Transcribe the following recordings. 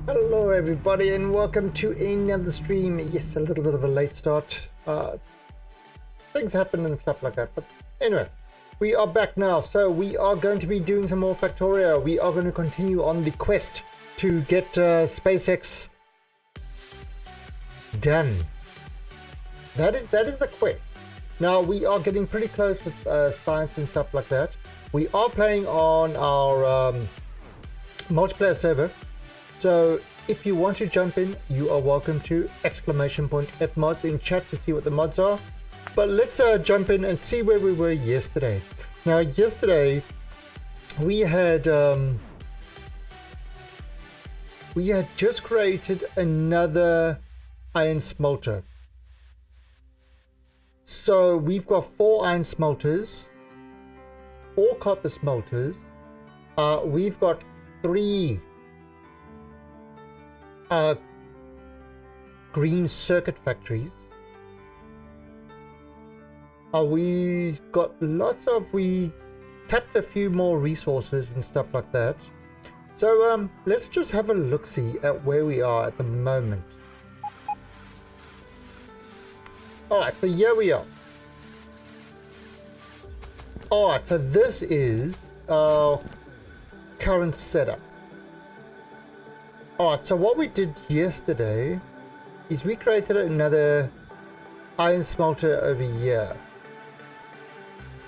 Hello everybody and welcome to another stream. Yes, a little bit of a late start. Things happen and stuff like that. But anyway, we are back now. So we are going to be doing some more Factorio. We are going to continue on the quest to get SpaceX done. That is the quest. Now we are getting pretty close with science and stuff like that. We are playing on our multiplayer server. So if you want to jump in, you are welcome to !Fmods in chat to see what the mods are. But let's jump in and see where we were yesterday. Now yesterday we had just created another iron smelter. So we've got 4 iron smelters, 4 copper smelters. We've got 3 green circuit factories. We tapped a few more resources and stuff like that. So let's just have a look-see at where we are at the moment. Alright, so here we are. Alright, so this is our current setup. Alright, so what we did yesterday is we created another iron smelter over here.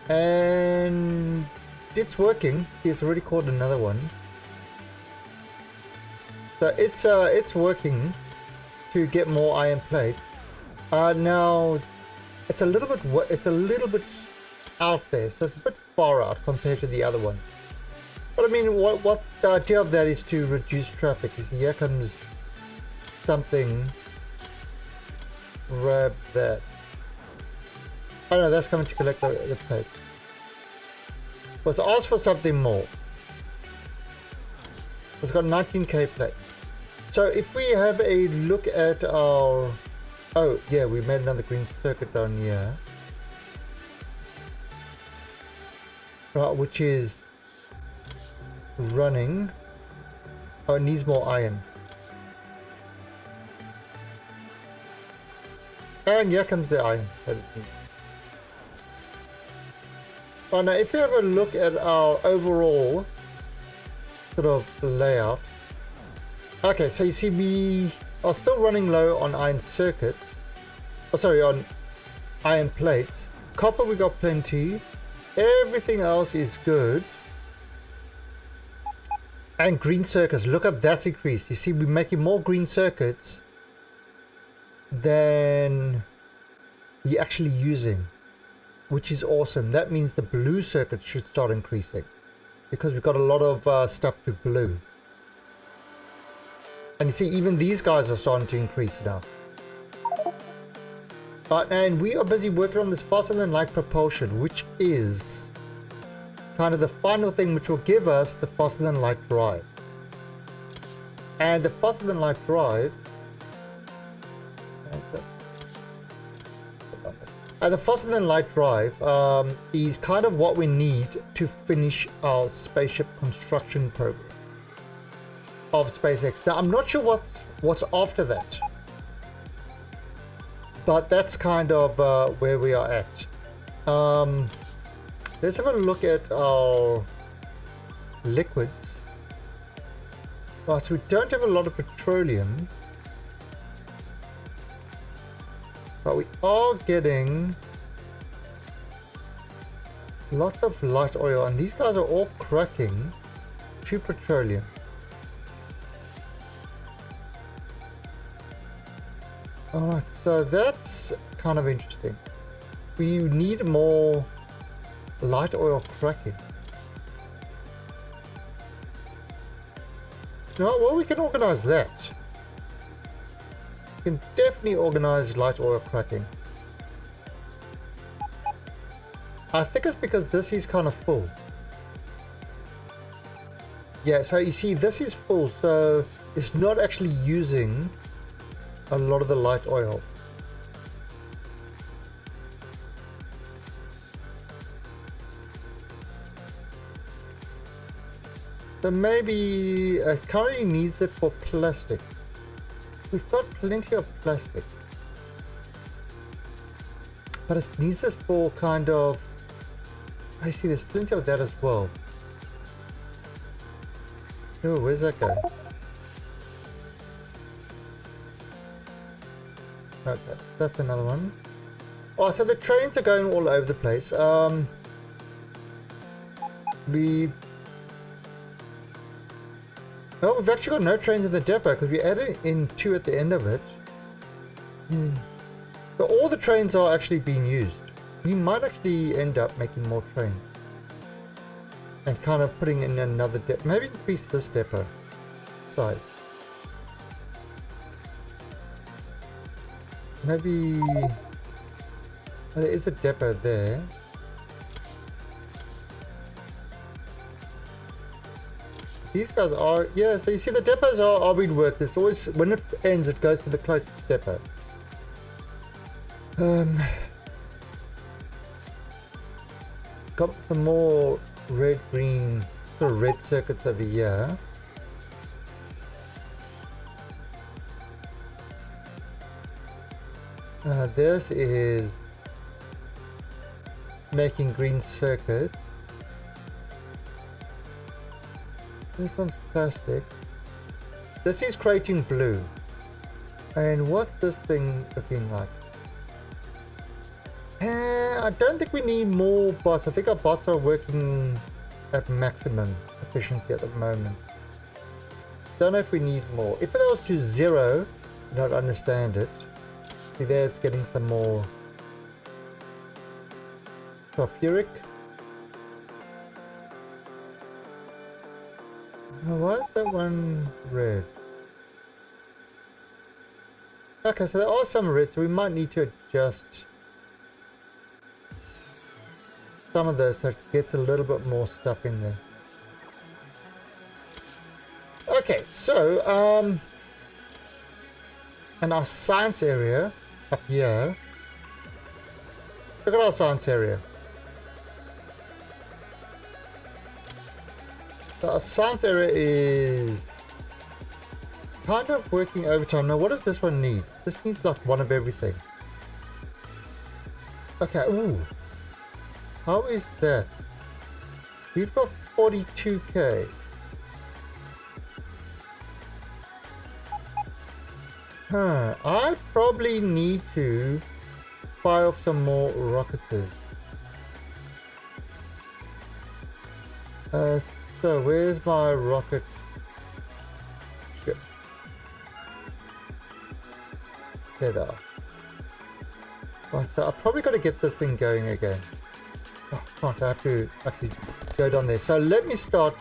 And it's working. He's already caught another one. So it's working to get more iron plates. Now it's a little bit out there, so it's a bit far out compared to the other one. But I mean, what the idea of that is to reduce traffic. You see, here comes something. Grab that. Oh no, that's coming to collect the plate. Let's ask for something more. It's got 19k plates. So if we have a look at our... Oh yeah, we made another green circuit down here. Right, which is running. Oh, it needs more iron. And here comes the iron. Oh, now if you have a look at our overall sort of layout. Okay, so you see we are still running low on iron circuits. Oh, sorry, on iron plates. Copper we got plenty. Everything else is good. And green circuits, look at that increase. You see, we're making more green circuits than we're actually using, which is awesome. That means the blue circuits should start increasing because we've got a lot of stuff to blue. And you see, even these guys are starting to increase now. And we are busy working on this faster than light propulsion, which is kind of the final thing which will give us the faster than light drive. And the faster than light drive is kind of what we need to finish our spaceship construction progress of SpaceX. Now I'm not sure what's after that, but that's kind of where we are at. Let's have a look at our liquids. Right, so we don't have a lot of petroleum, but we are getting lots of light oil, and these guys are all cracking to petroleum. Alright, so that's kind of interesting. We need more light oil cracking. No, well, we can organize that. We can definitely organize light oil cracking. I think it's because this is kind of full. Yeah, so you see, this is full, so it's not actually using a lot of the light oil. So maybe it currently needs it for plastic. We've got plenty of plastic. But it needs it for kind of... I see there's plenty of that as well. Oh, where's that going? Okay, that's another one. Oh, so the trains are going all over the place. We've actually got no trains in the depot because we added in 2 at the end of it. So all the trains are actually being used. We might actually end up making more trains. And kind of putting in another depot. Maybe increase this depot size. Maybe... Oh, there is a depot there. These guys are... Yeah, so you see the depots are being worked. It's always... When it ends, it goes to the closest depot. Got some more red-green... sort of red circuits over here. This is making green circuits. This one's plastic. This is creating blue. And what's this thing looking like? I don't think we need more bots. I think our bots are working at maximum efficiency at the moment. Don't know if we need more. If it was to 0, I don't understand it. See, there's getting some more sulfuric. Now, why is that one red? Okay, so there are some red, so we might need to adjust some of those so it gets a little bit more stuff in there. Okay, so in our science area up here, look at our science area. So our science area is kind of working overtime. Now, what does this one need? This needs like one of everything. Okay, ooh. How is that? We've got 42k. I probably need to fire off some more rocketers. So where's my rocket ship? There they are. Right, so I've probably got to get this thing going again. Oh, can't. I have to actually go down there. So let me start.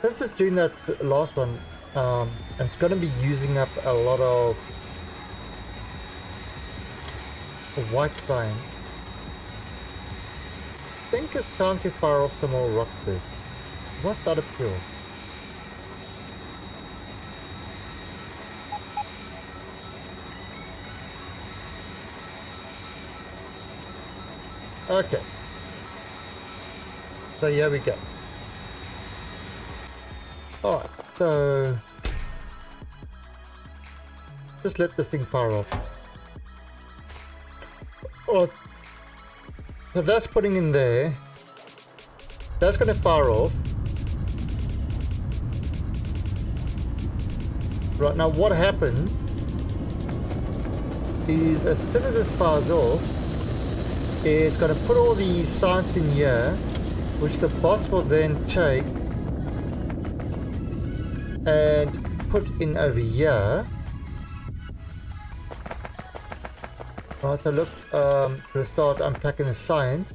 Since it's doing that last one, and it's going to be using up a lot of white science. I think it's time to fire off some more rockets. What's that appeal? Okay. So here we go. Alright, so just let this thing fire off. Alright. So that's putting in there. That's going to fire off. Right, now what happens is as soon as this fires off, it's going to put all the science in here, which the bots will then take and put in over here. Right, so look, we'll start unpacking the science.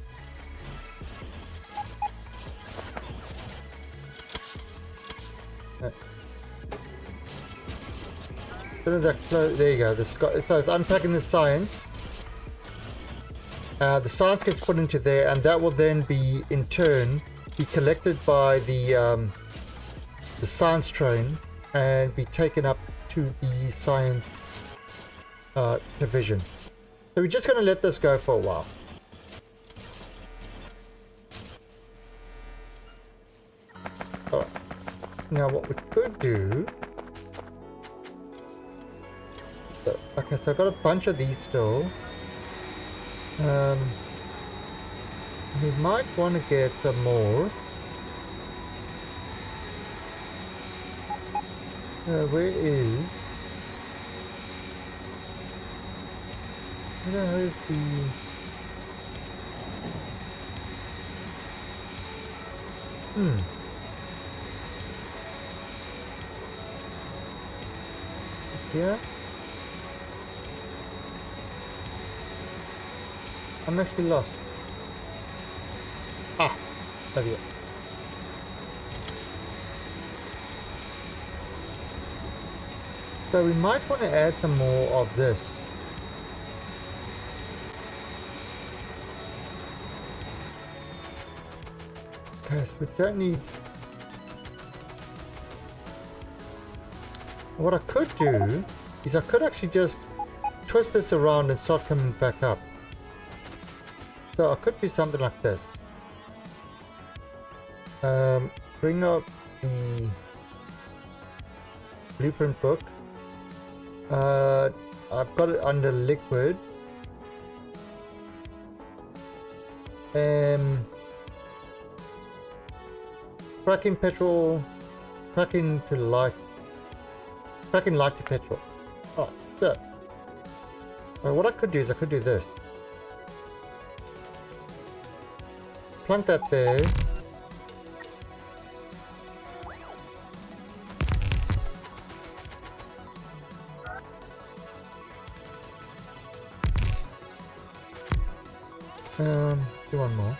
There you go. So it's unpacking the science. The science gets put into there, and that will then be, in turn, be collected by the science train and be taken up to the science division. So we're just going to let this go for a while. Alright. Now what we could do... So, okay, so I've got a bunch of these still. We might want to get some more. Where is... Where the hell is the... Yeah. I'm actually lost. Ah, there we go. So we might want to add some more of this. Because we don't need... What I could do is I could actually just twist this around and start coming back up. So I could do something like this. Bring up the blueprint book. I've got it under liquid. Cracking petrol, cracking to light. Cracking light to petrol. Oh, so. Well, what I could do is I could do this. Plunk that there. Do one more.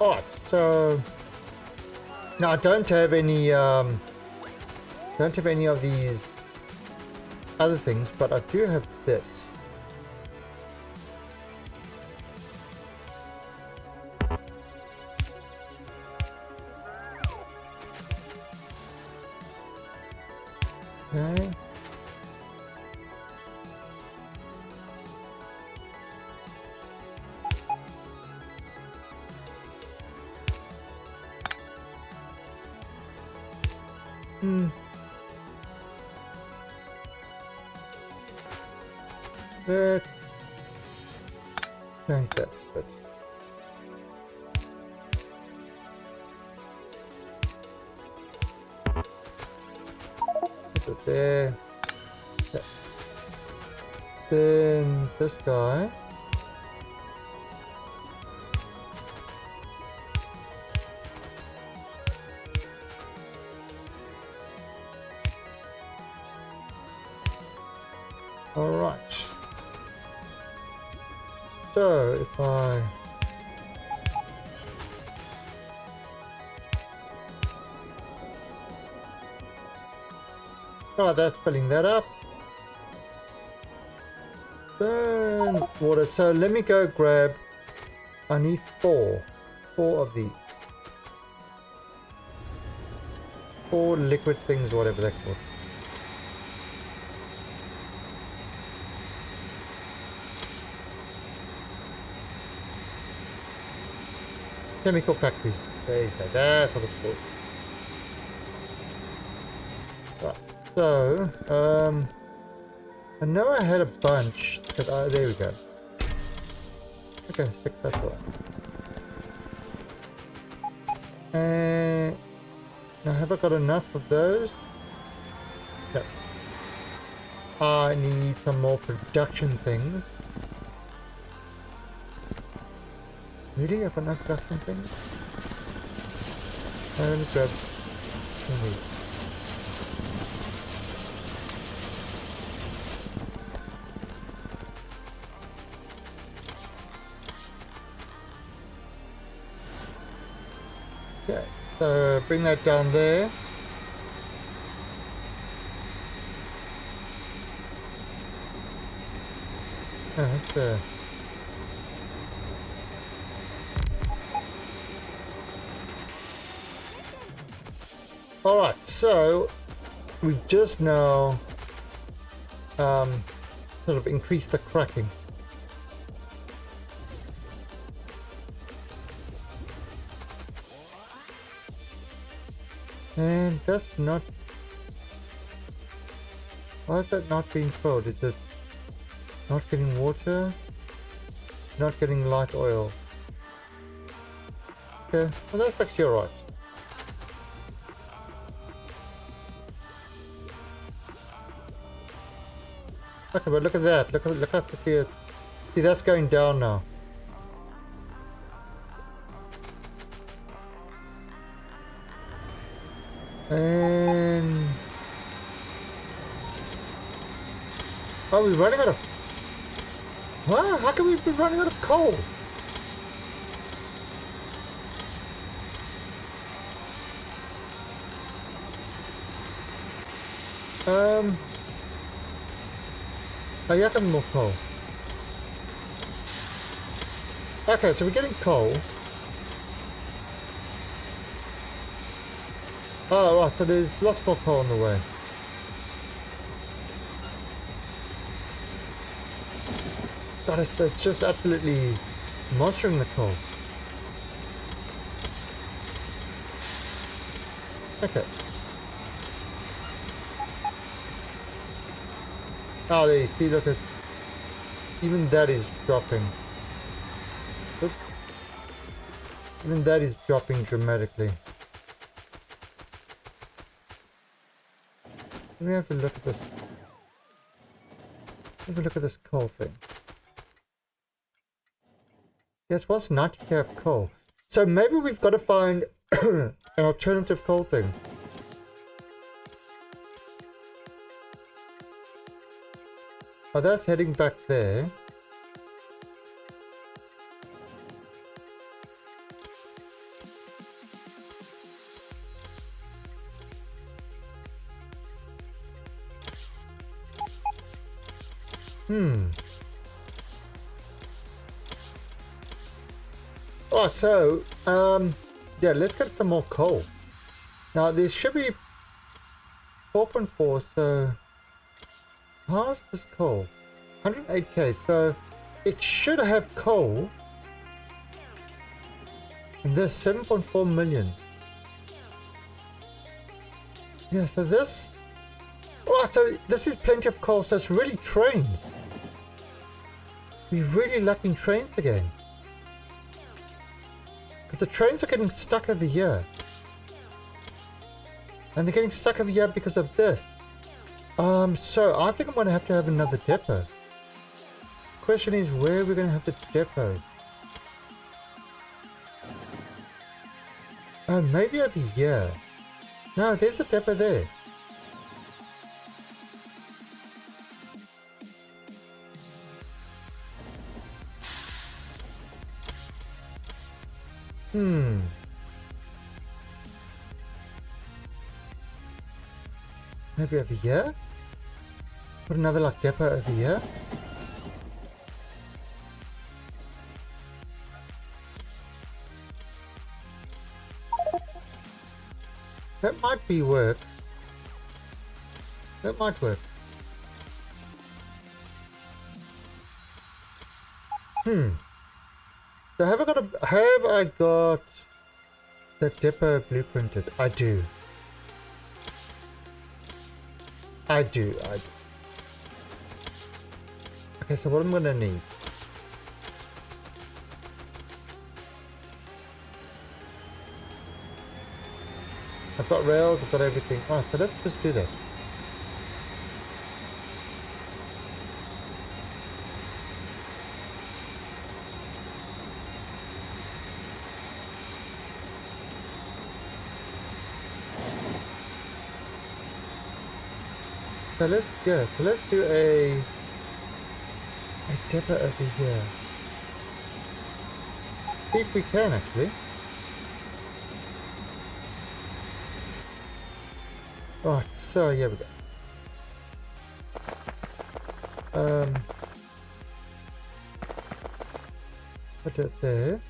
Alright, so now I don't have any of these other things, but I do have this. Okay. Let's change that bit. Put it there. Yeah. Then this guy. All right. So if I that's filling that up. Then water. So let me go grab. I need four of these. 4 liquid things, whatever they're called. Chemical factories. There you go. That's what it's called. Right. So, I know I had a bunch. But there we go. Okay, stick that away. And now, have I got enough of those? No. I need some more production things. Really? I've got enough production things? Let me grab some of these. Okay, so bring that down there. Oh, that's there. Alright, so we just now sort of increased the cracking. And that's not... Why is that not being filled? Is it not getting water? Not getting light oil? Okay, well that's actually alright. Okay, but look at that. Look how quickly it... See, that's going down now. And... Oh, we're running out of... Wow, how can we be running out of coal? Oh, yeah, I have more coal. Okay, so we're getting coal. Oh, right, so there's lots more coal on the way. God, it's just absolutely monstering the coal. Okay. Oh, there you see, look, it's... Even that is dropping. Oop. Even that is dropping dramatically. Let me have a look at this. Have a look at this coal thing. Yes, what's 90k of coal? So maybe we've got to find an alternative coal thing. Oh, that's heading back there. Oh, so, yeah, let's get some more coal. Now, there should be 4.4, so... How's this coal? 108k, so it should have coal. And there's 7.4 million. Yeah, so this... Oh, so this is plenty of coal, so it's really trains. We're really lacking trains again. But the trains are getting stuck over here. And they're getting stuck over here because of this. So I think I'm going to have another depot. Question is, where we're going to have the depot? Oh, maybe over here. No, there's a depot there. Maybe over here? Put another like depot over here? That might be work. That might work. So have I got the depot blueprinted? I do. I do. Okay, so what I'm gonna need. I've got rails, I've got everything. Oh, so let's just do that. So let's do a depot over here. See if we can actually. Right, so here we go. Put it there.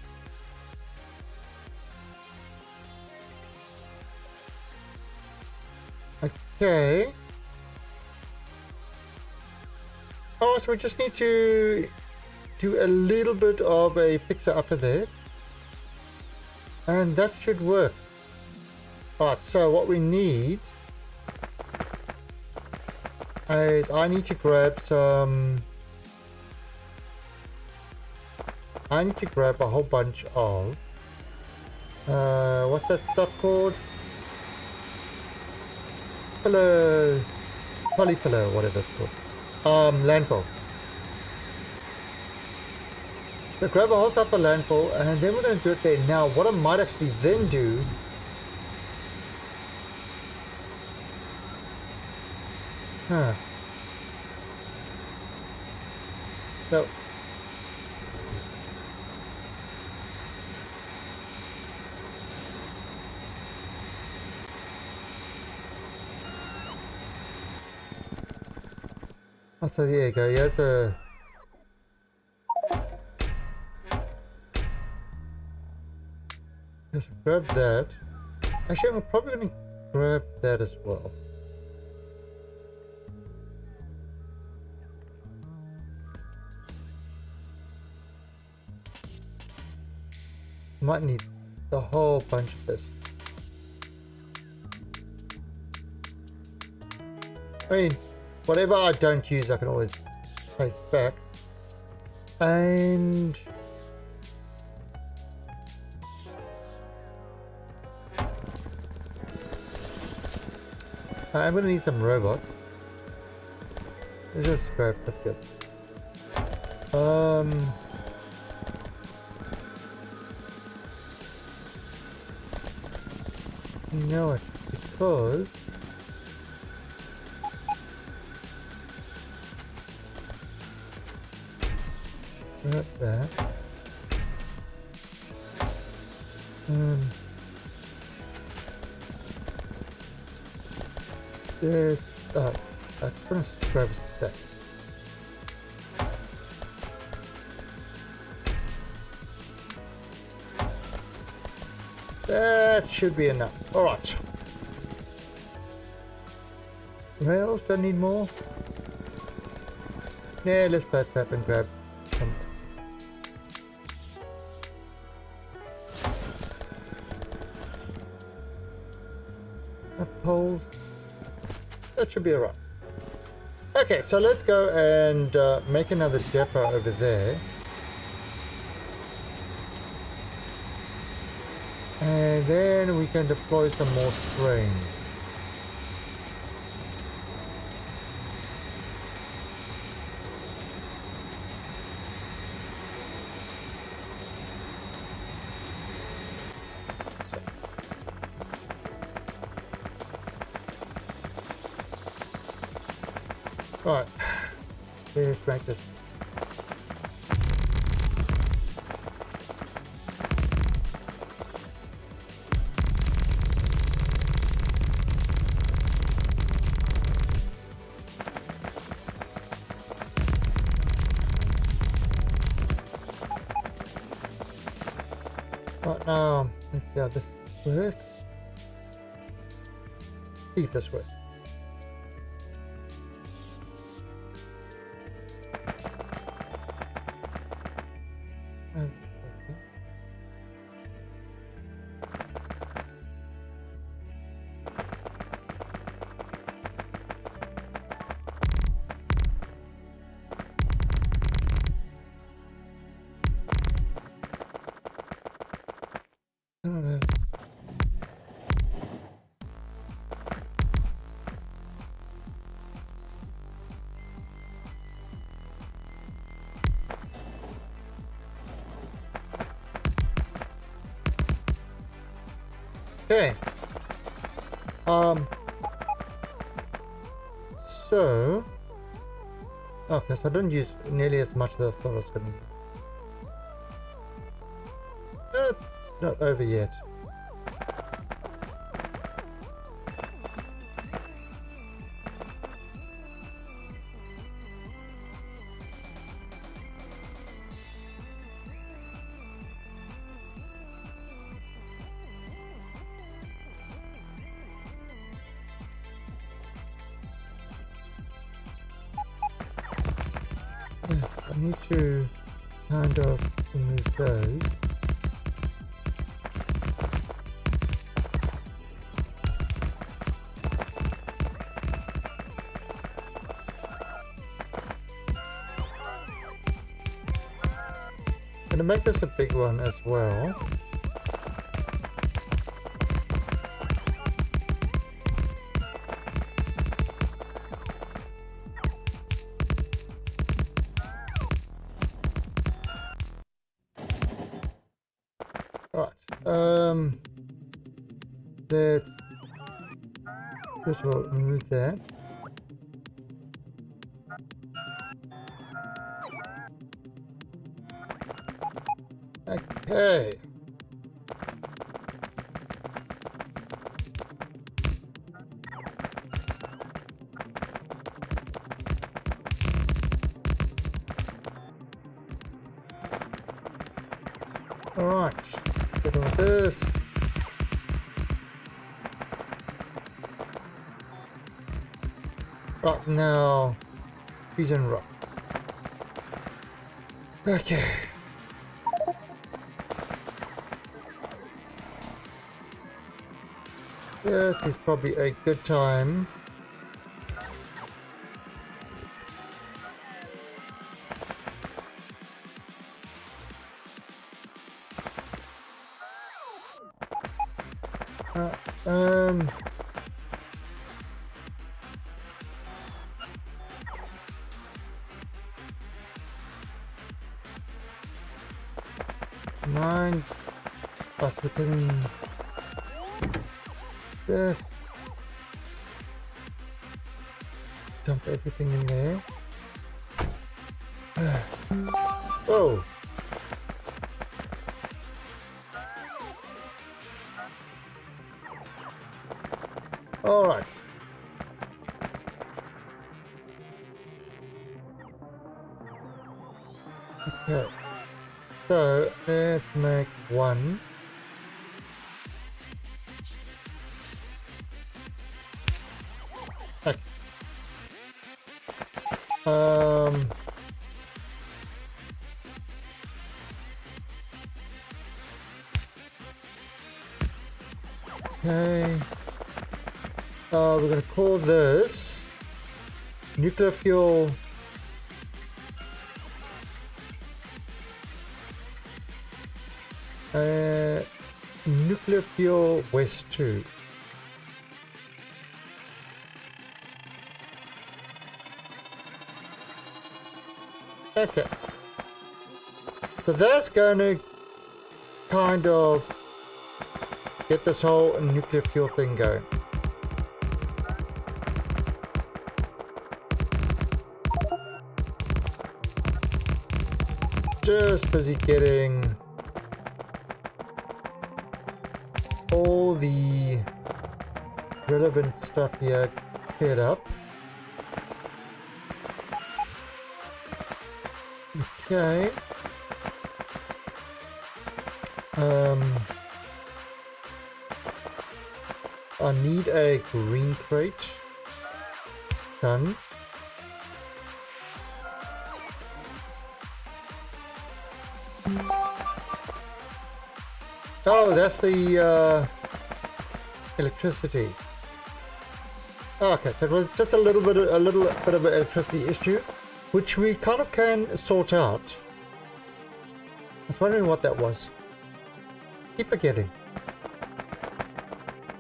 Okay. Oh, so we just need to do a little bit of a fixer upper there. And that should work. Alright, so what we need is I need to grab some... I need to grab a whole bunch of... what's that stuff called? Polyfiller, whatever it's called. Landfill. So grab a whole stuff for landfill, and then we're going to do it there. Now, what I might actually then do... So... Oh, so there you go. Here's a... Just grab that. Actually, I'm probably going to grab that as well. Might need the whole bunch of this. I mean, whatever I don't use, I can always place back. And... I'm going to need some robots. Let's just grab that. You know what? Because... grab that. This... I'm gonna grab a stack. That should be enough. Alright. Rails, do I need more? Yeah, let's let's up and grab some. Poles. That should be alright. Okay, so let's go and make another depot over there. And then we can deploy some more trains. Right, let's make this. Right now, let's see how this works. See if this works. Okay. So, okay, so I don't use nearly as much as I thought I was going to use. It's not over yet. I need to kind of remove those. gonna make this a big one as well. Alright, let's first of all remove that. Okay. Alright, get on with this. Right now, trees and rock. Okay. This is probably a good time. Um. Mind us within this. Dump everything in there. Oh. All right. Okay. So let's make one. Okay. Okay. We're gonna call this nuclear fuel. Nuclear fuel West 2. Okay. So that's going to kind of get this whole nuclear fuel thing going. Just busy getting all the relevant stuff here cleared up. Okay. I need a green crate. Done. Oh, that's the electricity. Okay, so it was just a little bit of an electricity issue, which we kind of can sort out. I was wondering what that was. Keep forgetting.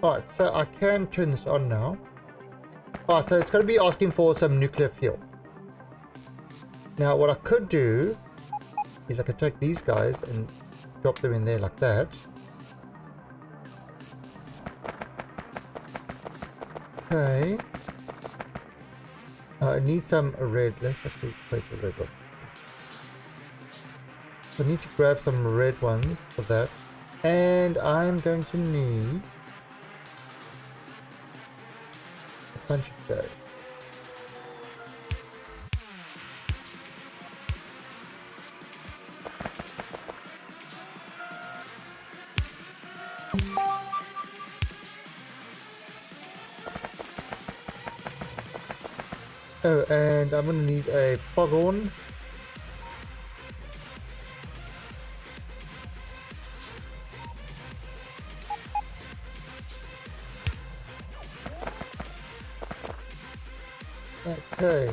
Alright, so I can turn this on now. Alright, so it's going to be asking for some nuclear fuel. Now, what I could do is I could take these guys and drop them in there like that. Okay. I need some red. Let's actually place a red one. So I need to grab some red ones for that. And I'm going to need a bunch of those. Oh, and I'm going to need a foghorn. Okay.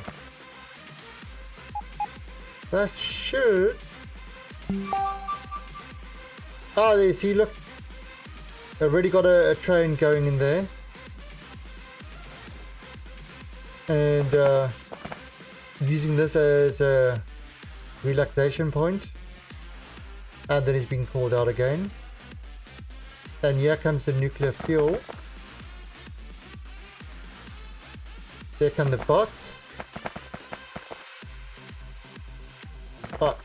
That should Ah, there, see, look. Already got a train going in there. And using this as a relaxation point. And then he's being called out again. And here comes the nuclear fuel. There come the bots. But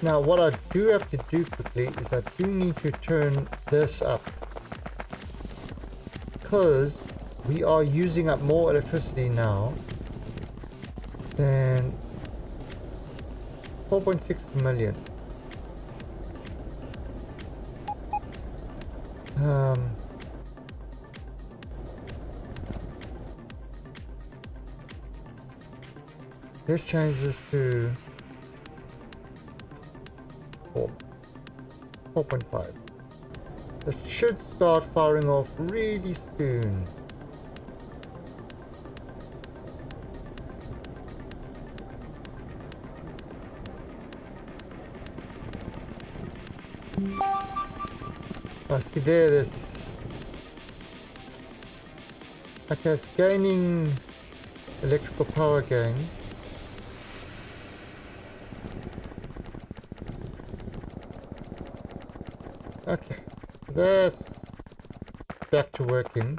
now what I do have to do quickly is I do need to turn this up. Because we are using up more electricity now than 4.6 million. Let's change this to 4.5. This should start firing off really soon. I see there's... Okay, it's gaining electrical power again. Okay, that's back to working.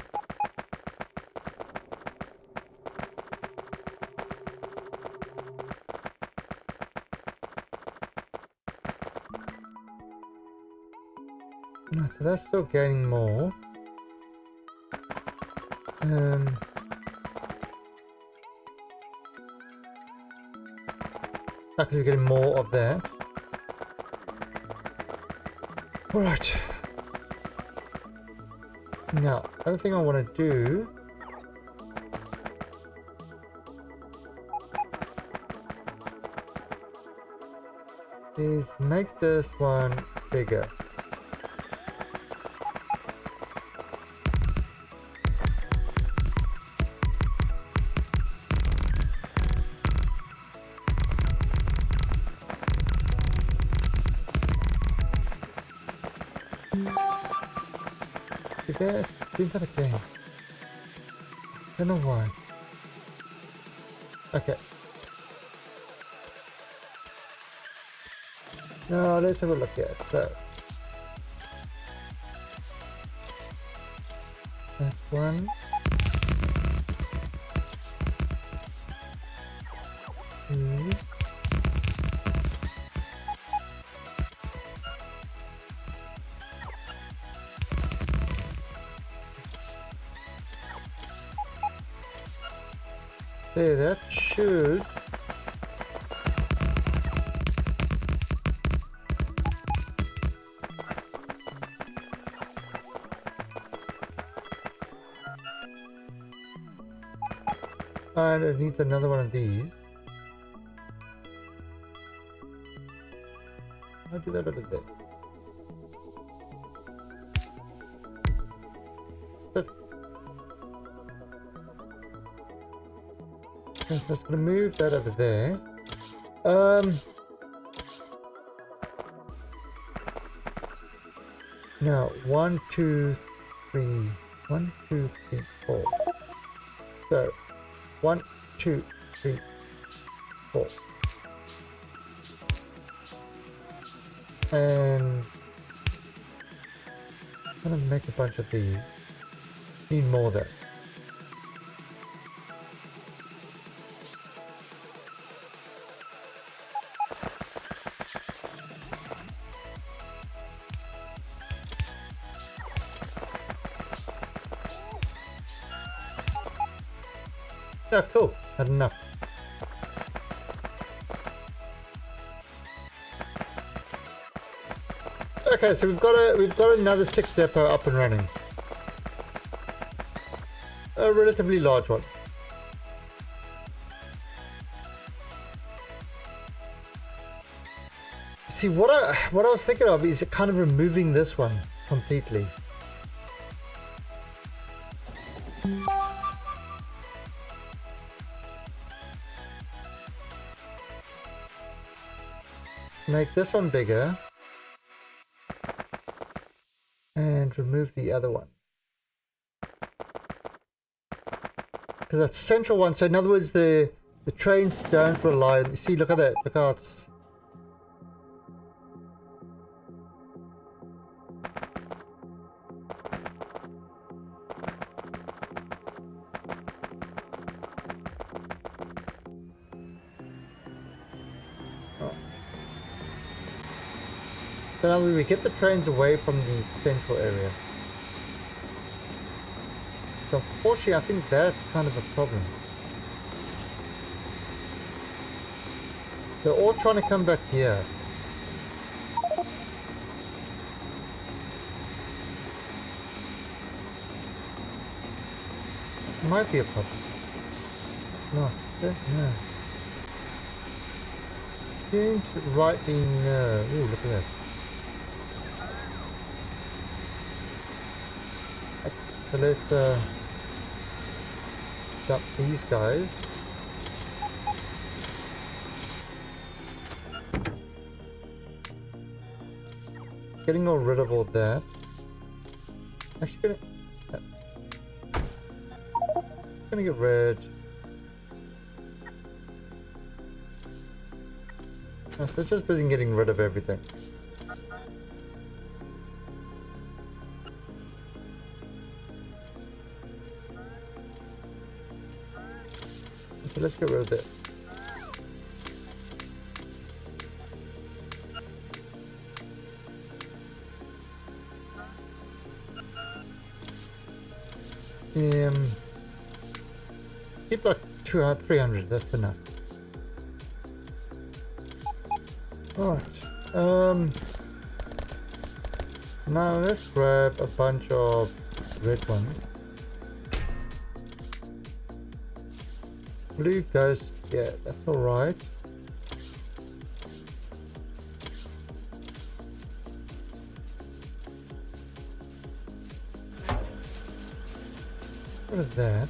No, so that's still gaining more. Actually, we're getting more of that. Alright. Now, the other thing I want to do is make this one bigger. Let's do that again. Don't know why. Okay. Now let's have a look at that. That's one. Two. There, that should... And it needs another one of these. I'll do that over there. Okay, so it's going to move that over there. Now, 1, 2, 3. 1, 2, 3, 4. So, 1, 2, 3, 4. And I'm going to make a bunch of these. Need more there. Oh, cool. Had enough. Okay, so we've got another 6 depot up and running. A relatively large one. See, what I was thinking of is kind of removing this one completely. Make this one bigger. and remove the other one. Because that's central one. So in other words, the trains don't rely on... You see, look at that. Look how it's... So now we get the trains away from the central area. So unfortunately, I think that's kind of a problem. They're all trying to come back here. Might be a problem. No, don't know. Don't rightly know. Ooh, look at that. So let's dump these guys. Getting all rid of all that. Actually gonna get rid. Oh, so it's just busy getting rid of everything. So let's get rid of this. Keep like 200, 300, that's enough. Alright. Now let's grab a bunch of red ones. Blue ghost, yeah, that's alright. What is that?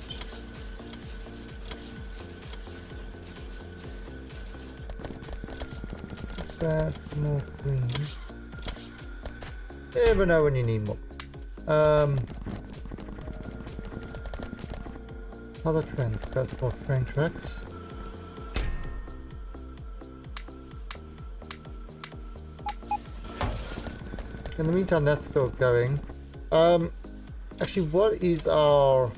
That more green. You never know when you need more. Other trains, that's more train tracks. In the meantime, that's still going. Actually, what is our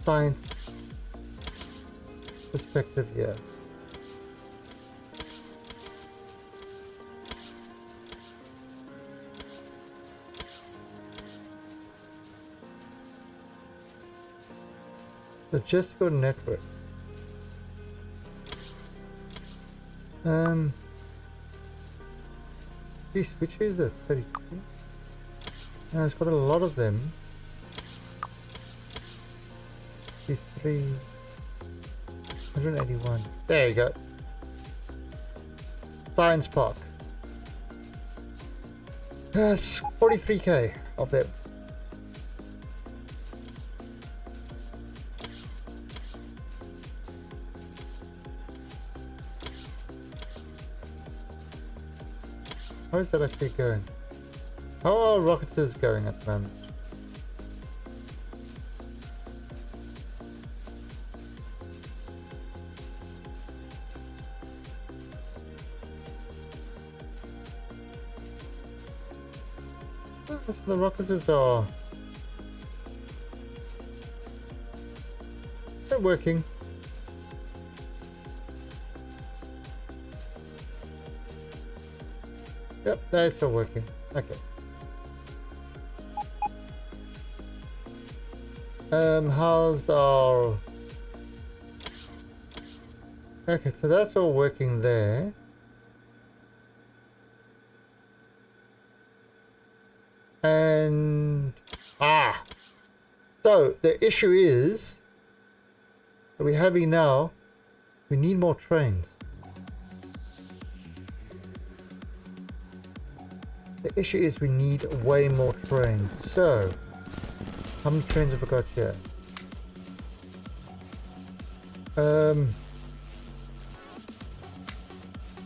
science perspective here? Logistical network. Geez, which is it? 32? No, it's got a lot of them. 53, 181. There you go. Science Park. That's 43k up there. How is that actually going? How are rockets going at the moment? The rockets are... they're working. Yep, they're still working. Okay. How's our... okay, so that's all working there. And... so the issue is that we're having now, we need more trains. The issue is we need way more trains. So, how many trains have we got here?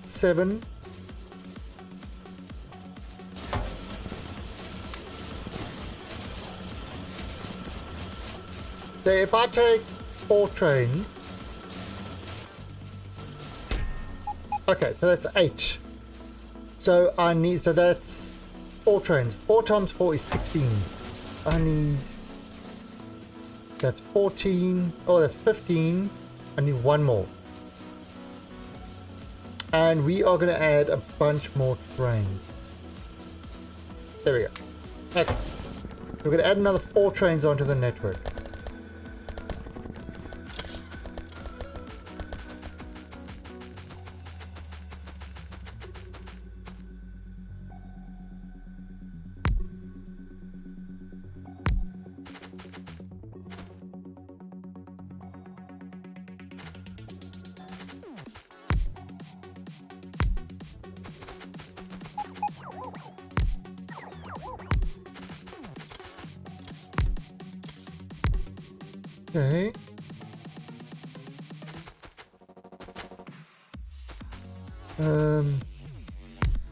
7. So if I take 4 trains, okay, so that's 8. So I need, so that's 4 trains. 4 times 4 is 16. I need, that's 14. Oh, that's 15. I need 1 more. And we are going to add a bunch more trains. There we go. Okay. We're going to add another 4 trains onto the network. Okay.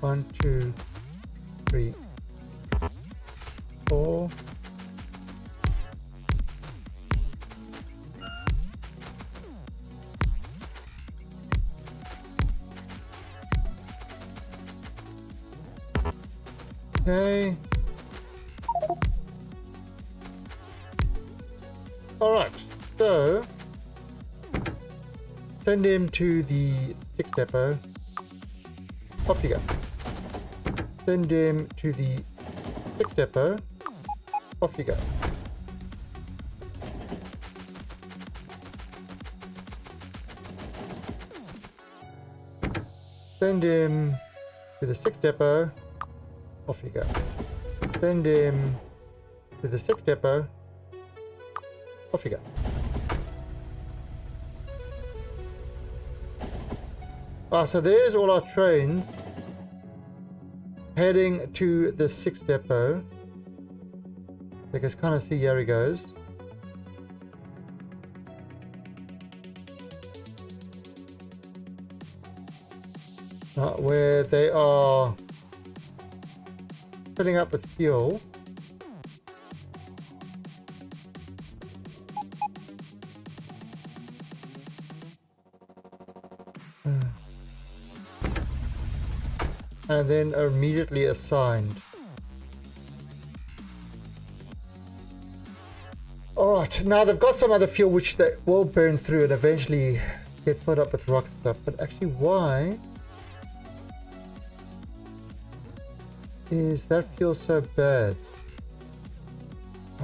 One, two, three, 4. Okay. All right. So send him to the 6th depot. Off you go. Send him to the 6th depot. Off you go. Send him to the 6th depot. Off you go. Send him to the 6th depot. Off you go. Ah, so there's all our trains heading to the 6th depot. You can kind of see, here he goes. Where they are filling up with fuel. And then are immediately assigned. Alright, now they've got some other fuel which they will burn through and eventually get filled up with rocket stuff. But actually, why is that fuel so bad?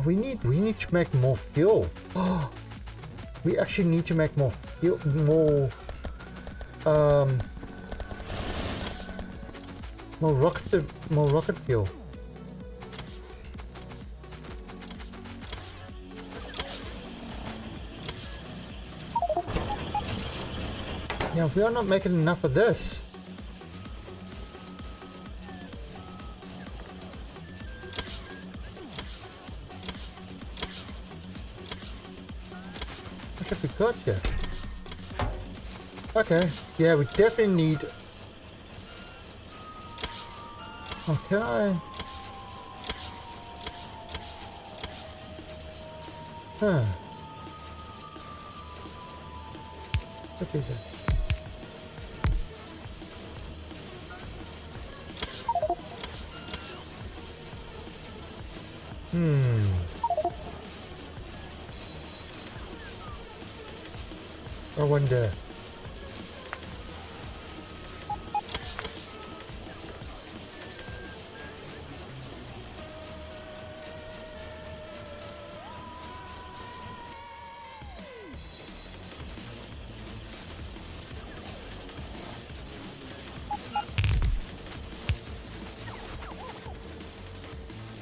We need to make more fuel. Oh, we actually need to make more fuel, more rocket fuel. Yeah, we are not making enough of this. What have we got here? Okay, yeah, we definitely need. Okay. Huh. Look at this. I wonder.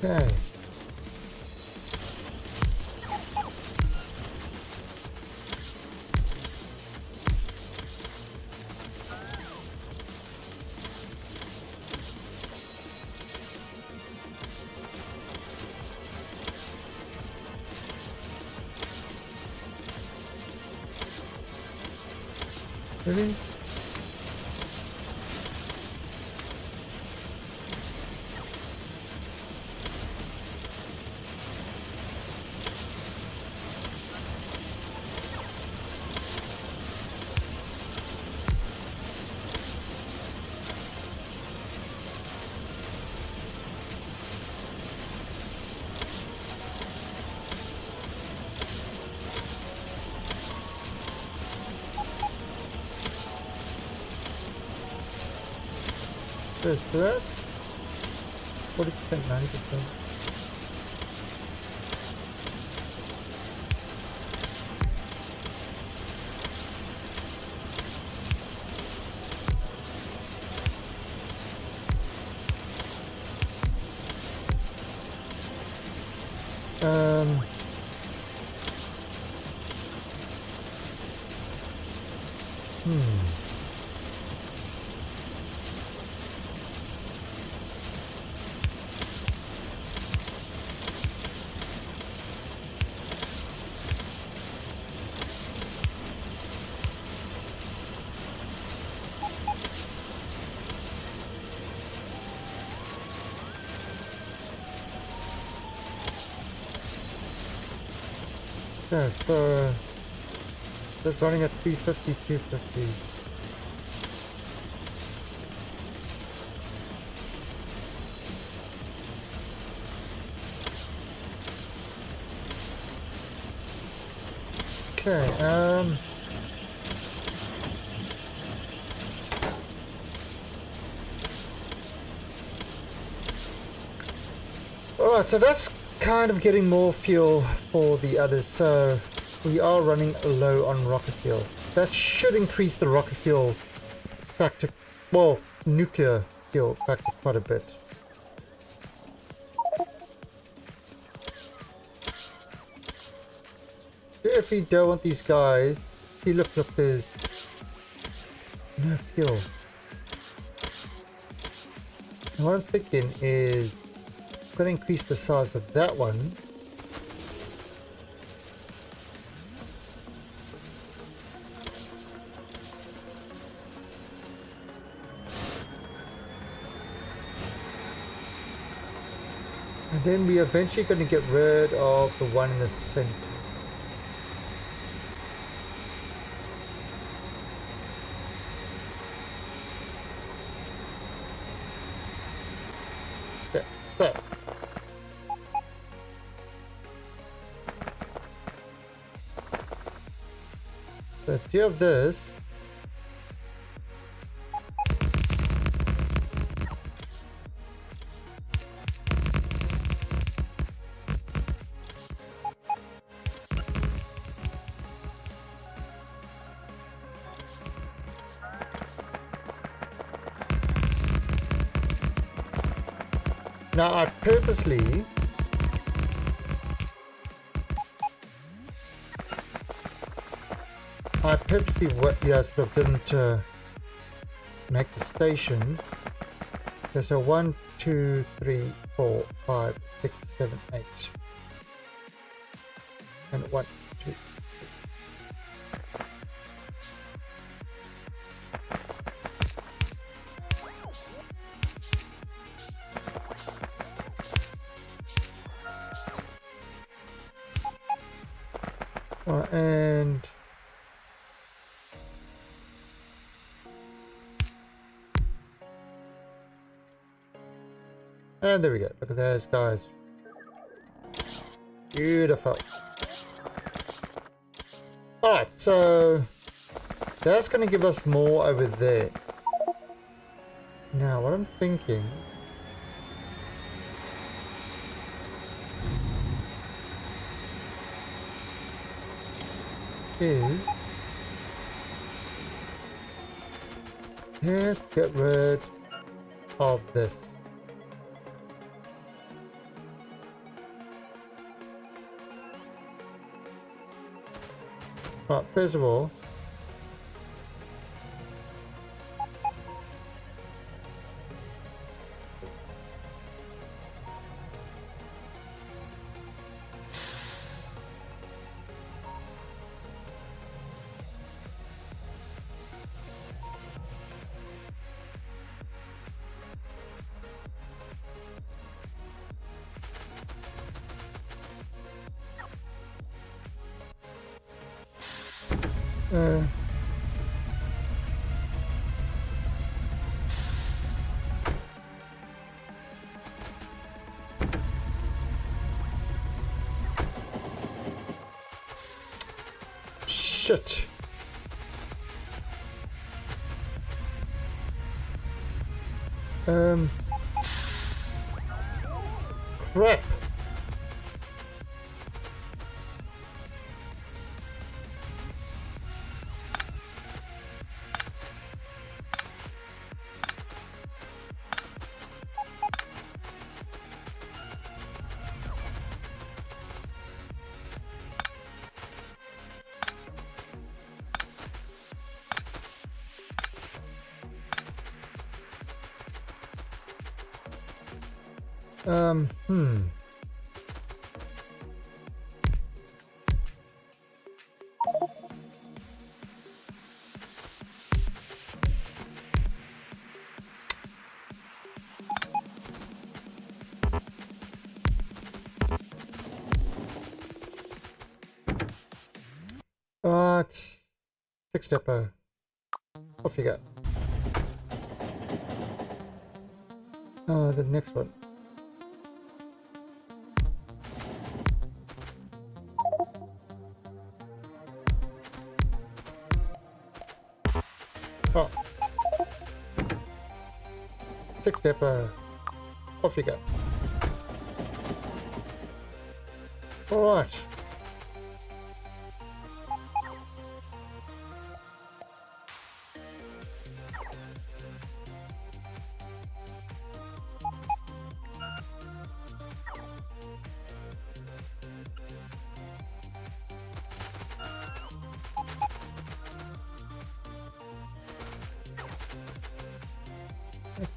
Okay. Really? This, that. 40%, 90%. Yeah, so that's running at 350, 250. Okay, alright, so that's kind of getting more fuel for the others, so we are running low on rocket fuel. That should increase the rocket fuel factor, well, nuclear fuel factor quite a bit. If we don't want these guys, see, look, there's no fuel. And what I'm thinking is I'm going to increase the size of that one. And then we're eventually going to get rid of the one in the center. Okay, so. So if you have this, now I purposely sort of didn't make the station. There's a 1, 2, 3, 4, 5, 6, 7, 8. And 1, 2. And there we go. Look at those guys. Beautiful. Alright, so that's going to give us more over there. Now, what I'm thinking is let's get rid of this. Right, first of all, shit. Crap. Hmm. Alright. 6-stepper. Off you go. The next one. Oh. 6-stepper. Off you go. Alright.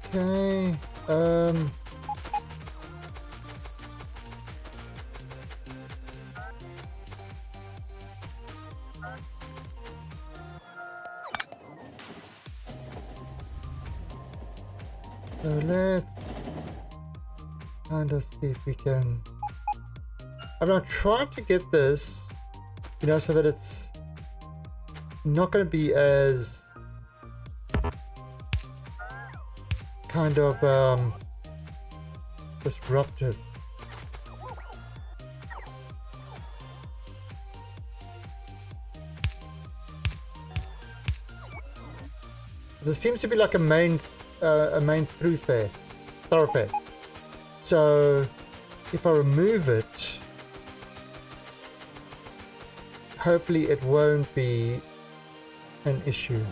Okay, so let's kind of see if we can, I'm trying to get this, you know, so that it's not going to be as kind of disruptive. There seems to be like a main thoroughfare. So if I remove it, hopefully it won't be an issue.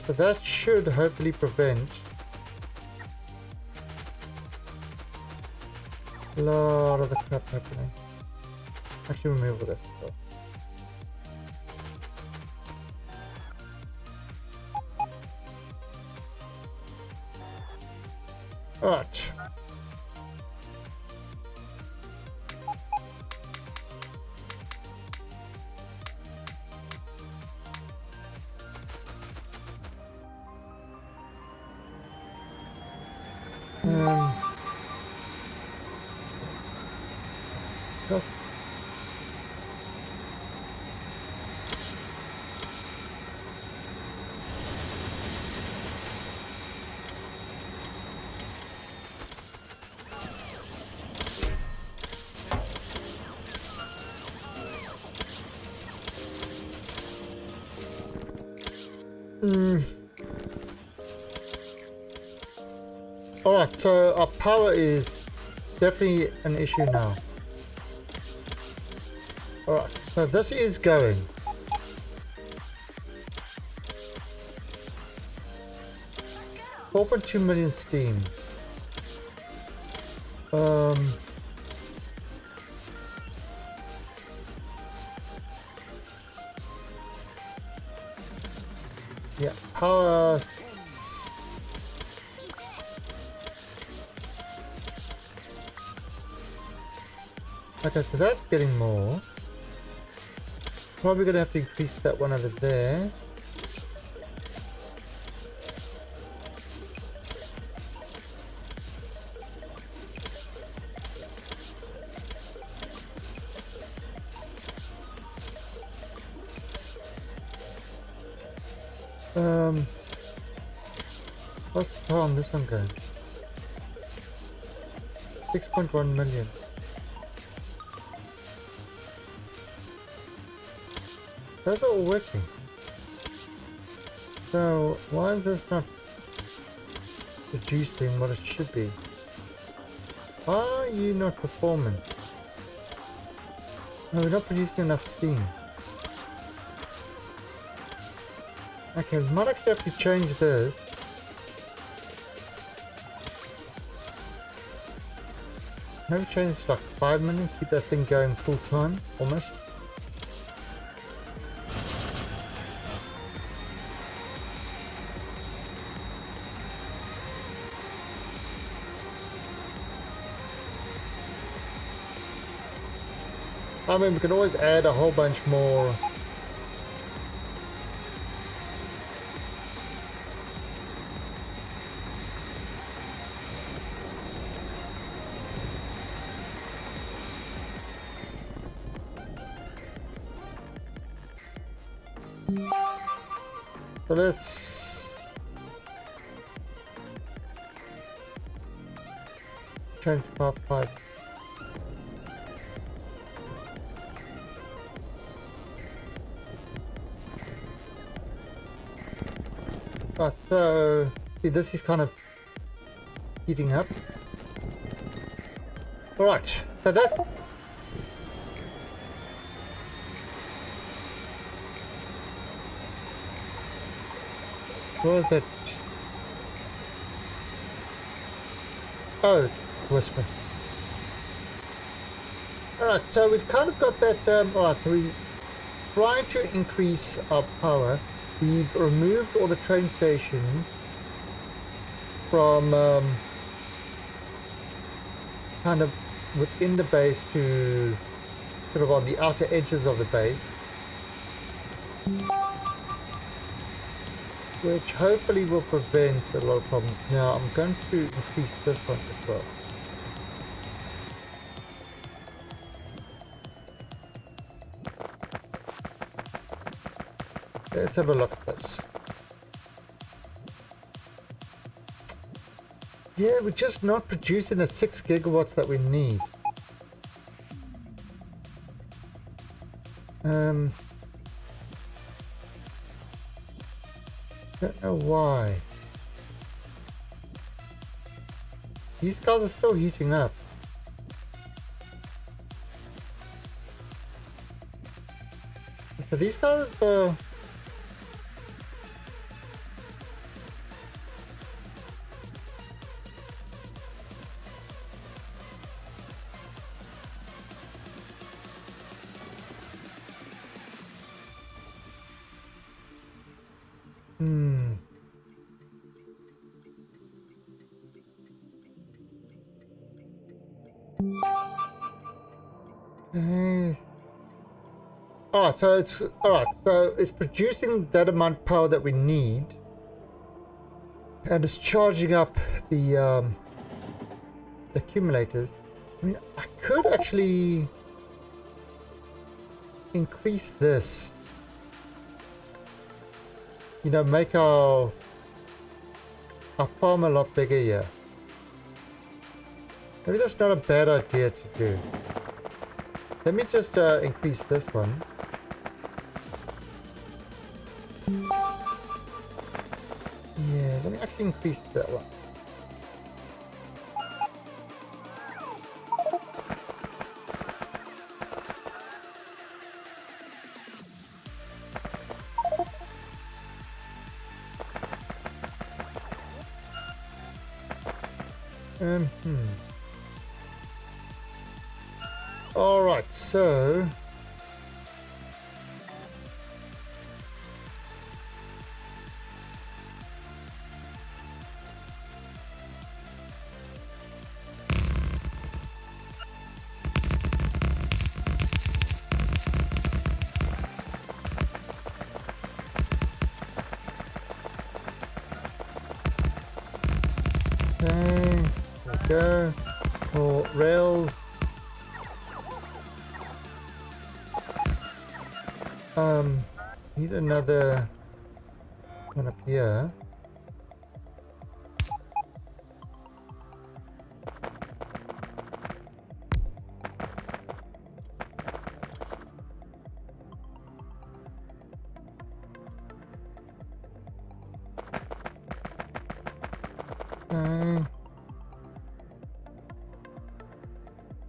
So that should hopefully prevent a lot of the crap happening. Actually remove this. Alright. That's Alright, so our power is definitely an issue now. Alright, so this is going. $4.2 million steam. Yeah, power. Okay, so that's getting more. Probably gonna have to increase that one over there. What's the power on this one going? 6.1 million. Those are all working. So why is this not producing what it should be? Why are you not performing? No, we're not producing enough steam. Okay, we might actually have to change this. Maybe change it to like 5 million, keep that thing going full time, almost. I mean, we can always add a whole bunch more. So let's change part 5. Right, so see, this is kind of heating up. Alright, so that's what is it? Oh, whisper. Alright, so we've kind of got that, alright, so we try to increase our power. We've removed all the train stations from kind of within the base to sort of on the outer edges of the base, which hopefully will prevent a lot of problems. Now I'm going to increase this one as well. Let's have a look at this. Yeah, we're just not producing the 6 gigawatts that we need. Don't know why. These guys are still heating up. So these guys are... Alright, so it's producing that amount of power that we need, and it's charging up the accumulators. I mean, I could actually increase this. You know, make our farm a lot bigger here. Maybe that's not a bad idea to do. Let me just increase this one. Yeah, let me actually increase that one. All right, so okay, there we go. More rails. Need another one up here.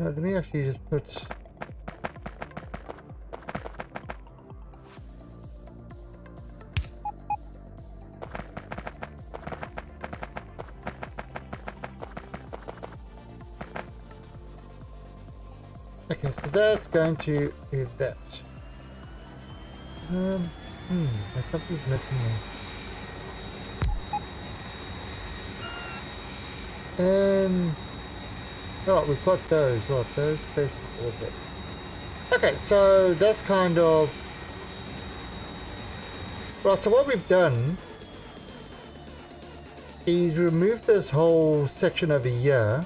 Let me actually just put... Okay, so that's going to do that. Something's missing there. Right, we've got those. Right, those spaces all there. Okay, so that's kind of... Right, so what we've done is remove this whole section over here.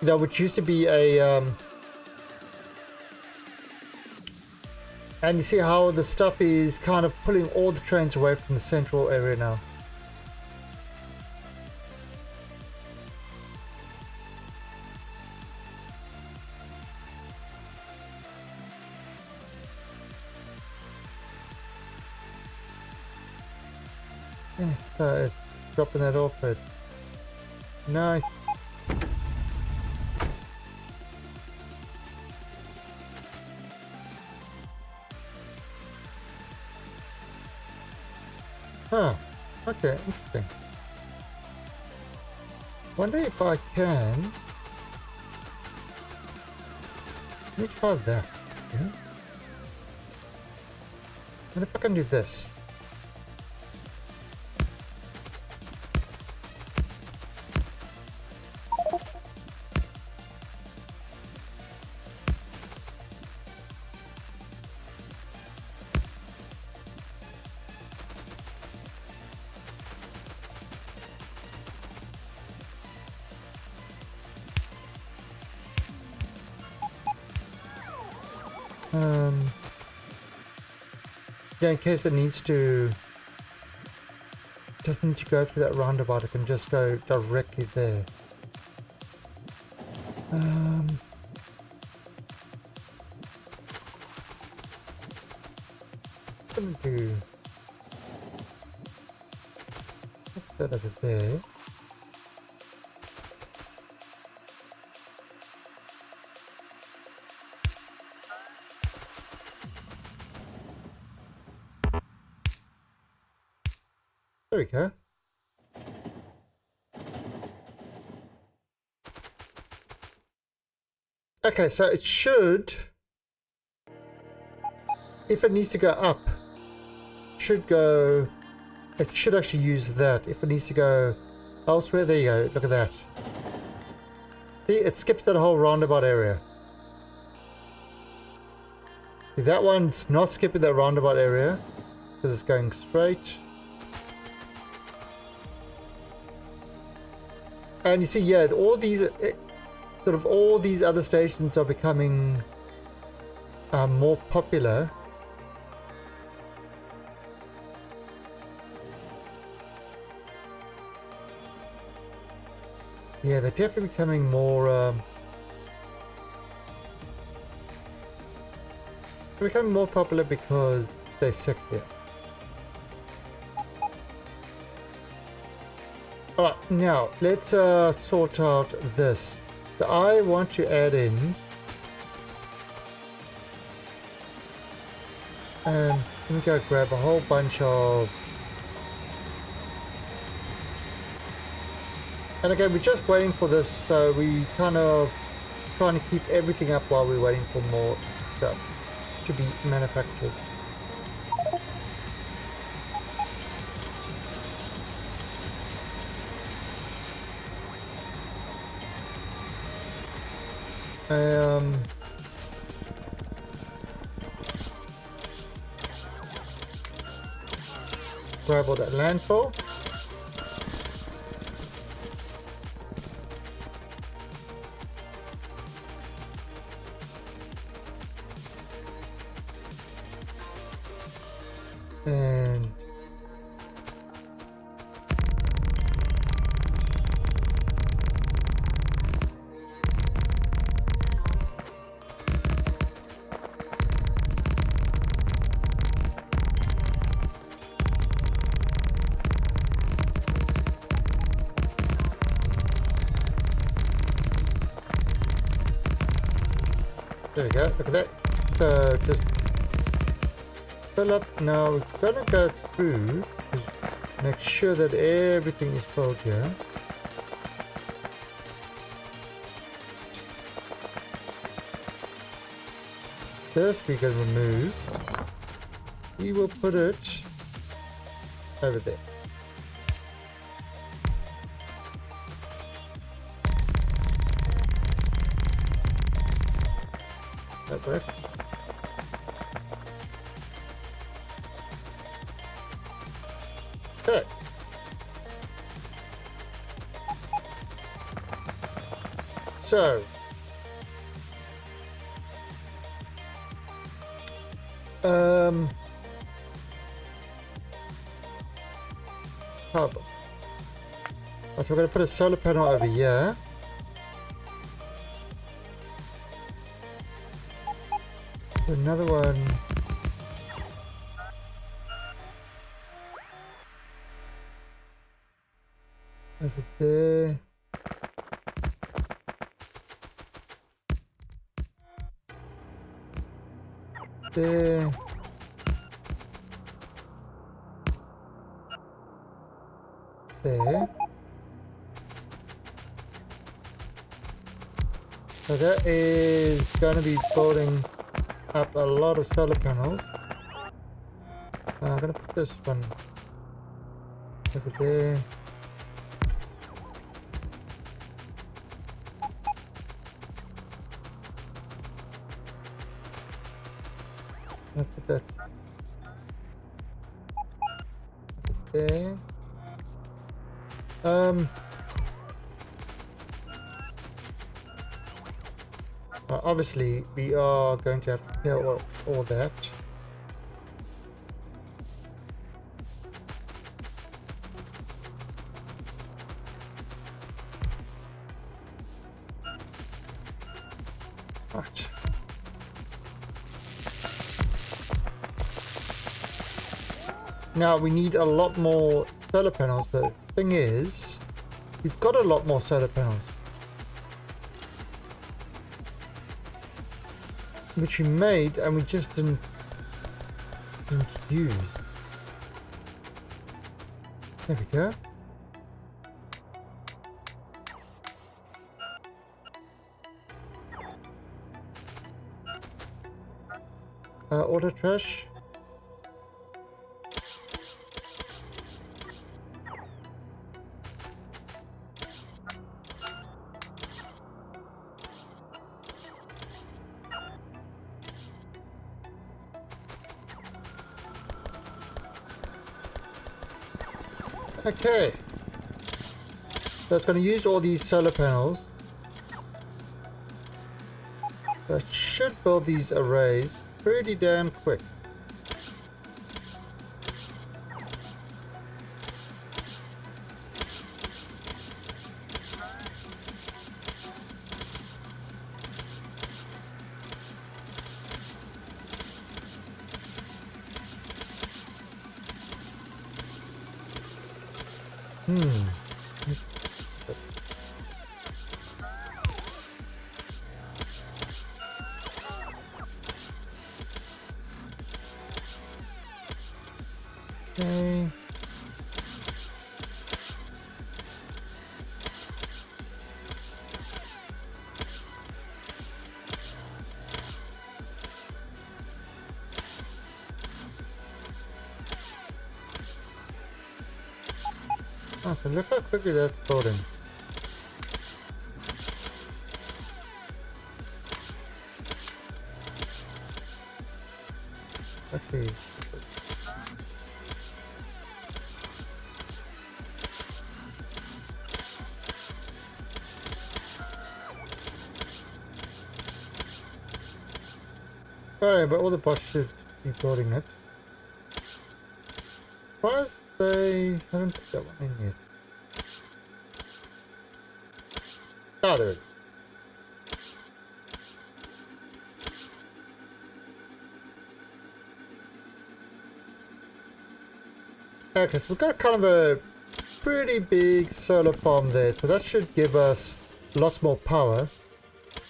You know, which used to be a... and you see how the stuff is kind of pulling all the trains away from the central area now. Yes, it's dropping that off, but nice. Huh. Okay, interesting. Wonder if I can... Let me try that. Yeah. And if I can do this. Yeah, in case it needs to... Doesn't need to go through that roundabout, it can just go directly there. I'm gonna do... Put that over there. There we go. Okay, so it should, if it needs to go up, it should actually use that. If it needs to go elsewhere, there you go, look at that. See, it skips that whole roundabout area. See, that one's not skipping that roundabout area, because it's going straight. And you see, yeah, all these, sort of all these other stations are becoming more popular. Yeah, they're definitely becoming more, they're becoming more popular because they're sexier. Alright, now let's sort out this. So I want to add in, and let me go grab a whole bunch of, and again we're just waiting for this, so we kind of trying to keep everything up while we're waiting for more stuff to be manufactured. Grab all that landfill. And There we go. Look at that. So just fill up. Now we're gonna go through. Make sure that everything is filled here. This we can remove. We will put it over there. That works. Okay. So carbon. So we're going to put a solar panel over here. Another one. Over there. There. There. So that is going to be building up a lot of solar panels. I'm going to put this one over there. I'll put that there. Obviously, we are going to have to kill all that. Right. Now we need a lot more solar panels. The thing is, we've got a lot more solar panels, which we made and we just didn't use. There we go. Auto trash. Okay, so it's going to use all these solar panels. That should build these arrays pretty damn quick. Okay. Oh, so look how quickly that's building. Okay. Sorry, but all the bots should be building it. Surprised they haven't put that one in yet. Ah, there it is. Okay, so we've got kind of a pretty big solar farm there, so that should give us lots more power,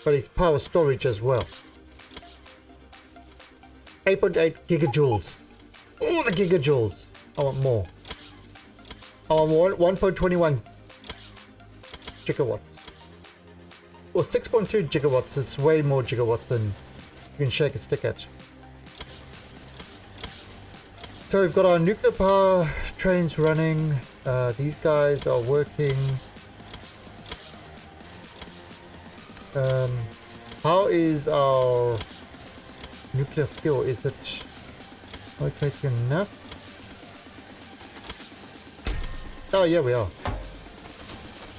but it's power storage as well. 8.8 gigajoules. Oh, the gigajoules. I want more. I want 1.21 gigawatts. Well, 6.2 gigawatts is way more gigawatts than you can shake a stick at. So we've got our nuclear power trains running. These guys are working. How is our nuclear fuel? Is it rotating enough? Oh yeah, we are.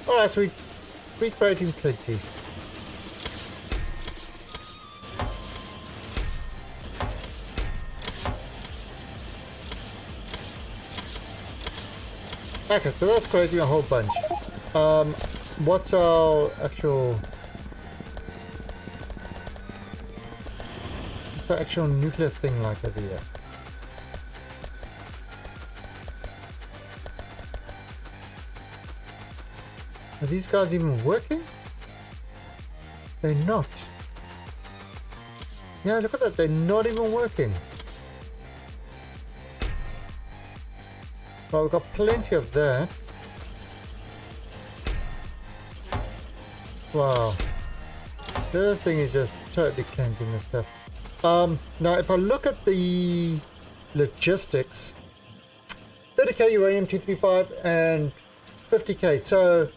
Alright, so we're creating plenty. Okay, so that's creating a whole bunch. What's our actual... What's the actual nuclear thing like over here? Are these guys even working? They're not. Yeah, look at that, they're not even working. Well, we've got plenty of that. Wow. This thing is just totally cleansing this stuff. Now if I look at the logistics, 30k uranium-235 and 50k. So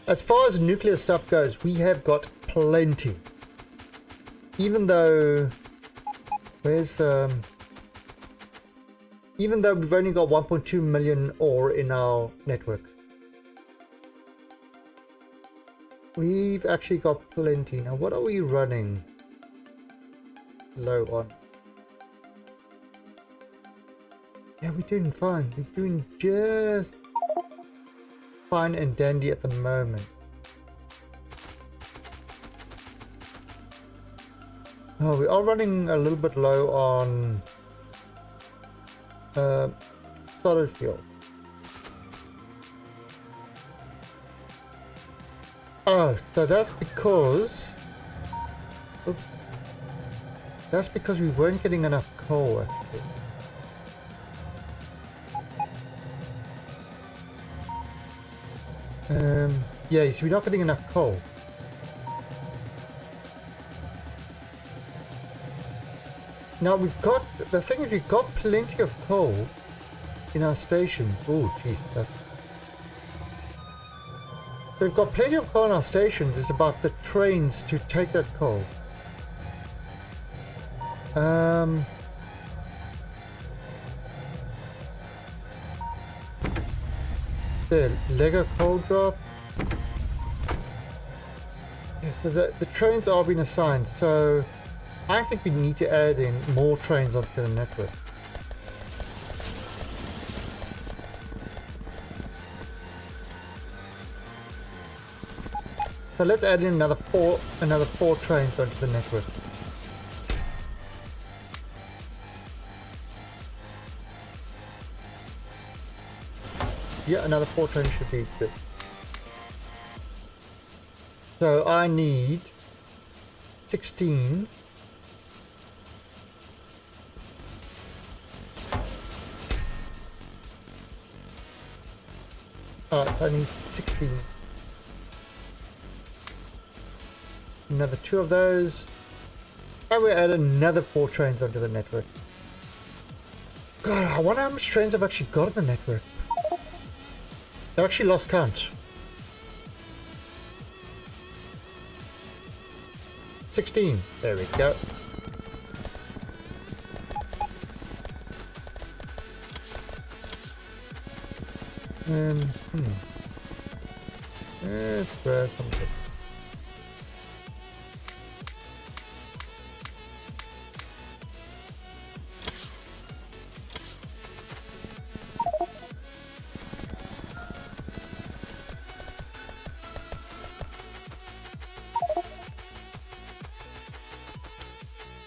as far as nuclear stuff goes, we have got plenty. Even though, even though we've only got 1.2 million ore in our network, we've actually got plenty. Now what are we running low on? Yeah, we're doing fine. We're doing just fine and dandy at the moment. Oh, we are running a little bit low on solid fuel. Oh, so that's because... Oops. That's because we weren't getting enough coal, actually. Yeah, you see, we're not getting enough coal. Now we've got, the thing is, we've got plenty of coal in our stations. Oh, jeez, that's... So we've got plenty of coal in our stations. It's about the trains to take that coal. The Lego coal drop. Yeah, so the trains are being assigned. So I think we need to add in more trains onto the network. So let's add in another four trains onto the network. Yeah, another 4 trains should be good. So I need 16. Alright, so I need 16. Another 2 of those. And we add another 4 trains onto the network. God, I wonder how much trains I've actually got in the network. I've actually lost count. 16. There we go. Let's grab some of this.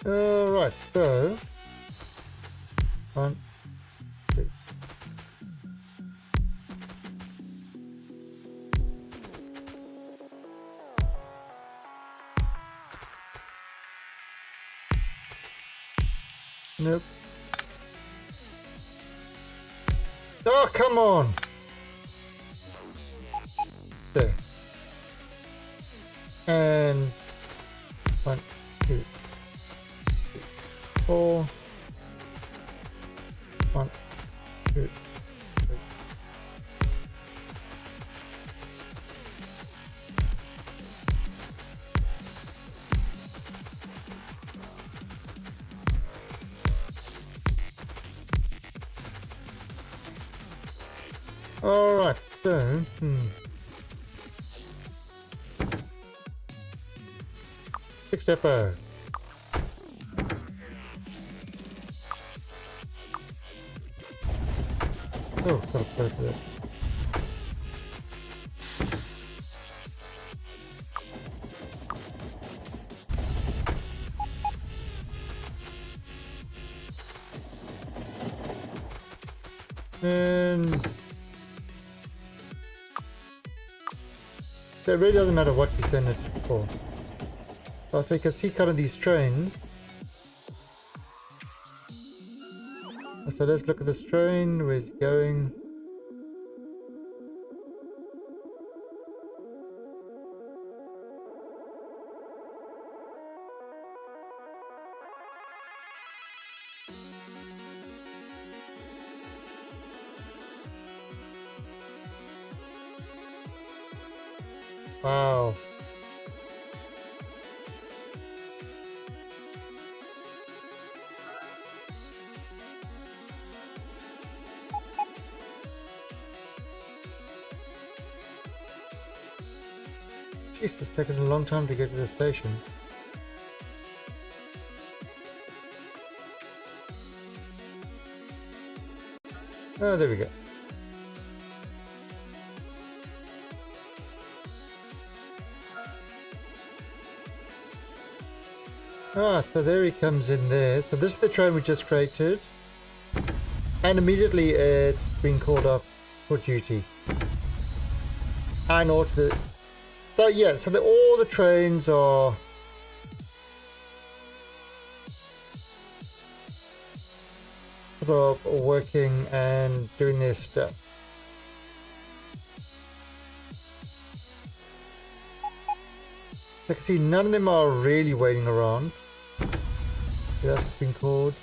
Alright, so 1, 2. Nope. Oh, come on! There. And 1, 2, 3, 4. 1, 2, 3. Alright, so, Six stepper. Oh, got a place for that. And it really doesn't matter what you send it for. So you can see kind of these trains. So let's look at this train. Where's it going? Wow. Jeez, it's taken a long time to get to the station. Oh, there we go. Ah, so there he comes in there. So this is the train we just created. And immediately it's been called up for duty. And all the... So yeah, so all the trains are... sort of working and doing their stuff. So you can see none of them are really waiting around. That's been called.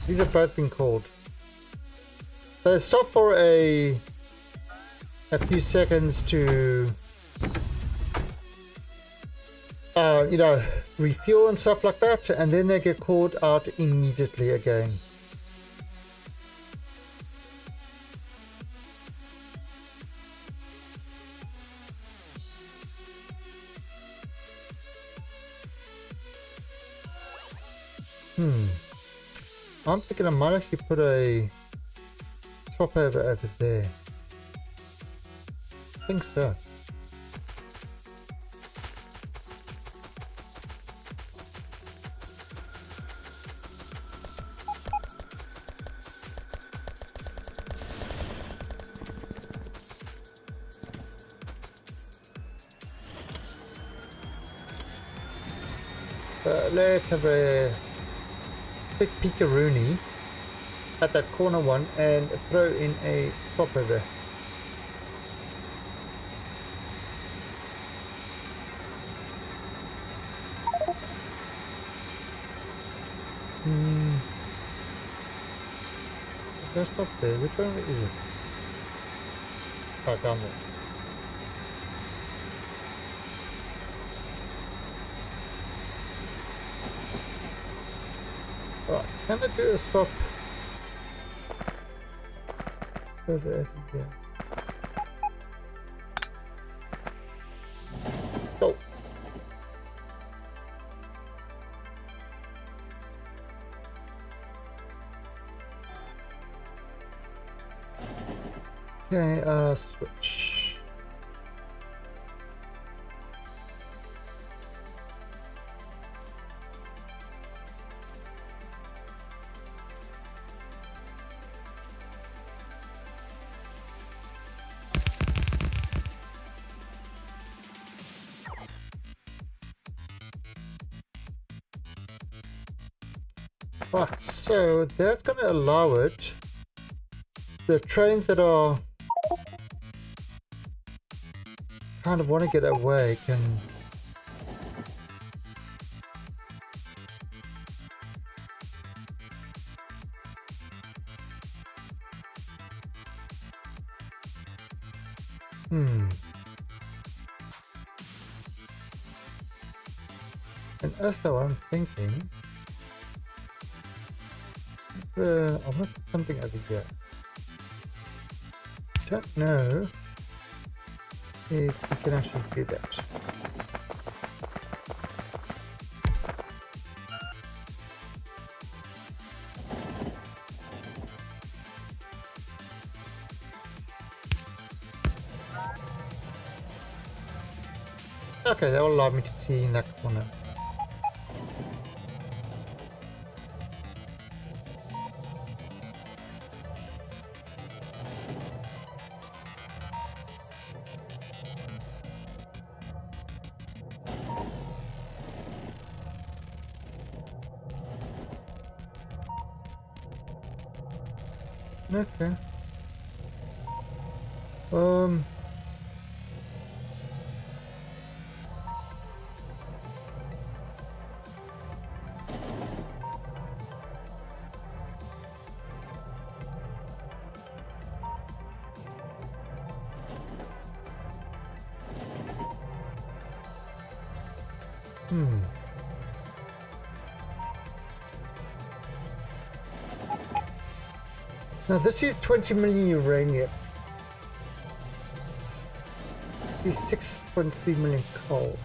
These have both been called. So stop for a few seconds to you know, refuel and stuff like that, and then they get called out immediately again. I'm thinking I might actually put a top over there. I think so. Let's have a quick peekaroonie at that corner one and throw in a top over. That's not there. Which one is it? Oh, down there. Right, can I do a swap over here? Go. Okay, switch. Right, so that's going to allow it. The trains that are kind of want to get away can and also I'm thinking I want to put something over here. Don't know if we can actually do that. Okay, that will allow me to see in that corner. Okay. Now this is 20 million uranium. This is 6.3 million coal.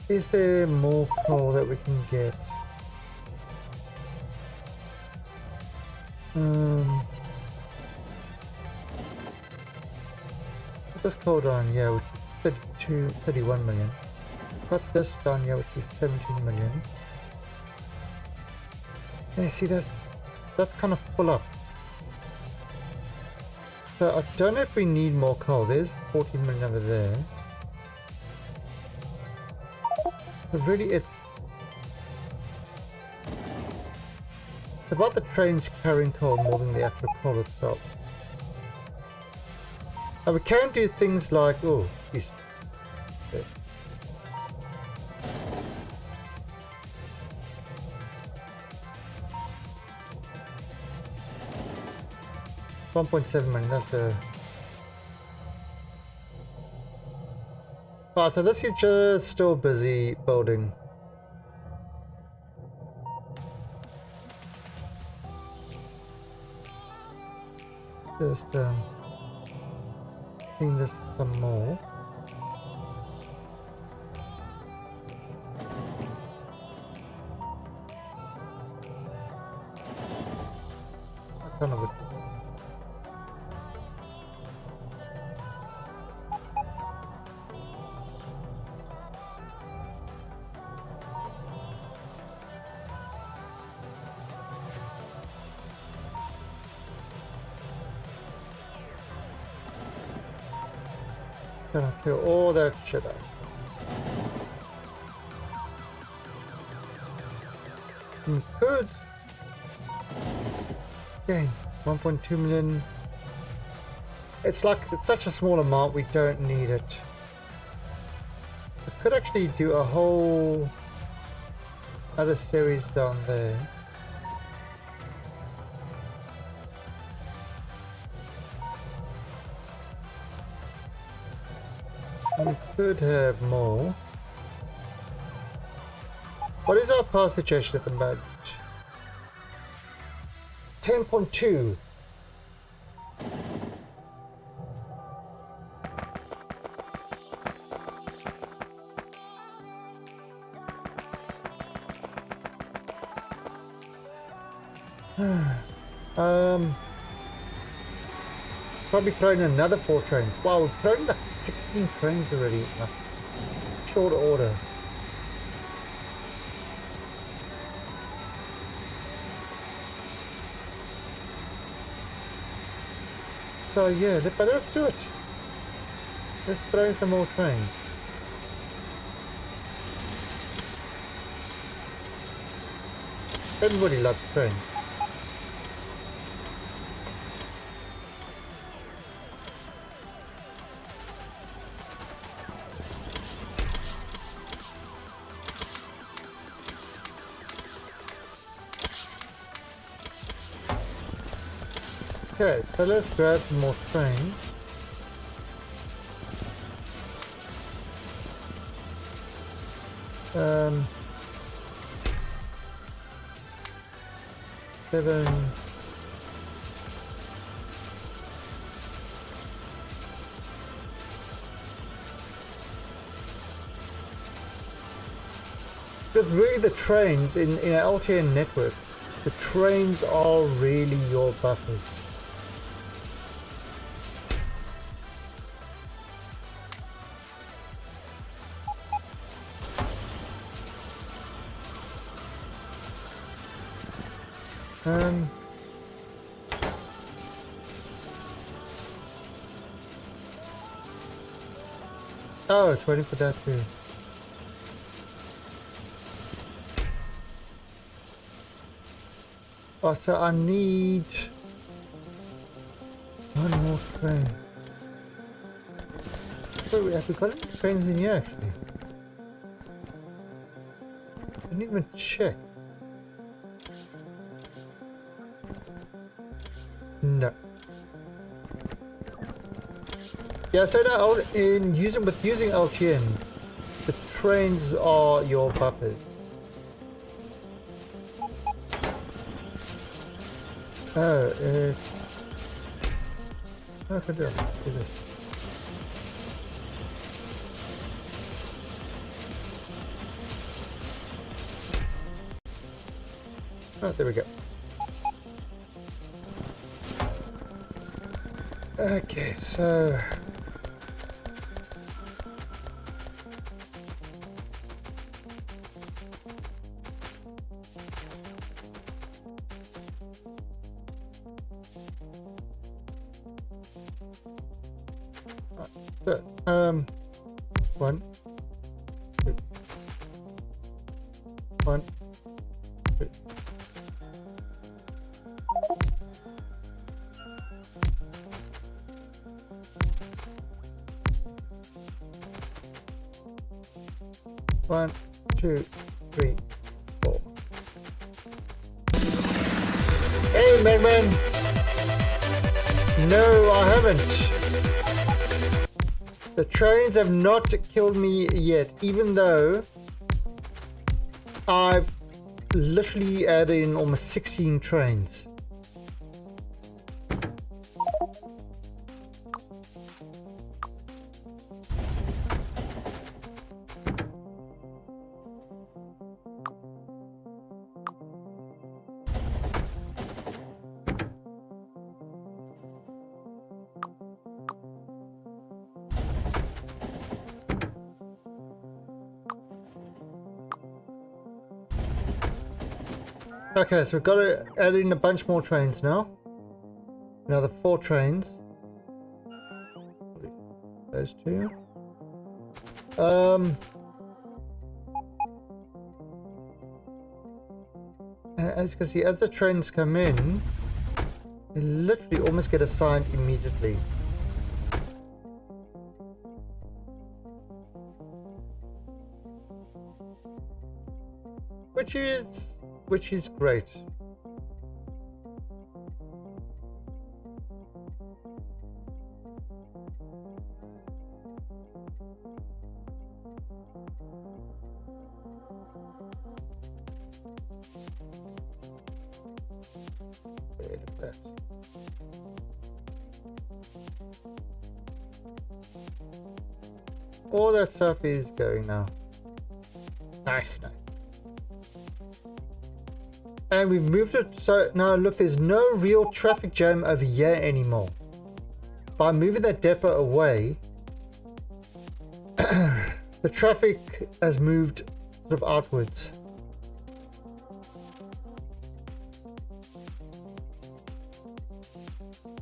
Is there more coal that we can get? Put this coal down here, which is 31 million. Got this down here, which is 17 million. Yeah, see, that's kind of full up. So I don't know if we need more coal. There's 14 million over there. But really, it's about the trains carrying coal more than the actual coal itself. And we can do things like, oh, geez. Okay. 1.7 million, that's a... Alright, so this is just still busy building. Just clean this some more. I kind of gonna clear all that shit out. Good. Again, 1.2 million. It's like, it's such a small amount, we don't need it. I could actually do a whole other series down there. We could have more. What is our power situation at the moment? 10.2. Probably throwing another 4 trains. Wow, we've thrown like 16 trains already in short order. So yeah, but let's do it. Let's throw in some more trains. Everybody loves trains. Okay, so let's grab some more trains. Seven. Because really the trains in an LTN network, the trains are really your buffers. Oh, it's waiting for that too. Oh, so I need one more train. Wait, have we got any trains in here actually? I didn't even check. No. Yeah, so now in using LTN, the trains are your buffers. Oh, okay, do this. Oh, there we go. Okay, so one, two, one, two. One, two, three, four. Hey, Megman! No, I haven't. The trains have not killed me yet, even though I've literally added in almost 16 trains. Okay, so we've got to add in a bunch more trains now. Another 4 trains. Those 2. And as you can see, as the trains come in, they literally almost get assigned immediately. Which is great. All that stuff is going now. Nice. And we've moved it so now look, there's no real traffic jam over here anymore. By moving that depot away, the traffic has moved sort of outwards.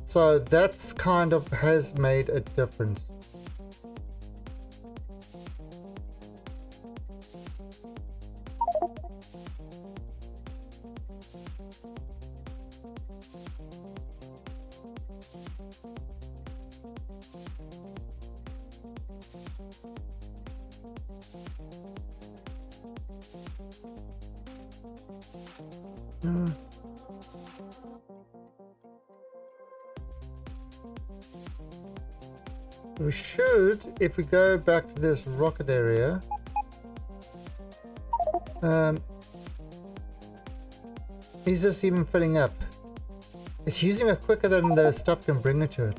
So that's kind of has made a difference. We should, if we go back to this rocket area, is this even filling up? It's using it quicker than the stuff can bring it to it.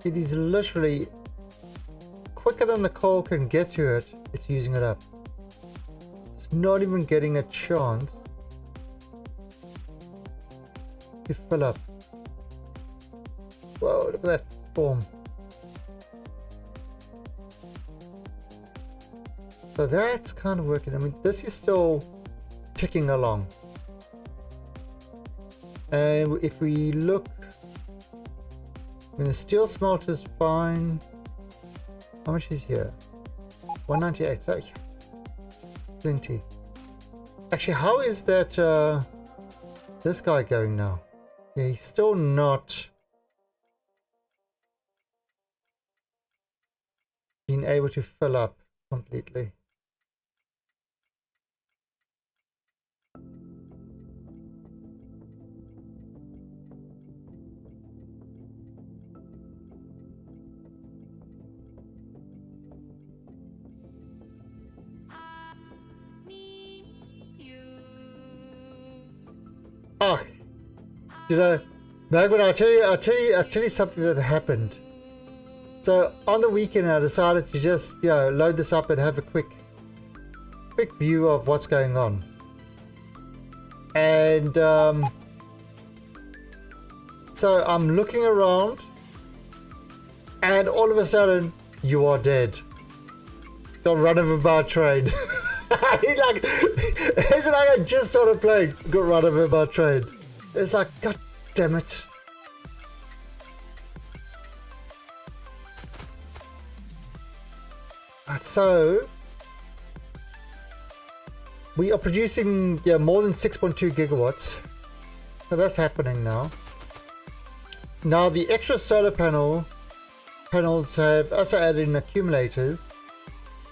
It is literally quicker than the coal can get to it. It's using it up. It's not even getting a chance to fill up. Whoa, look at that storm. So that's kind of working. I mean, this is still ticking along. And if we look, I mean, the steel smelter is fine. How much is here? 198. So, plenty. Actually, how is that this guy going now? Yeah, he's still not being able to fill up completely. Oh, you know, Magman, I'll tell you something that happened. So on the weekend, I decided to just, you know, load this up and have a quick view of what's going on. And so I'm looking around, and all of a sudden, you are dead. Got run over by a train. It's like I just started playing, got run over by a train. It's like, God damn it. So we are producing more than 6.2 gigawatts. So that's happening now. Now the extra solar panels have also added in accumulators,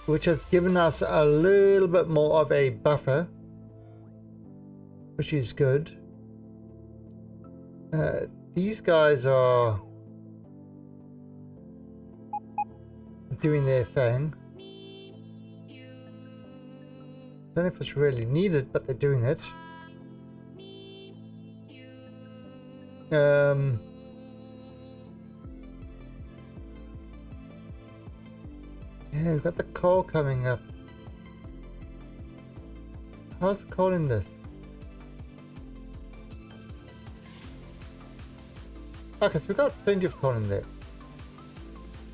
which has given us a little bit more of a buffer, which is good. These guys are doing their thing. Don't know if it's really needed, but they're doing it. Yeah, we've got the coal coming up. How's the coal in this? Okay, so we've got plenty of coal in there.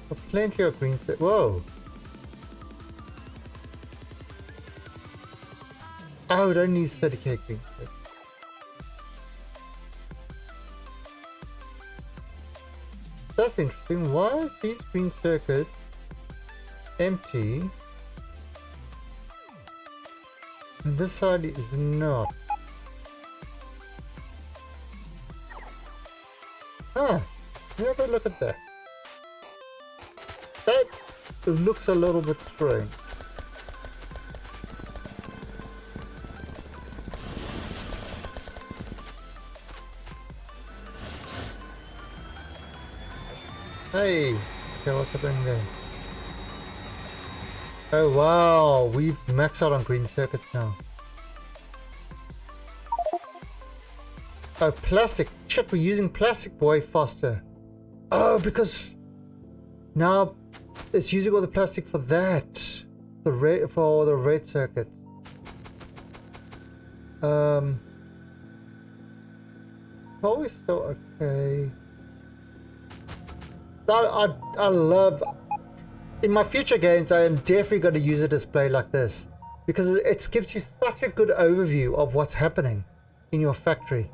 Got plenty of green. Whoa! Oh, it only needs 30k green. That's interesting. Why is these green circuits empty and this side is not? Huh, have a look at that. That looks a little bit strange. Hey, okay, what's happening there? Oh wow, we've maxed out on green circuits now. Oh, plastic. Shit, we're using plastic way faster. Oh, because now it's using all the plastic for that. The red, for the red circuits. Always still okay. I love, in my future games, I am definitely going to use a display like this because it gives you such a good overview of what's happening in your factory.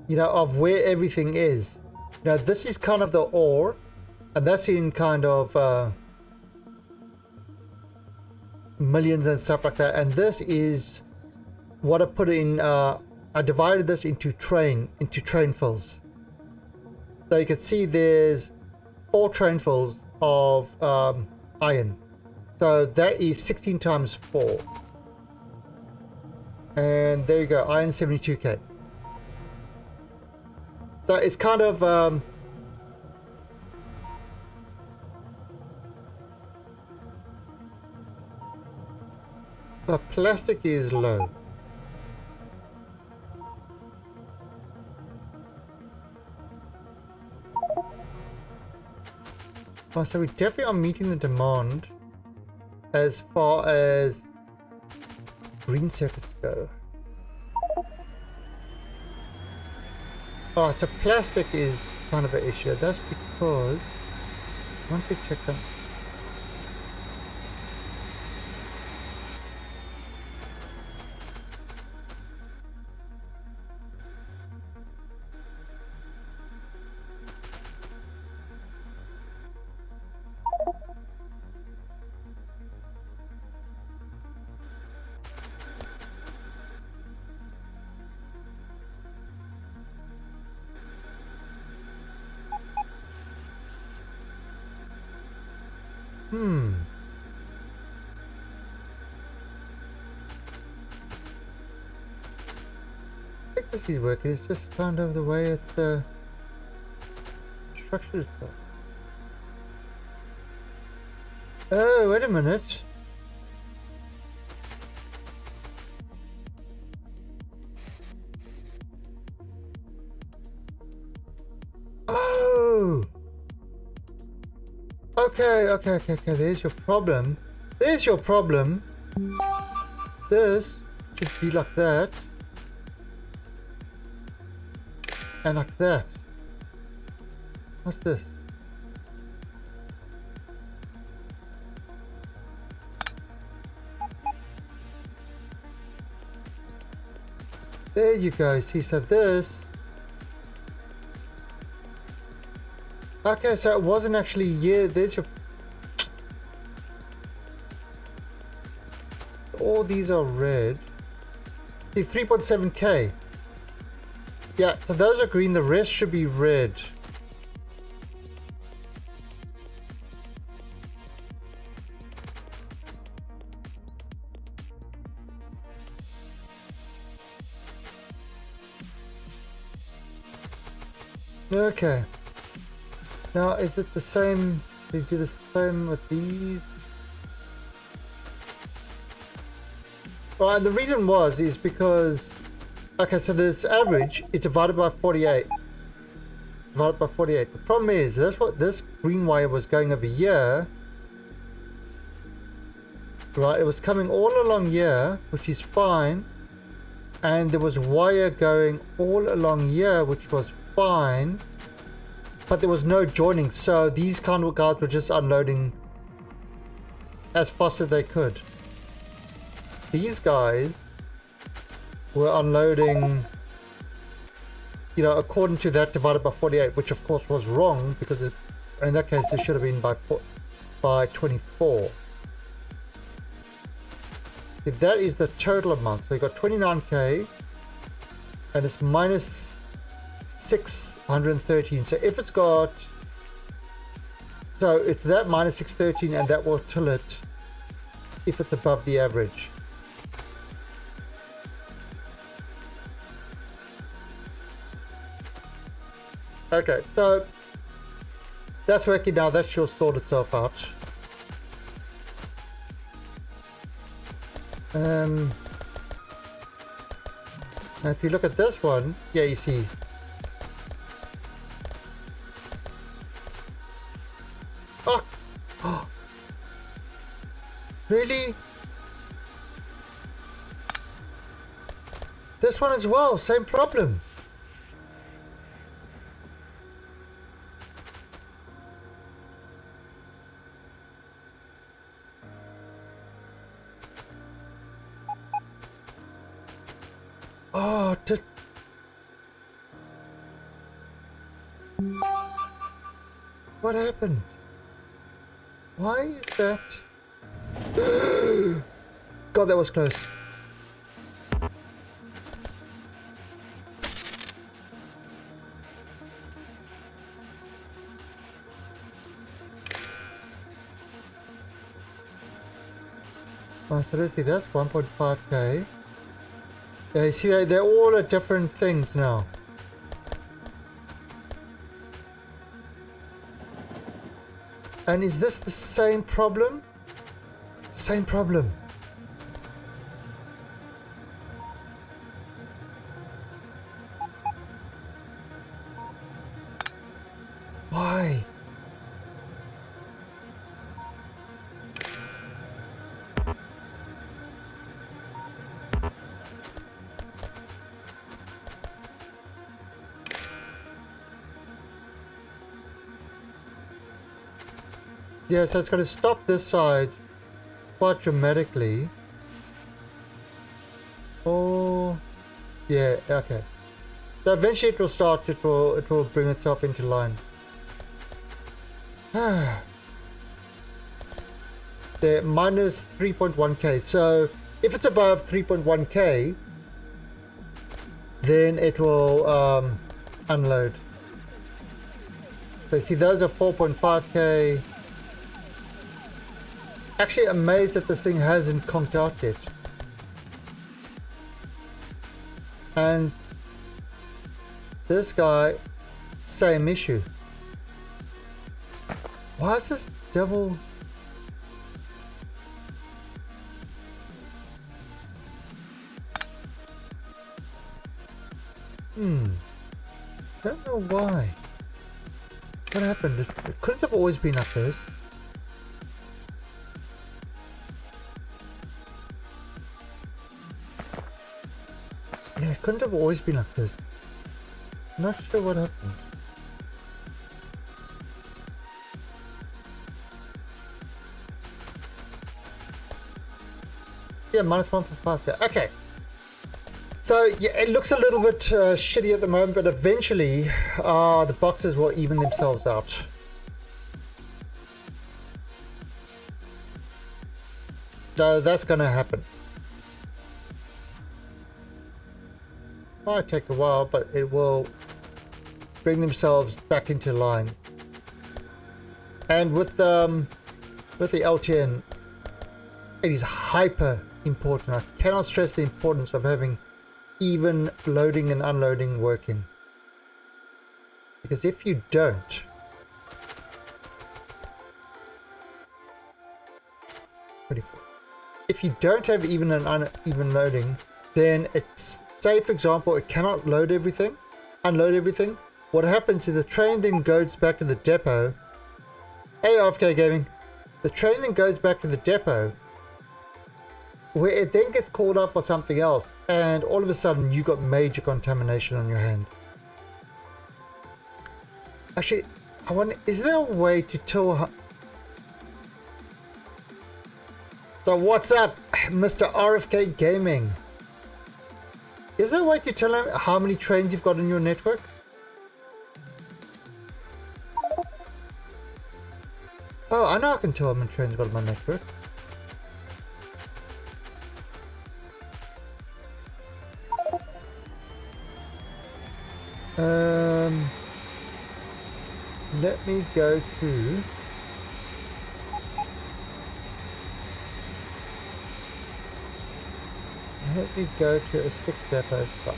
You know, of where everything is. You know, this is kind of the ore, and that's in kind of millions and stuff like that. And this is what I put in. I divided this into train fills. So you can see there's 4 train fills of iron. So that is 16 times 4. And there you go, iron 72k. So it's kind of but plastic is low. Oh, so we definitely are meeting the demand as far as green circuits go. Oh, so plastic is kind of an issue. That's because once we check something. I think this is working. It's just kind of the way it's structured itself. Oh, wait a minute. Oh. Okay. There's your problem. There's your problem. This should be like that. And like that. What's this? There you go. See, so this. Okay, so it wasn't actually, yeah, there's your. All these are red. See, 3.7k. Yeah, so those are green, the rest should be red. Okay. Now, is it the same? They do the same with these? Well, the reason is because, okay, so this average is divided by 48. Divided by 48. The problem is, that's what this green wire was going over here. Right, it was coming all along here, which is fine. And there was wire going all along here, which was fine. But there was no joining, so these kind of guys were just unloading as fast as they could. These guys were unloading, you know, according to that divided by 48, which of course was wrong, because in that case it should have been by 24. If that is the total amount, so you got 29k and it's minus 613. So if it's got, so it's that minus 613, and that will tell it if it's above the average. Okay, so that's working now. That should sort itself out. Now if you look at this one, yeah, you see. Oh. Really? This one as well, same problem. Oh, what happened? Why is that? God, that was close. Oh, so let's see, that's 1.5k. Yeah, you see, they're all at different things now. And is this the same problem? Same problem. Why? Yeah, so it's going to stop this side quite dramatically. Oh, yeah, okay. So eventually it will start, it will bring itself into line. There, minus 3.1k. So if it's above 3.1k, then it will unload. So see, those are 4.5k. Actually amazed that this thing hasn't conked out yet. And this guy, same issue. Why is this double? Don't know why. What happened? It couldn't have always been like this. Yeah, it couldn't have always been like this. Not sure what happened. Yeah, minus 1.5. Okay. So yeah, it looks a little bit shitty at the moment, but eventually the boxes will even themselves out. So that's going to happen. Might take a while, but it will bring themselves back into line. And with the LTN, it is hyper important. I cannot stress the importance of having even loading and unloading working, because if you don't, have even an uneven loading, then it's, say for example, it cannot load everything, unload everything. What happens is the train then goes back to the depot. Hey RFK Gaming, the train then goes back to the depot, where it then gets called up for something else, and all of a sudden you got major contamination on your hands. Actually, I wonder, is there a way to tell? So what's up, Mr. RFK Gaming? Is there a way to tell him how many trains you've got in your network? Oh, I know I can tell how many trains I've got in my network. Let me go to a 6 depot site.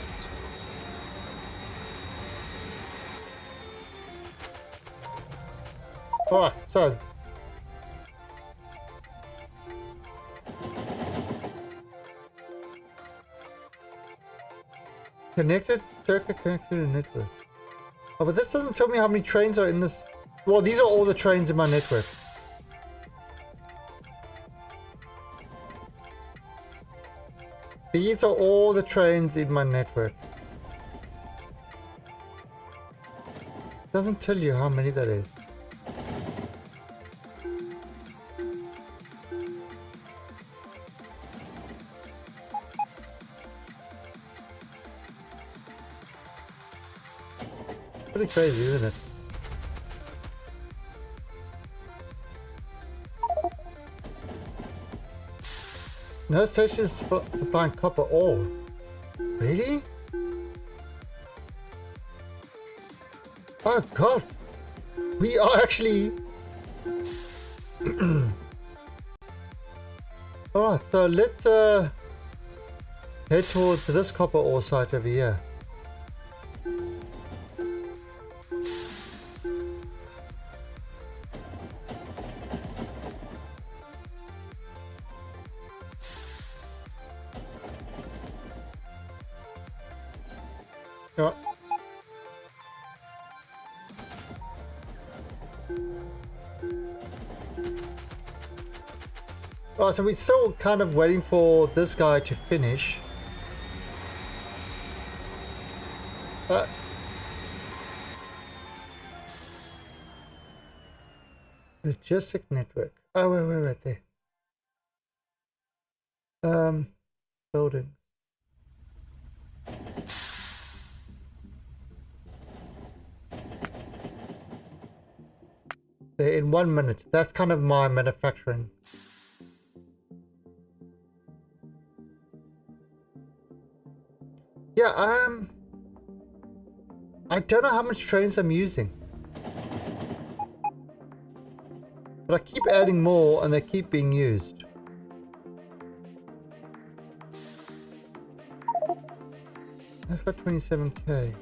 Alright, so connected circuit connected to network. Oh, but this doesn't tell me how many trains are in this. Well, these are all the trains in my network. These are all the trains in my network. Doesn't tell you how many that is. Pretty crazy, isn't it? No stations supplying copper ore. Really? Oh god. We are actually... Alright, so let's head towards this copper ore site over here. Yeah. Right, so we're still kind of waiting for this guy to finish. Logistic network. Oh, wait, there. Building. There in 1 minute. That's kind of my manufacturing. Yeah, I don't know how much trains I'm using. But I keep adding more and they keep being used. That's got 27k.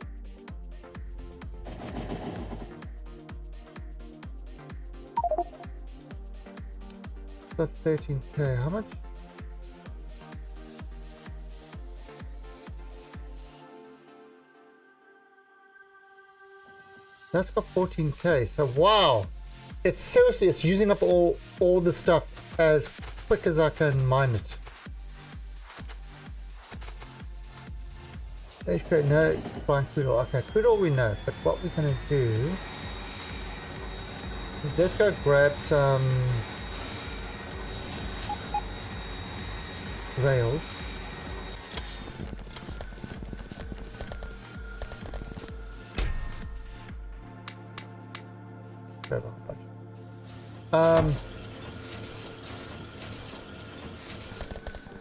That's 13k. How much? That's got 14k. So wow. It's seriously, it's using up all the stuff as quick as I can mine it. That's great. No, fine crude oil. Okay, crude oil we know, but what we're gonna do is let's go grab some rails.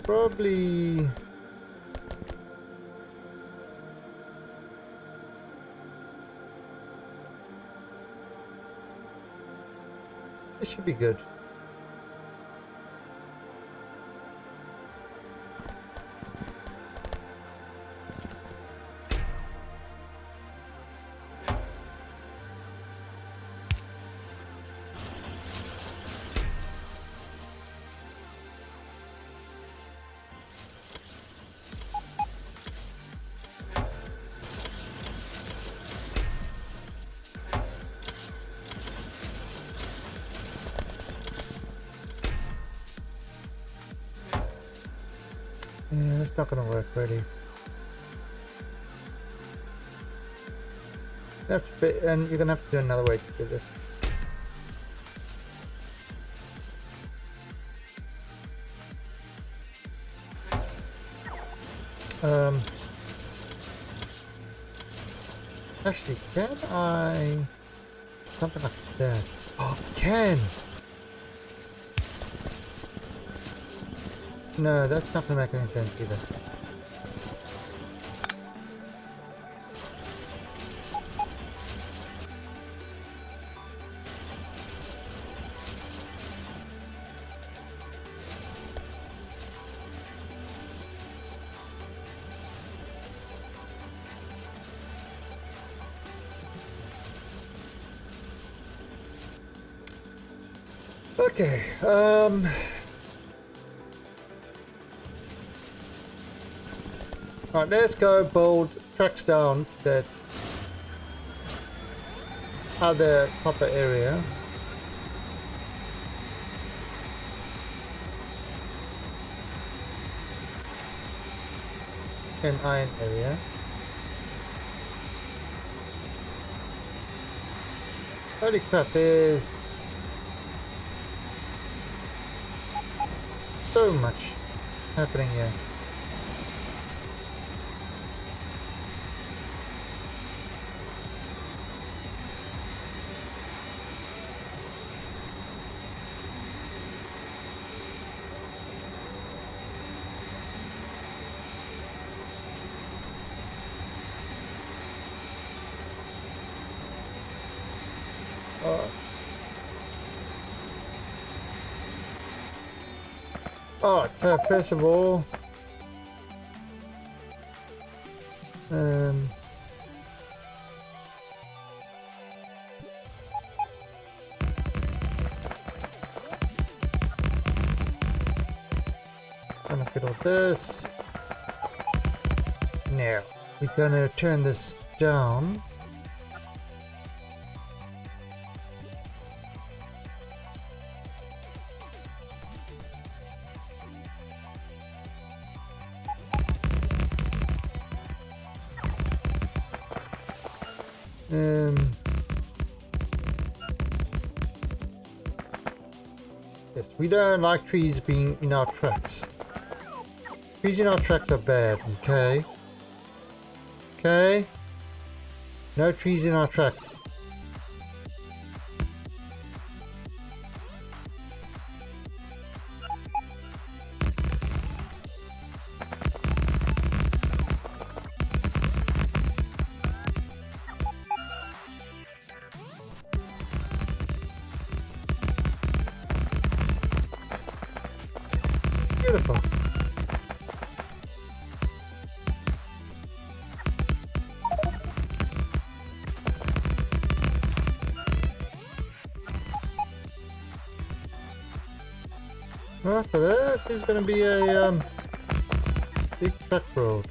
Probably this should be good. Yeah, it's not gonna work really. And you're gonna have to do another way to do this. Actually, can I something like that? Oh, can. No, that's not gonna make any sense either. Okay, alright, let's go build tracks down that other copper area. And iron area. Holy crap, there's so much happening here. Alright, so first of all, gonna get all this. Now we're gonna turn this down. Yes, we don't like trees being in our tracks. Trees in our tracks are bad, okay? Okay? No trees in our tracks. Beautiful. Well, so this is going to be a big truck road.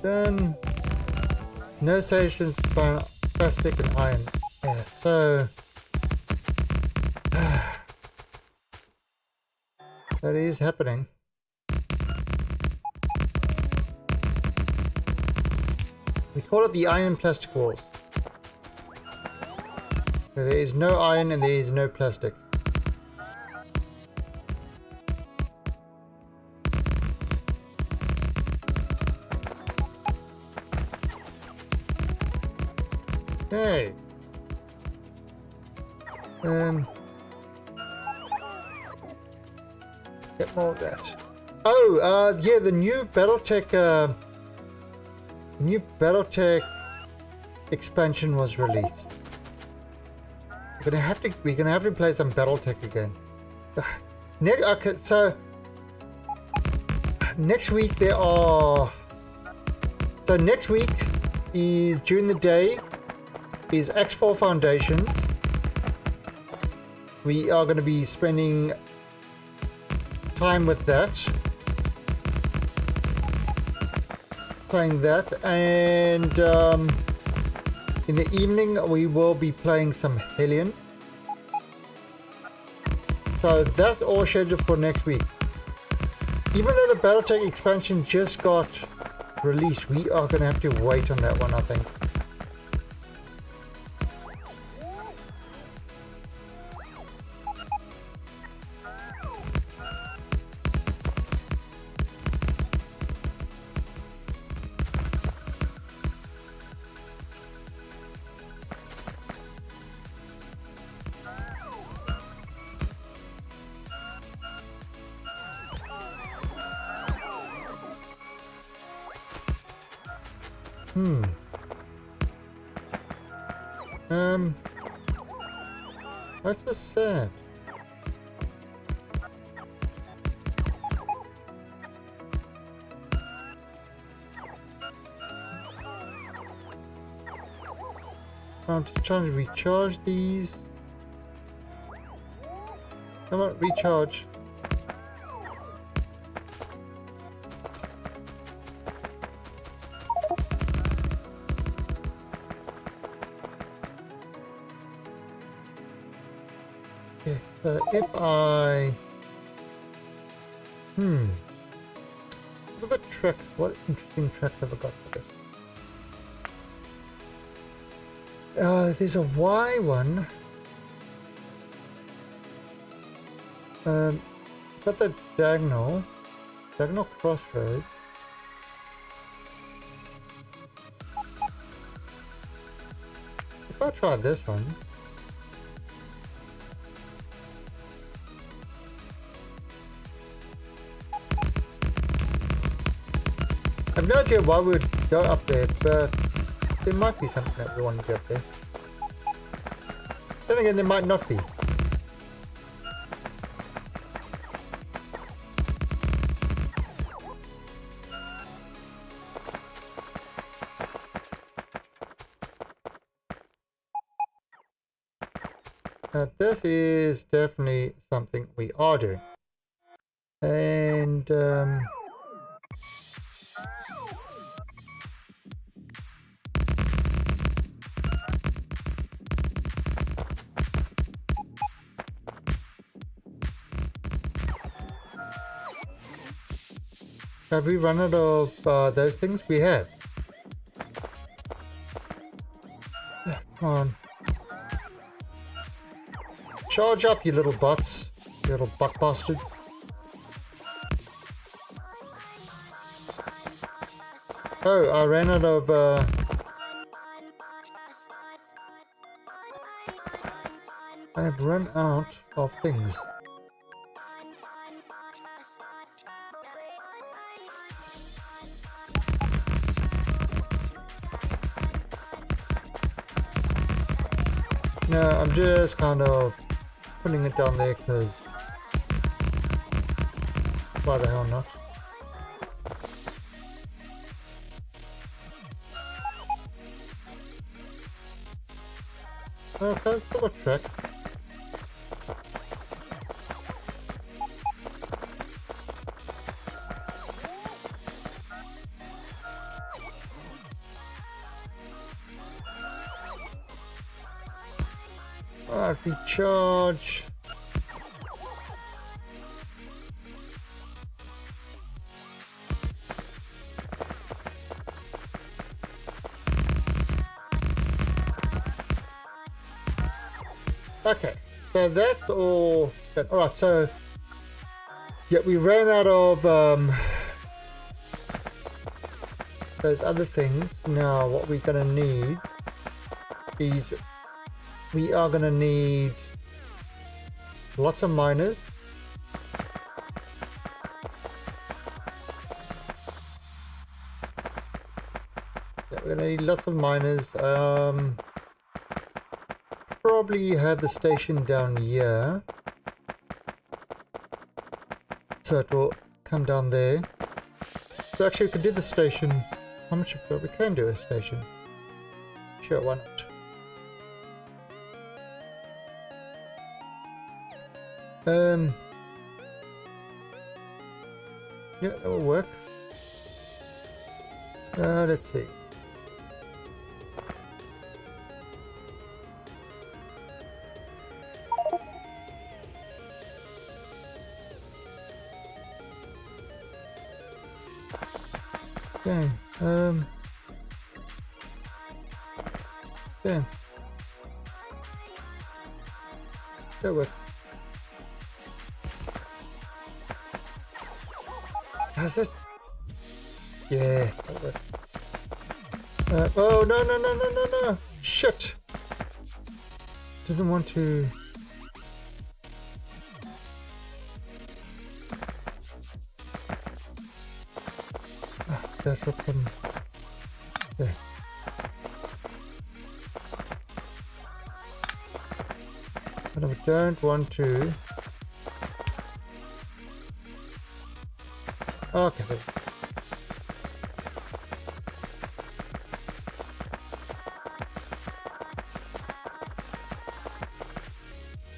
Then no stations for plastic and iron. Yeah, so that is happening. We call it the iron plastic walls. So there is no iron and there is no plastic. Okay. Get more of that. Oh, yeah, the new BattleTech expansion was released. We're gonna have to play some BattleTech again. Okay, so next week next week is during the day is X4 Foundations. We are going to be spending time with that, playing that, and in the evening we will be playing some Hellion. So that's all scheduled for next week. Even though the BattleTech expansion just got released, we are going to have to wait on that one, I think. That's just sad. I'm just trying to recharge these. Come on, recharge. Okay, so if I... What are the tracks? What interesting tracks have I got for this? There's a Y one. Got the diagonal crossroads. I'll try this one. I have no idea why we would go up there, but there might be something that we want to go up there. Then again, there might not be. Now, this is definitely something we are doing. And have we run out of those things? We have. Come on. Charge up, you little bots. You little buck bastards. Oh, I ran out of I have run out of things. No, I'm just kind of putting it down there because why the hell not? Okay, still a track. Alright, recharge. Okay, so that's all. Alright, so yeah, we ran out of those other things. Now what we're gonna need is we are gonna need lots of miners. Yeah, we're gonna need lots of miners. Probably have the station down here, so it will come down there. So actually we could do the station. How much we can do a station? Sure, why not? Yeah, that will work. Let's see. Okay, yeah. That works. Has it? Yeah, that works. Oh, no, no, no, no, no, no. Shit. Didn't want to. That's what problem. Yeah. But I don't want to. Okay.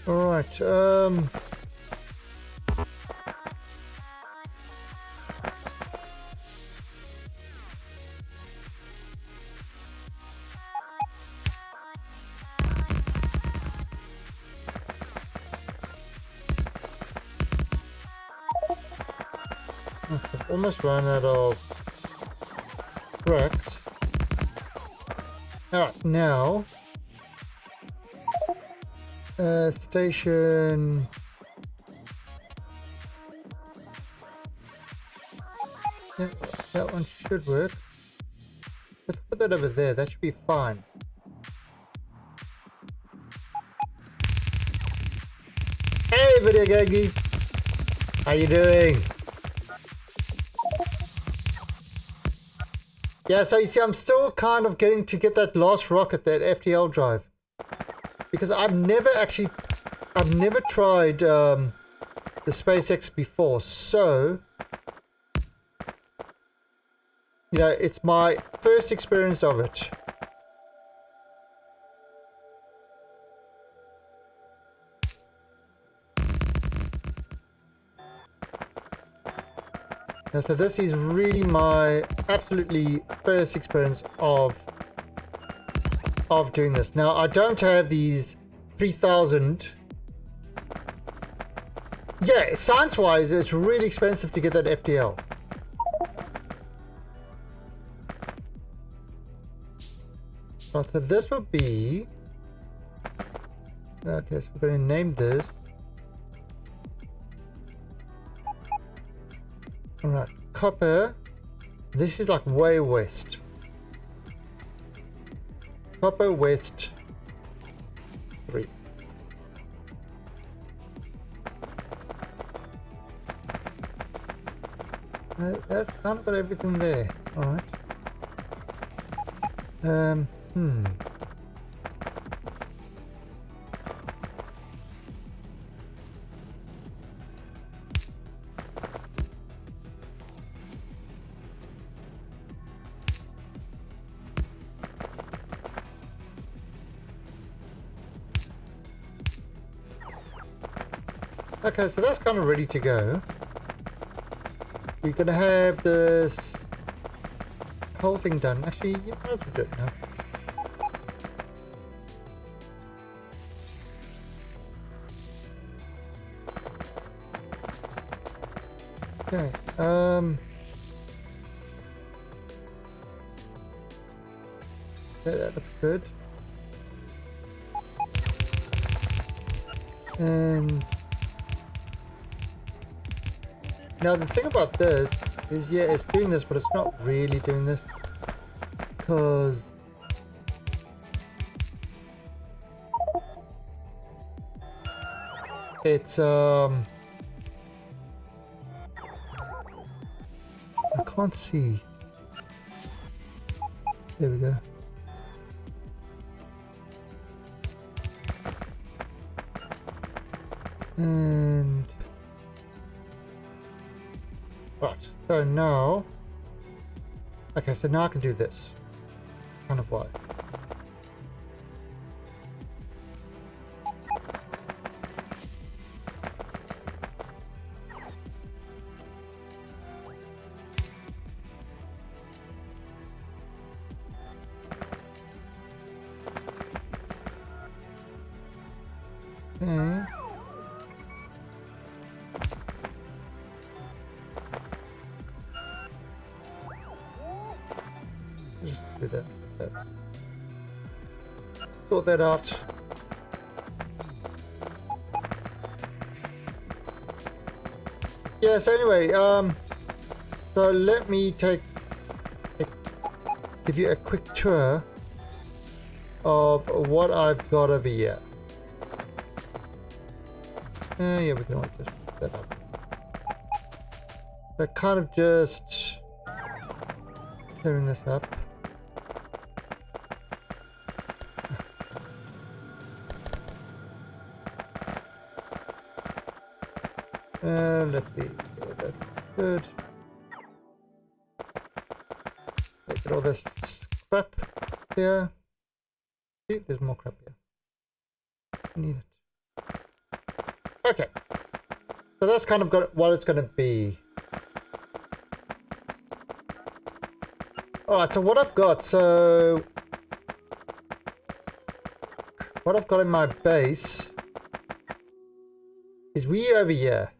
All right. I've almost run out of tracks. Alright, now station. Yeah, that one should work. Let's put that over there, that should be fine. Hey, Video Game Geek. How you doing? Yeah, so you see, I'm still kind of getting to get that last rocket, that FTL drive. Because I've never tried the SpaceX before, so... You know, it's my first experience of it. Now, so this is really my absolutely first experience of doing this. Now, I don't have these 3,000. Yeah, science-wise, it's really expensive to get that FTL. Right, so this would be... Okay, so we're going to name this. Alright, copper. This is like way west. Copper West 3. That's kind of got everything there. Alright. Okay, so that's kind of ready to go. We're gonna have this whole thing done. Actually, you might as well do it now. Okay, yeah, that looks good. And now the thing about this is, yeah, it's doing this, but it's not really doing this, because it's I can't see. There we go. And right, so now, okay, so now I can do this. Kind of why. Okay. Just do that. Sort that out. Yeah, so anyway, so let me give you a quick tour of what I've got over here. Yeah, we can always just put that up. So kind of just clearing this up. Let's see. Yeah, that's good. Look at all this crap here. See, there's more crap here. Need it. Okay. So that's kind of got what it's going to be. Alright, so what I've got, what I've got in my base is we over here.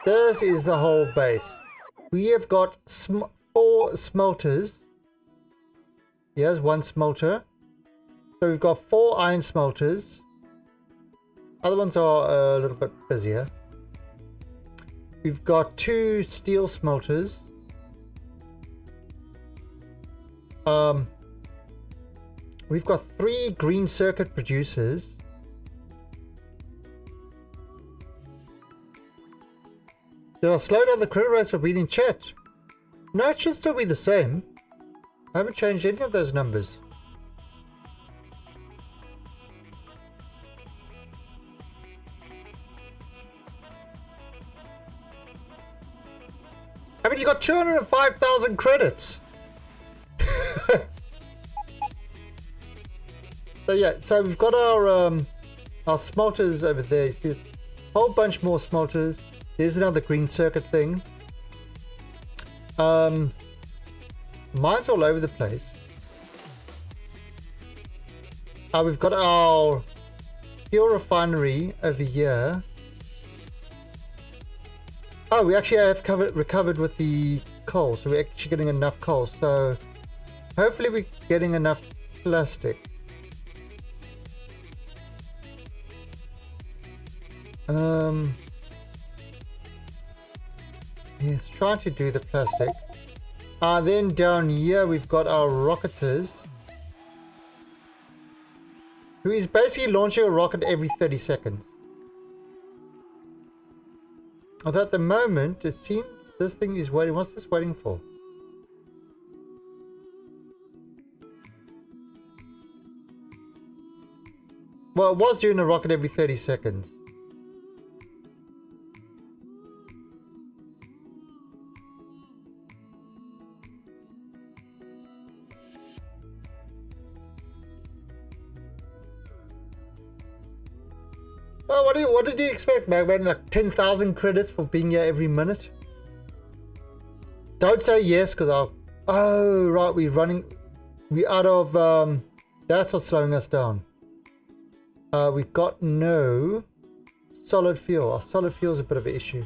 This is the whole base. We have got 4 smelters. Here's 1 smelter. So we've got 4 iron smelters. Other ones are a little bit busier. We've got 2 steel smelters. We've got 3 green circuit producers. Did I slow down the credit rates for being in chat? No, it should still be the same. I haven't changed any of those numbers. I mean, you got 205,000 credits. So yeah, so we've got our smelters over there. There's a whole bunch more smelters. There's another green circuit thing. Mine's all over the place. We've got our fuel refinery over here. Oh, we actually have recovered with the coal, so we're actually getting enough coal. So hopefully we're getting enough plastic. Yes, trying to do the plastic. Then down here we've got our rocketers, who is basically launching a rocket every 30 seconds. Although at the moment it seems this thing is waiting. What's this waiting for? Well, it was doing a rocket every 30 seconds. Oh, what did you expect, man? Like 10,000 credits for being here every minute? Don't say yes, because I'll... Oh, right, we're out of... that's what's slowing us down. We've got no solid fuel. Our solid fuel is a bit of an issue.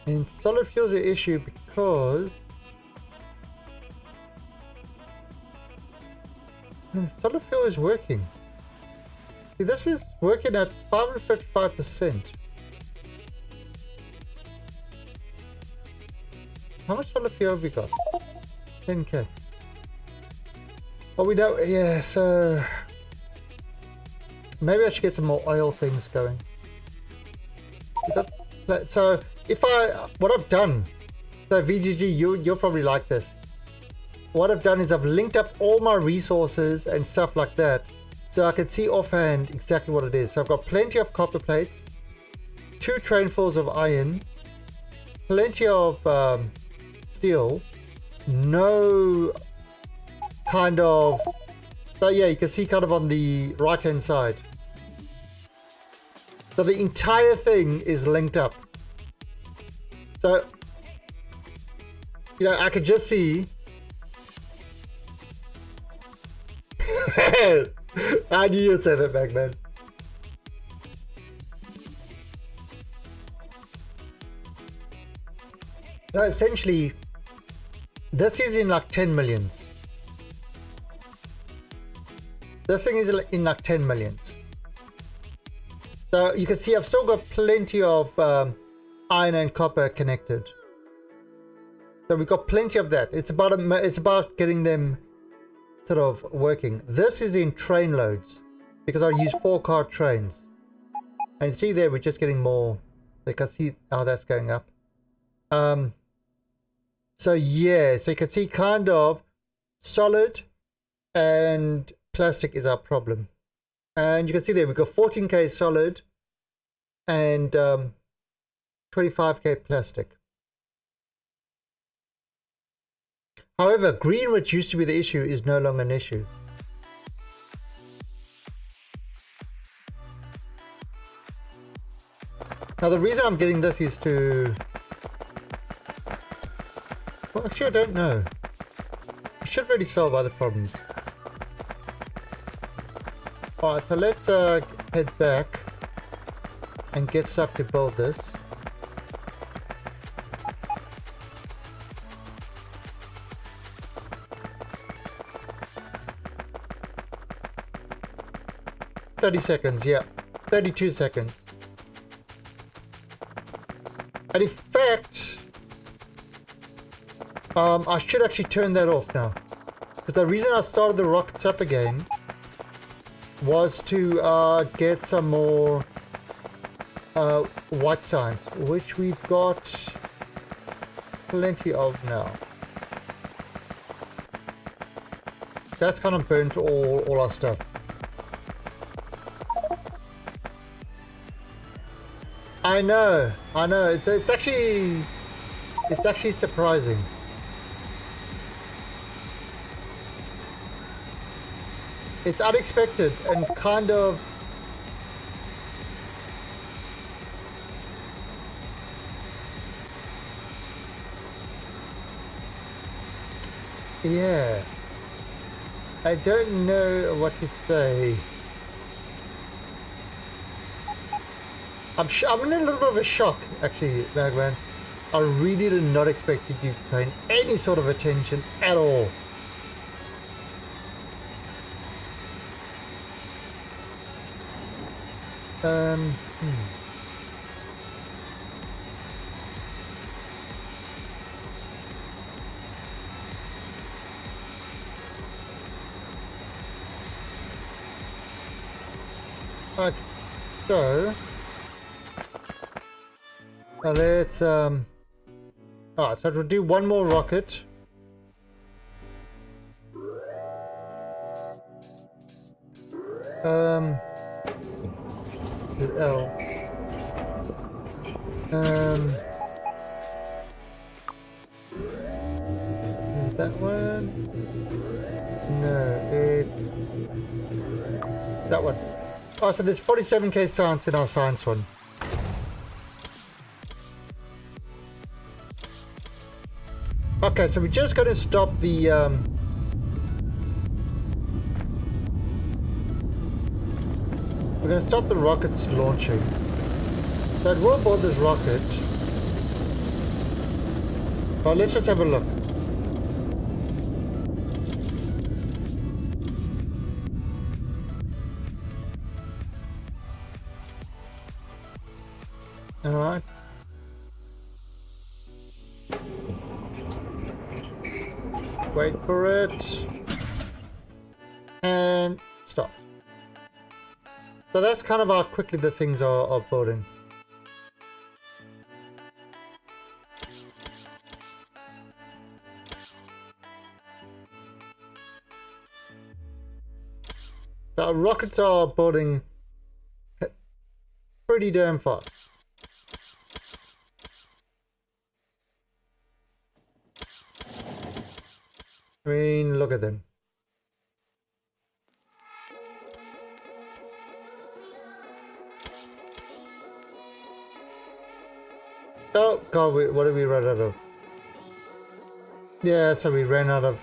And solid fuel is an issue because... And solid fuel is working. See, this is working at 555%. How much solid fuel have we got? 10k. Oh, we don't. Yeah, so maybe I should get some more oil things going. So if what I've done, so VGG, you'll probably like this. What I've done is I've linked up all my resources and stuff like that, so I can see offhand exactly what it is. So I've got plenty of copper plates, 2 trainfuls of iron, plenty of steel, no kind of... So yeah, you can see kind of on the right hand side. So the entire thing is linked up. So, you know, I could just see... I knew you'd say that back, man. So essentially, this is in like 10 millions. This thing is in like 10 millions. So you can see I've still got plenty of iron and copper connected. So we've got plenty of that. It's about getting them sort of working. This is in train loads because I use 4-car trains. And see there, we're just getting more. You can see how that's going up. So yeah, so you can see kind of solid and plastic is our problem. And you can see there we've got 14k solid and 25k plastic. However, green, which used to be the issue, is no longer an issue. Now the reason I'm getting this is to... Well, actually I don't know. We should really solve other problems. Alright, so let's head back and get stuff to build this. $30, yeah. 32 seconds. And in fact, I should actually turn that off now. Because the reason I started the rockets up again was to get some more white science, which we've got plenty of now. That's kind of burnt all our stuff. I know. It's actually surprising. It's unexpected and kind of. Yeah. I don't know what to say. I'm in a little bit of a shock, actually, Magman. I really did not expect you to be paying any sort of attention at all. Okay, so let's alright, so we'll do one more rocket. L. That one? No, it's that one. Oh, so there's 47k science in our science one. Okay, so we're just going to stop the we're going to stop the rockets launching. So it will board this rocket. Well, let's just have a look. All right. Wait for it. And stop. So that's kind of how quickly the things are building. The rockets are building pretty damn fast. I mean, look at them. Oh god, what did we run out of? Yeah, so we ran out of...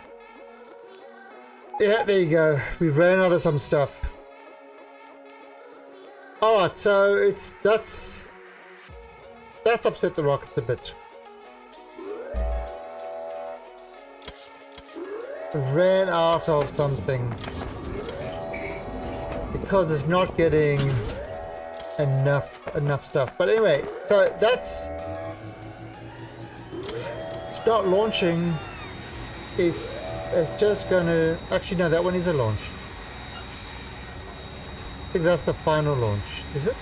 Yeah, there you go. We ran out of some stuff. Alright, so that's upset the rockets a bit. Ran out of some things because it's not getting enough stuff. But anyway, so that's it's not launching. It's just gonna actually no, that one is a launch. I think that's the final launch, is it?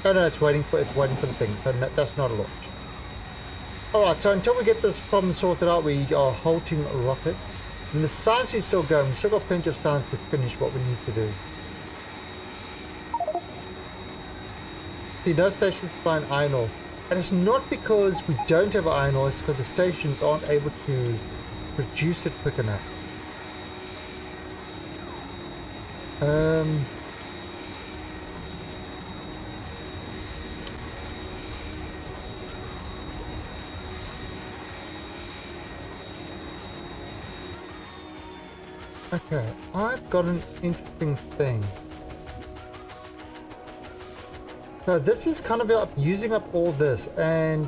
Oh no, it's waiting for the thing. So that's not a launch. Alright, so until we get this problem sorted out, we are halting rockets. And the science is still going. We've still got plenty of science to finish what we need to do. See, those stations supply iron ore. And it's not because we don't have iron ore, it's because the stations aren't able to produce it quick enough. Okay, I've got an interesting thing. So this is kind of using up all this, and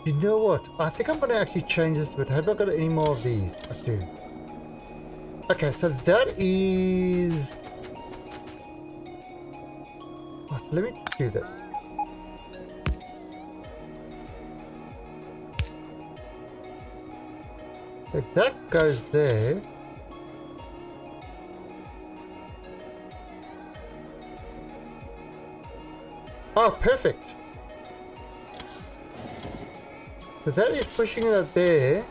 you know what? I think I'm going to actually change this a bit. Have I got any more of these? I do. Okay, so that is... Oh, so let me do this. If that goes there... Oh, perfect. So that is pushing it out there.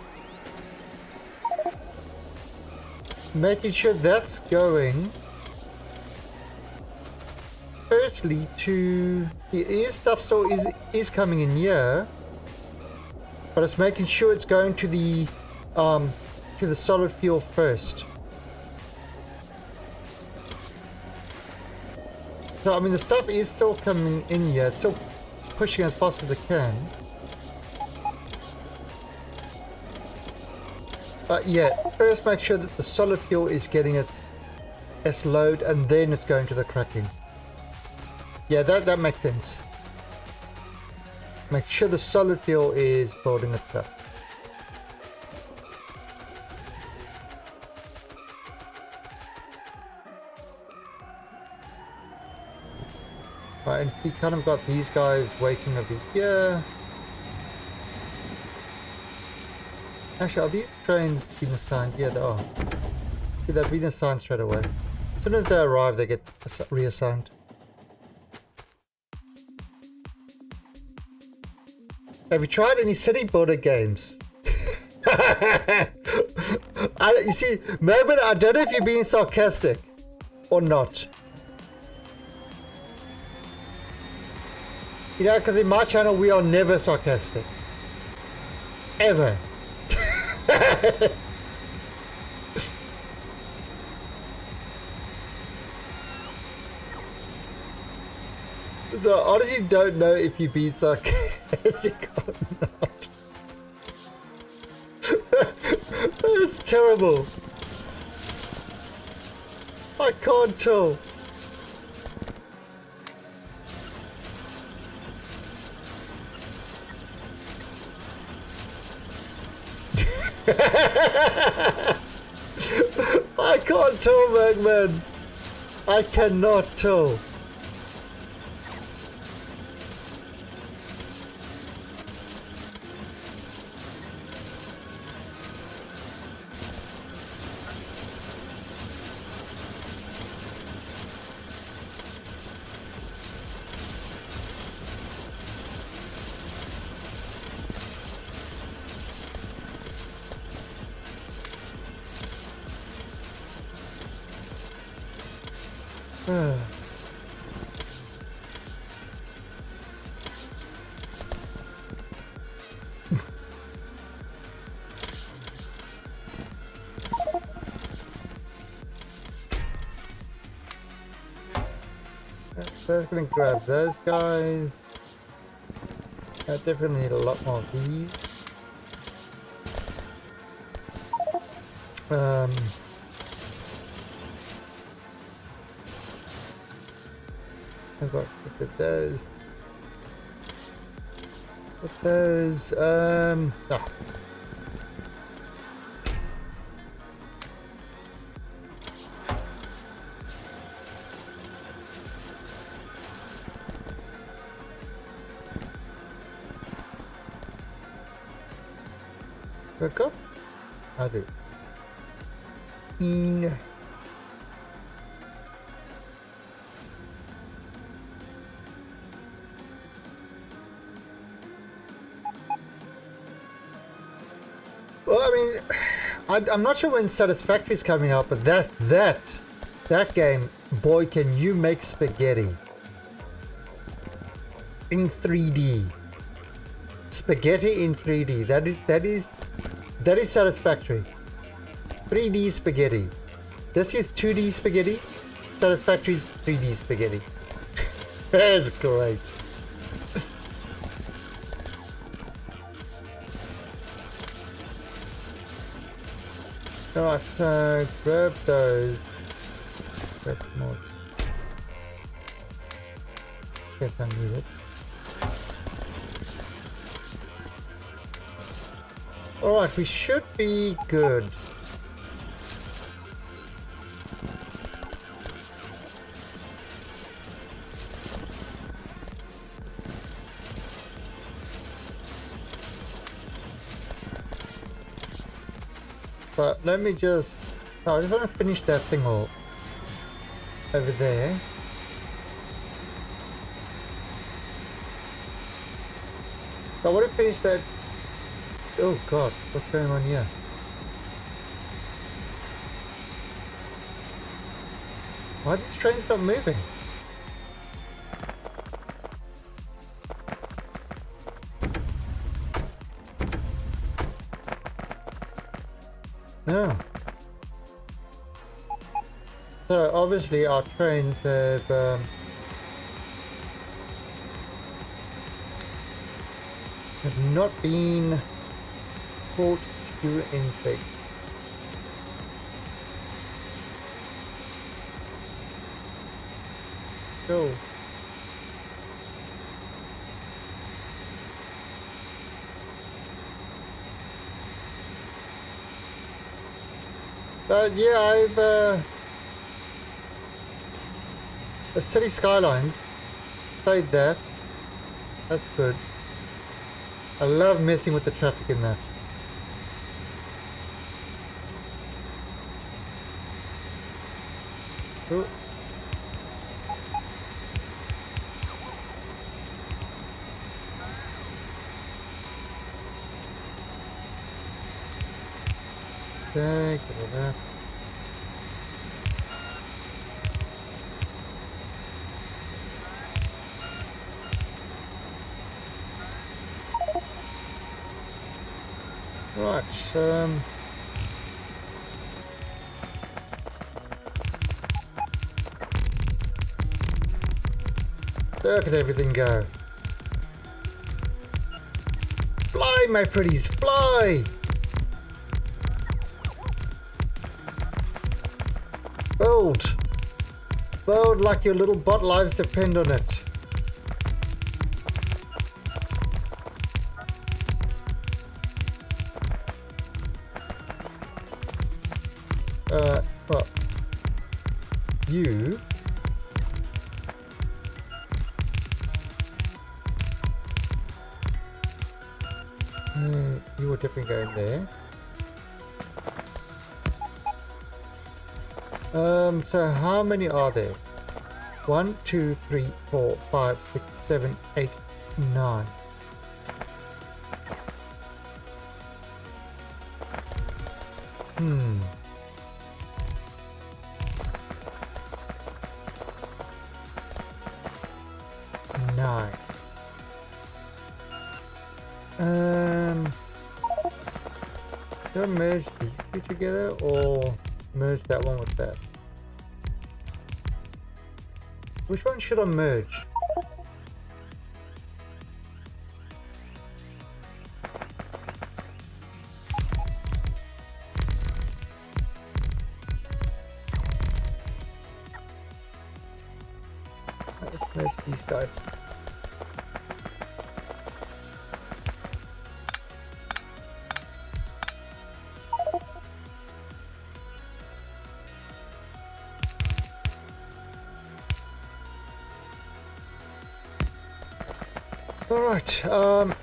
Making sure that's going. Firstly, to the stuff still is coming in here, but it's making sure it's going to the solid fuel first. So I mean, the stuff is still coming in here. It's still pushing as fast as it can. But yeah, first make sure that the solid fuel is getting its load, and then it's going to the cracking. Yeah, that makes sense. Make sure the solid fuel is building its stuff. Right, and he kind of got these guys waiting over here. Actually, are these trains been assigned? Yeah, they are. See, they've been assigned straight away. As soon as they arrive, they get reassigned. Have you tried any city builder games? You see, Melbourne, I don't know if you're being sarcastic or not. You know, because in my channel, we are never sarcastic. Ever. So I honestly don't know if you're being sarcastic or not. That's terrible. I can't tell. I can't tell, Magman. I cannot tell. So I was going to grab those guys. I definitely need a lot more of these. I've got to look at those. At those, Back up? I do. Well, I mean, I'm not sure when Satisfactory is coming out, but that game, boy, can you make spaghetti in 3D? Spaghetti in 3D. That is Satisfactory. 3D spaghetti. This is 2D spaghetti. Satisfactory is 3D spaghetti. That's great. Alright, so grab those. Grab more. Guess I need it. Alright, we should be good. So let me just... I just want to finish that thing all over there. So I want to finish that... Oh god, what's going on here? Why are these trains not moving? No. So obviously our trains have not been taught to do anything. So yeah, I've City Skylines played that. That's good. I love messing with the traffic in that. Oh. Okay, get rid of that. Right, look at everything go. Fly, my pretties, fly! Bold. Bold like your little bot lives depend on it. Well, you were definitely going there. So how many are there? 1, 2, 3, 4, 5, 6, 7, 8, 9. Do I merge these two together or merge that one with that? Which one should I merge? Let's merge these guys. Alright,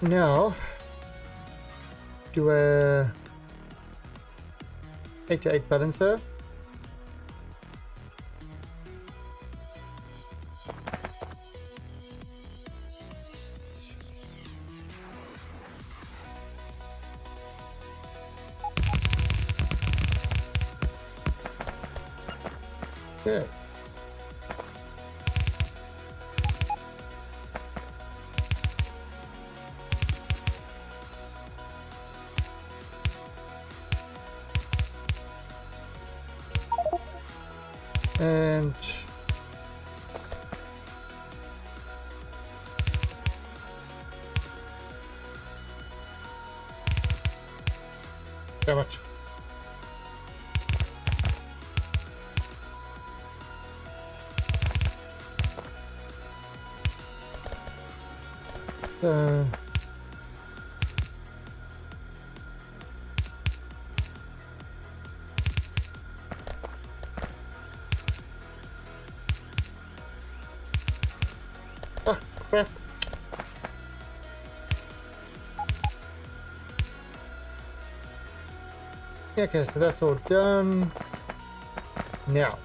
now do a 8 to 8 balancer. Okay. And damn it. Ah, crap. Okay, so that's all done. Now.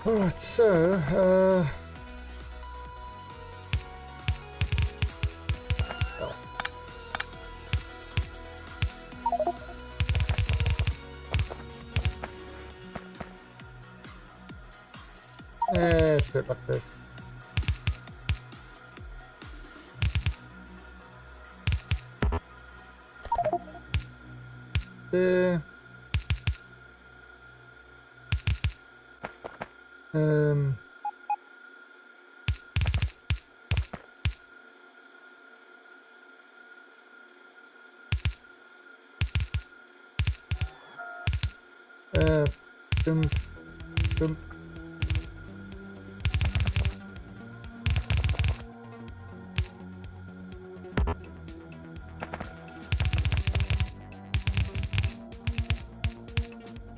Alright, so, let's do it like this. There. Dum, dum.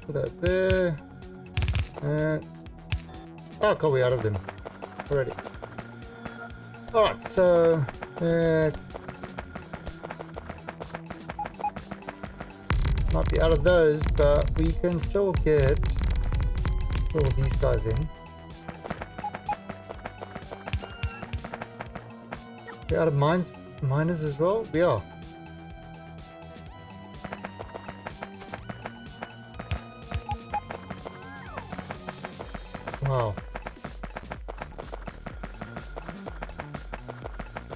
Put that there. Oh, God, we're out of them already. Alright, so might be out of those, but we can still get all these guys in. We're out of miners as well? We are. Wow.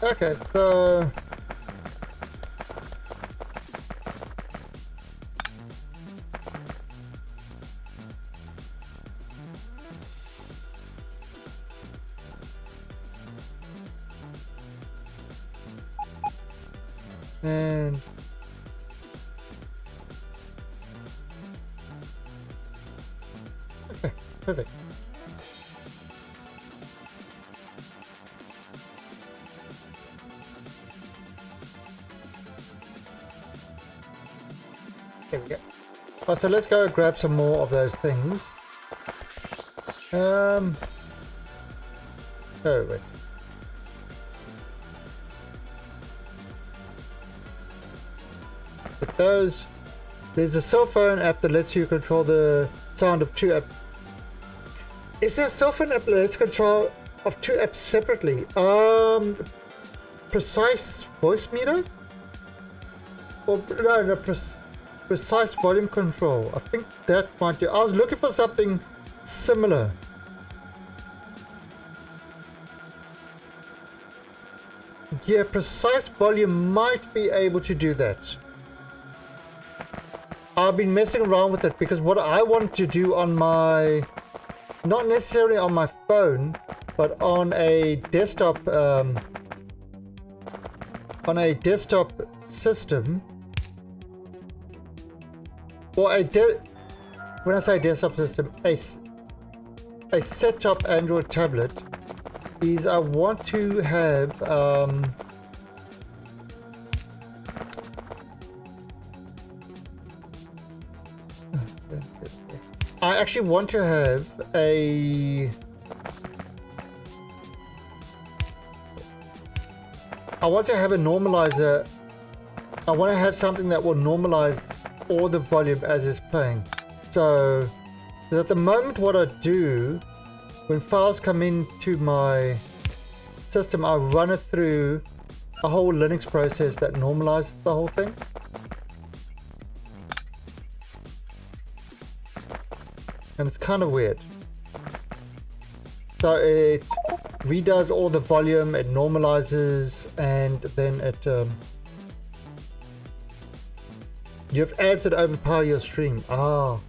Okay, so and okay, perfect. There we go. Oh, so let's go grab some more of those things. Oh wait. But those, there's a cell phone app that lets you control the sound of two apps. Is there a cell phone app that lets control of two apps separately? Precise voice meter? Or no, precise volume control. I think that might do. I was looking for something similar. Yeah, precise volume might be able to do that. I've been messing around with it because what I want to do on my, not necessarily on my phone, but on a desktop system, or when I say desktop system, a set-top Android tablet, is I want to have I actually want to have a normalizer. I want to have something that will normalize all the volume as it's playing. So at the moment what I do when files come into my system, I run it through a whole Linux process that normalizes the whole thing. And it's kind of weird. So it redoes all the volume, it normalizes, and then it you have ads that overpower your stream. Ah.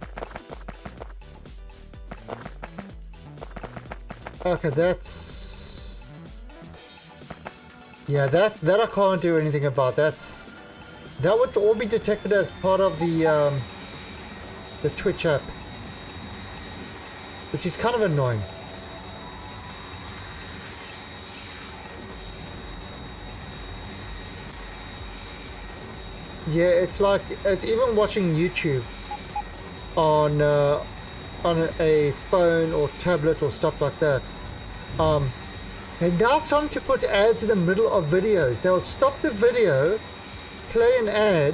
Okay, that's... Yeah, that I can't do anything about. That would all be detected as part of the Twitch app, which is kind of annoying. Yeah, it's like it's even watching YouTube on a phone or tablet or stuff like that. They're now starting to put ads in the middle of videos. They'll stop the video, play an ad,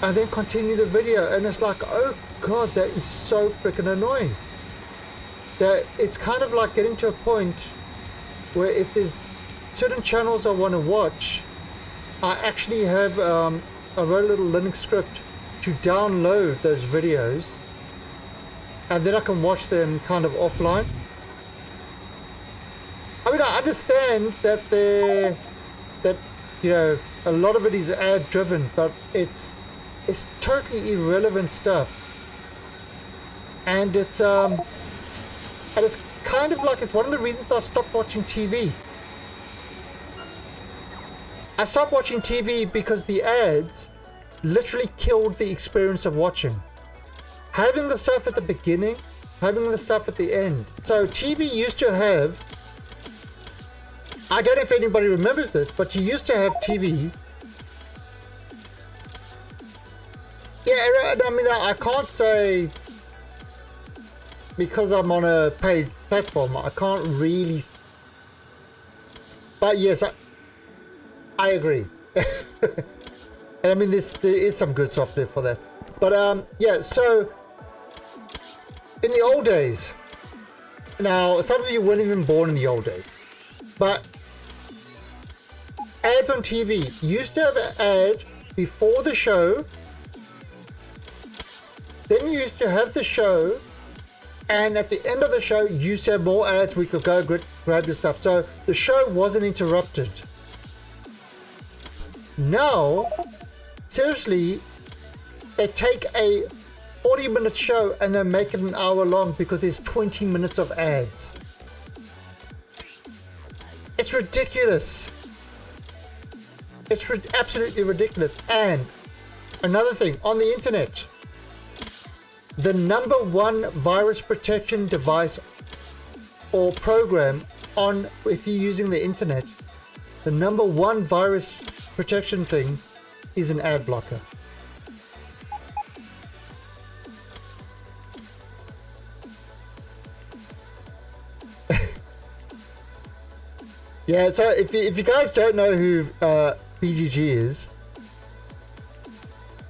and then continue the video. And it's like, oh god, that is so freaking annoying. That it's kind of like getting to a point where if there's certain channels I want to watch, I actually have I wrote a little Linux script to download those videos, and then I can watch them kind of offline. I mean, I understand that you know, a lot of it is ad driven, but it's totally irrelevant stuff, and it's kind of like it's one of the reasons I stopped watching TV. I stopped watching TV because the ads literally killed the experience of watching. Having the stuff at the beginning, having the stuff at the end. So TV used to have, I don't know if anybody remembers this, but you used to have TV. Yeah, I mean, I can't say because I'm on a paid platform, I can't really. But yes, I agree. And I mean, there is some good software for that. But yeah, so in the old days, now some of you weren't even born in the old days, but ads on TV used to have an ad before the show, then you used to have the show, and at the end of the show you used to have more ads. We could go grab your stuff, so the show wasn't interrupted. Now, seriously, they take a 40-minute show and they make it an hour long because there's 20 minutes of ads. It's ridiculous. It's absolutely ridiculous. And another thing, on the internet, the number one virus protection device or program on, if you're using the internet, the number one virus protection thing is an ad blocker. Yeah, so if you guys don't know who BGG is,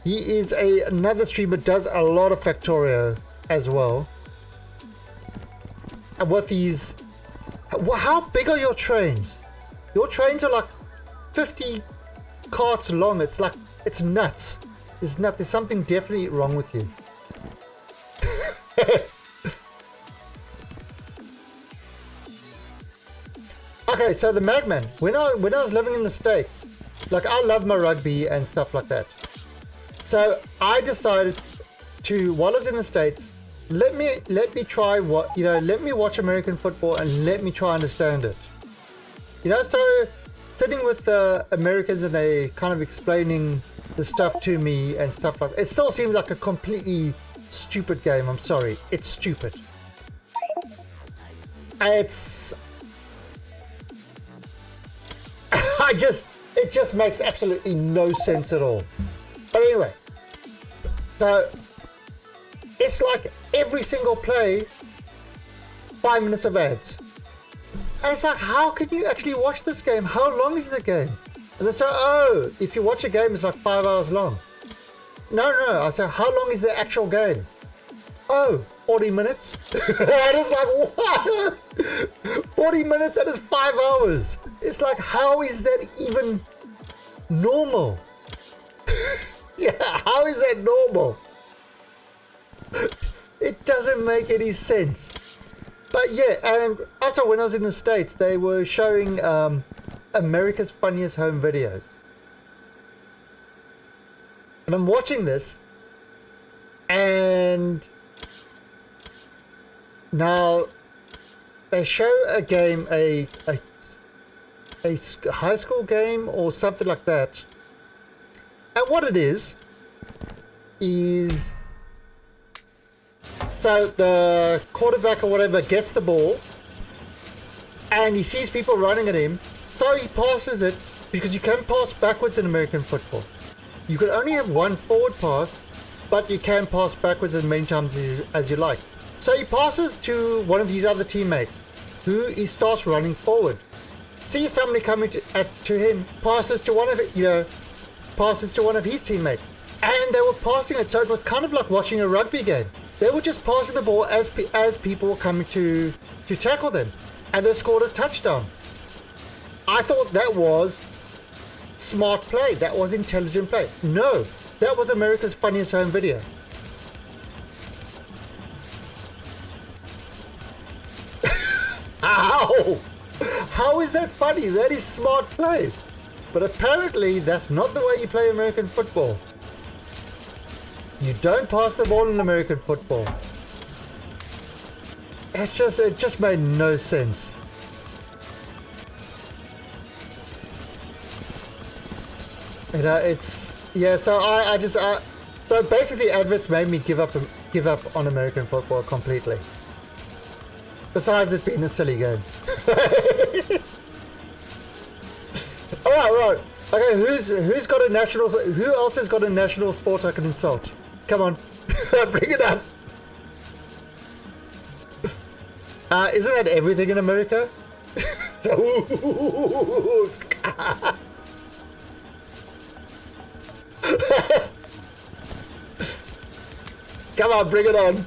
he is another streamer, does a lot of Factorio as well. And what these, how big are your trains? Your trains are like 50 carts long. It's like, it's nuts. There's something definitely wrong with you. Okay, so the Magman, when I was living in the States, like I love my rugby and stuff like that. So I decided to, while I was in the States, let me try let me watch American football and let me try understand it. You know, so sitting with Americans and they kind of explaining the stuff to me and stuff like that. It still seems like a completely stupid game. I'm sorry, it's stupid. It just makes absolutely no sense at all. But anyway, so it's like every single play, 5 minutes of ads. And it's like, how can you actually watch this game? How long is the game? And they say, oh, if you watch a game, it's like 5 hours long. No. I say, how long is the actual game? Oh, 40 minutes. And it's like, what? 40 minutes and it's 5 hours. It's like, how is that even normal? Yeah, how is that normal? It doesn't make any sense. But yeah, and also when I was in the States, they were showing America's Funniest Home Videos. And I'm watching this, and now they show a game, a a high school game or something like that. And what it is so the quarterback or whatever gets the ball and he sees people running at him, so he passes it, because you can pass backwards in American football. You can only have one forward pass, but you can pass backwards as many times as you like. So he passes to one of these other teammates, who he starts running forward. Sees somebody coming to him, passes to one of his teammates, and they were passing it. So it was kind of like watching a rugby game. They were just passing the ball as people were coming to tackle them, and they scored a touchdown. I thought that was smart play. That was intelligent play. No, that was America's Funniest Home Video. Ow! How is that funny? That is smart play. But apparently that's not the way you play American football. You don't pass the ball in American football. It just made no sense. You know, so so basically adverts made me give up on American football completely. Besides it being a silly game. Alright. Okay, who's got a national, who else has got a national sport I can insult? Come on, bring it up. Isn't that everything in America? Come on, bring it on.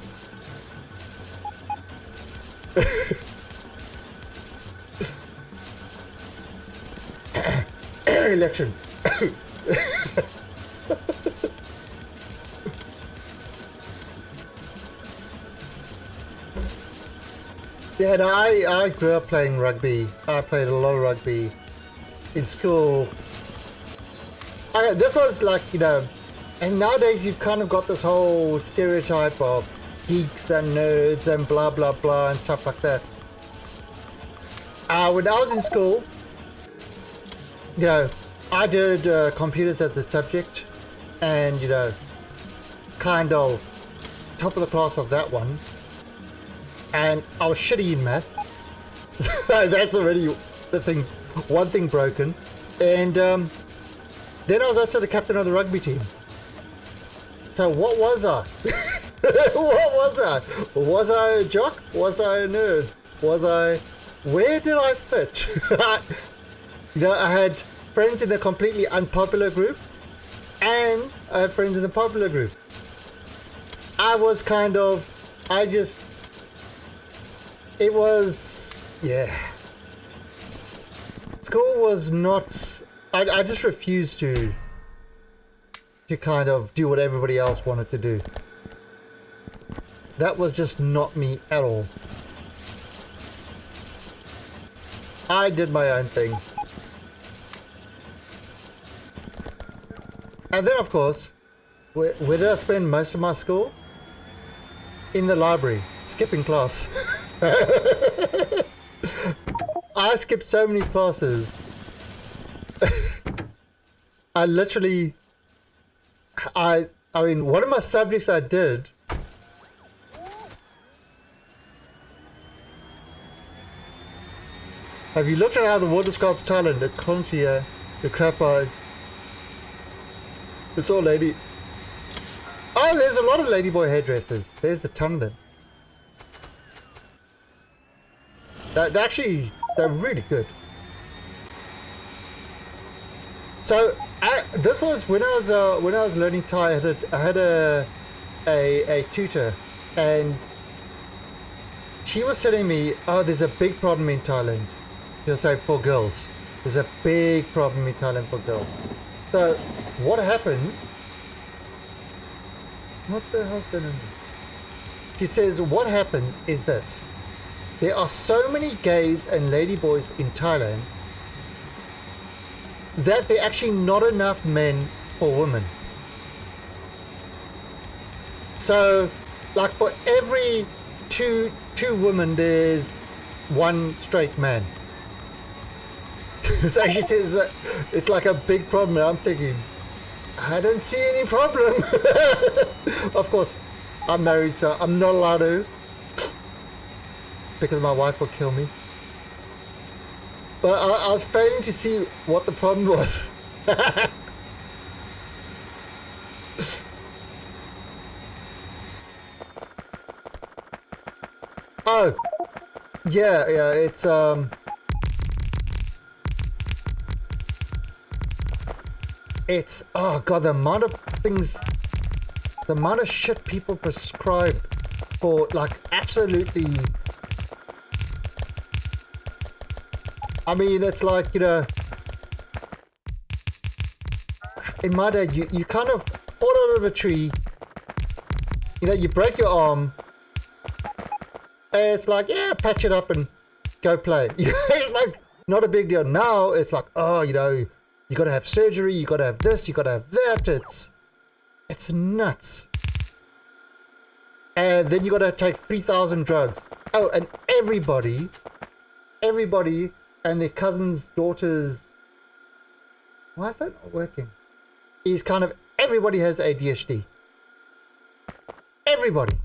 Elections. Yeah, no, I grew up playing rugby. I played a lot of rugby in school. This was like, you know, and nowadays you've kind of got this whole stereotype of geeks and nerds and blah blah blah and stuff like that. When I was in school, you know, I did computers as a subject, and you know, kind of top of the class of that one. And I was shitty in math. That's already one thing broken. And then I was also the captain of the rugby team. So what was I? What was I? Was I a jock? Was I a nerd? Where did I fit? You know, I had friends in the completely unpopular group, and I had friends in the popular group. School was not, I just refused to kind of do what everybody else wanted to do. That was just not me at all. I did my own thing. And then of course, where did I spend most of my school? In the library, skipping class. I skipped so many classes. I mean, one of my subjects I did, have you looked at how the water sculpts Thailand? The Conchia, the crap it's all lady. Oh, there's a lot of ladyboy hairdressers. There's a ton of them. They're really good. So this was when I was learning Thai. I had a tutor, and she was telling me, "Oh, there's a big problem in Thailand." She'll say for girls. There's a big problem in Thailand for girls. So what happens? What the hell's going on? She says, what happens is this. There are so many gays and ladyboys in Thailand that there are actually not enough men for women. So, like for every two women, there's one straight man. So she says it's like a big problem, and I'm thinking, I don't see any problem. Of course, I'm married, so I'm not allowed to, because my wife will kill me. But I was failing to see what the problem was. Oh, yeah, it's, oh god, the amount of things, the amount of shit people prescribe for, like, absolutely, I mean, it's like, you know, in my day, you kind of fall out of a tree, you know, you break your arm, and it's like, yeah, patch it up and go play. It's like, not a big deal. Now, it's like, oh, you know, you gotta have surgery, you gotta have this, you gotta have that, it's nuts. And then you gotta take 3,000 drugs. Oh, and everybody and their cousin's daughters, why is that not working? Is kind of, everybody has ADHD. Everybody.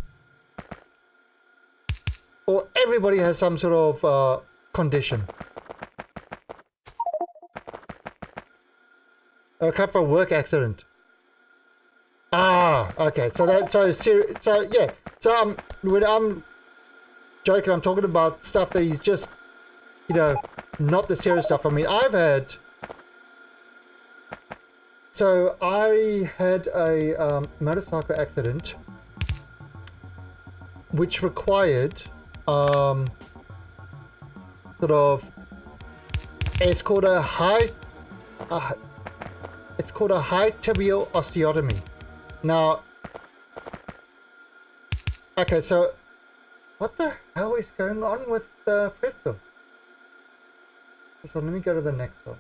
Or everybody has some sort of condition. Or come from a work accident. Ah, okay. So that, so yeah. So when I'm joking, I'm talking about stuff that is just, you know, not the serious stuff. I mean, so I had a motorcycle accident, which required, sort of, it's called a high tibial osteotomy. Now, okay, so what the hell is going on with the pretzel? So let me go to the next one.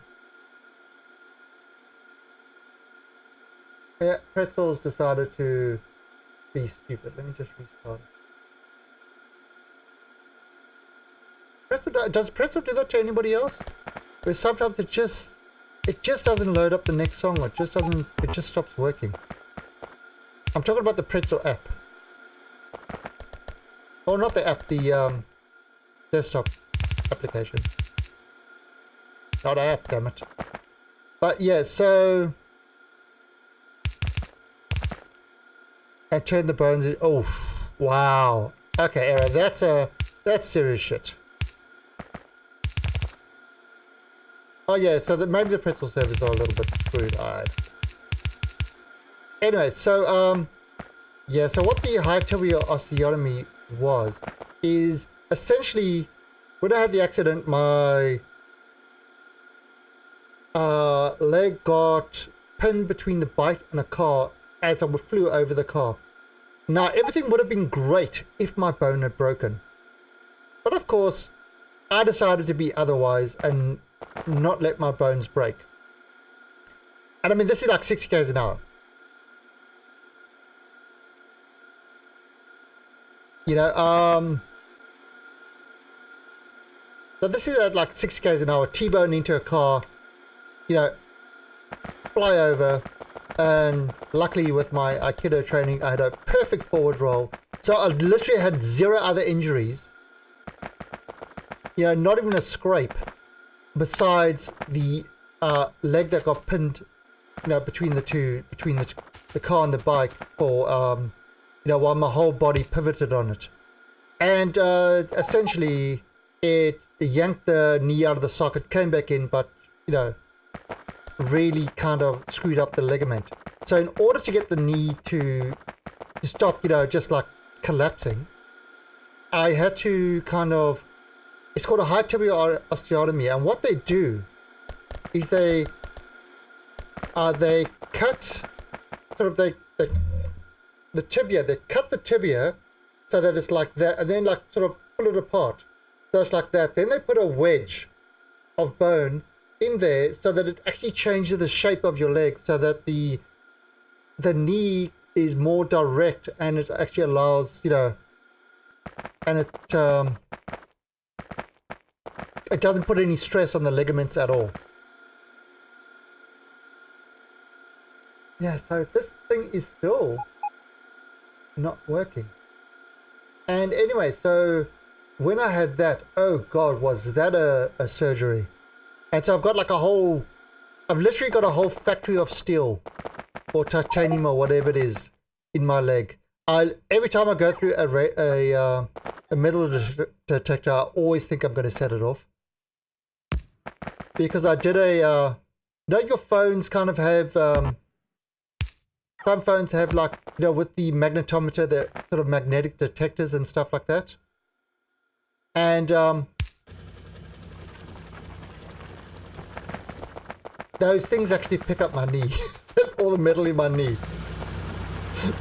Yeah, Pretzel's decided to be stupid. Let me just restart it. Does Pretzel do that to anybody else? Where sometimes it just doesn't load up the next song, or it just stops working. I'm talking about the Pretzel app. Oh, not the app, the desktop application. Not an app, damn it. But yeah, so I turned the bones in. Oh, wow. Okay, Era, that's serious shit. Oh yeah, so maybe the Pretzel servers are a little bit screwed. Alright. Anyway, so yeah, so what the high tibial osteotomy was is essentially, when I had the accident, my leg got pinned between the bike and the car as I flew over the car. Now, everything would have been great if my bone had broken. But of course, I decided to be otherwise and not let my bones break. And I mean, this is like 60 k's an hour. You know, so this is at like 60 k's an hour, T-bone into a car, you know, fly over, and luckily with my Aikido training, I had a perfect forward roll. So I literally had zero other injuries. You know, not even a scrape, besides the leg that got pinned, you know, between the car and the bike for, you know, while my whole body pivoted on it. And essentially, it yanked the knee out of the socket, came back in, but, you know, really kind of screwed up the ligament. So in order to get the knee to stop, you know, just like collapsing, I had to kind of, it's called a high tibial osteotomy, and what they do is they cut sort of the tibia. They cut the tibia so that it's like that, and then like sort of pull it apart. So it's like that. Then they put a wedge of bone in there so that it actually changes the shape of your leg, so that the knee is more direct, and it actually allows, you know, and it doesn't put any stress on the ligaments at all. Yeah, so this thing is still not working. And anyway, so when I had that, oh God, was that a surgery. And so I've got like I've literally got a whole factory of steel or titanium or whatever it is in my leg. Every time I go through a metal detector, I always think I'm going to set it off. Because I did your phones kind of have, some phones have like, with the magnetometer, the sort of magnetic detectors and stuff like that. And those things actually pick up my knee, all the metal in my knee.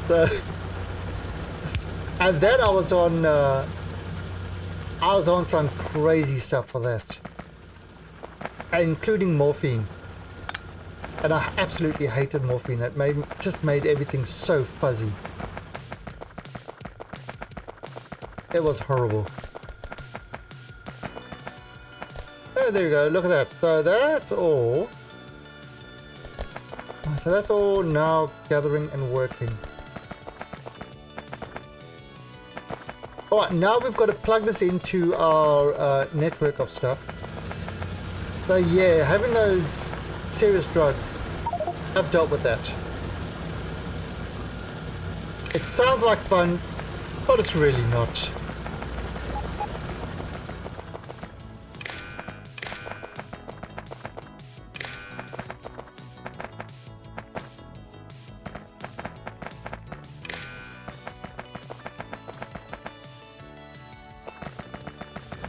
So, and then I was on some crazy stuff for that, including morphine. And I absolutely hated morphine. That just made everything so fuzzy. It was horrible. Oh, there you go. Look at that. So that's all. So that's all now gathering and working. Alright, now we've got to plug this into our network of stuff. So yeah, having those serious drugs, I've dealt with that. It sounds like fun, but it's really not.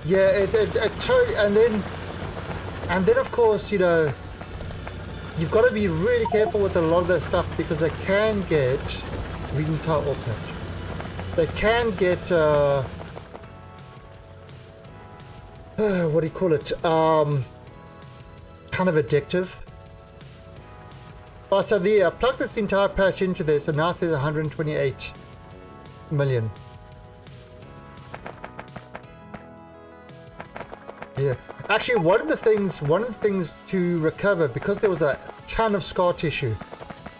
Yeah, it totally, and then of course, you've got to be really careful with a lot of that stuff because they can get reading tile or patch. They can get what do you call it? Kind of addictive. Oh, so I plugged this entire patch into there, so now it says 128 million. Yeah, actually, one of the things to recover, because there was a ton of scar tissue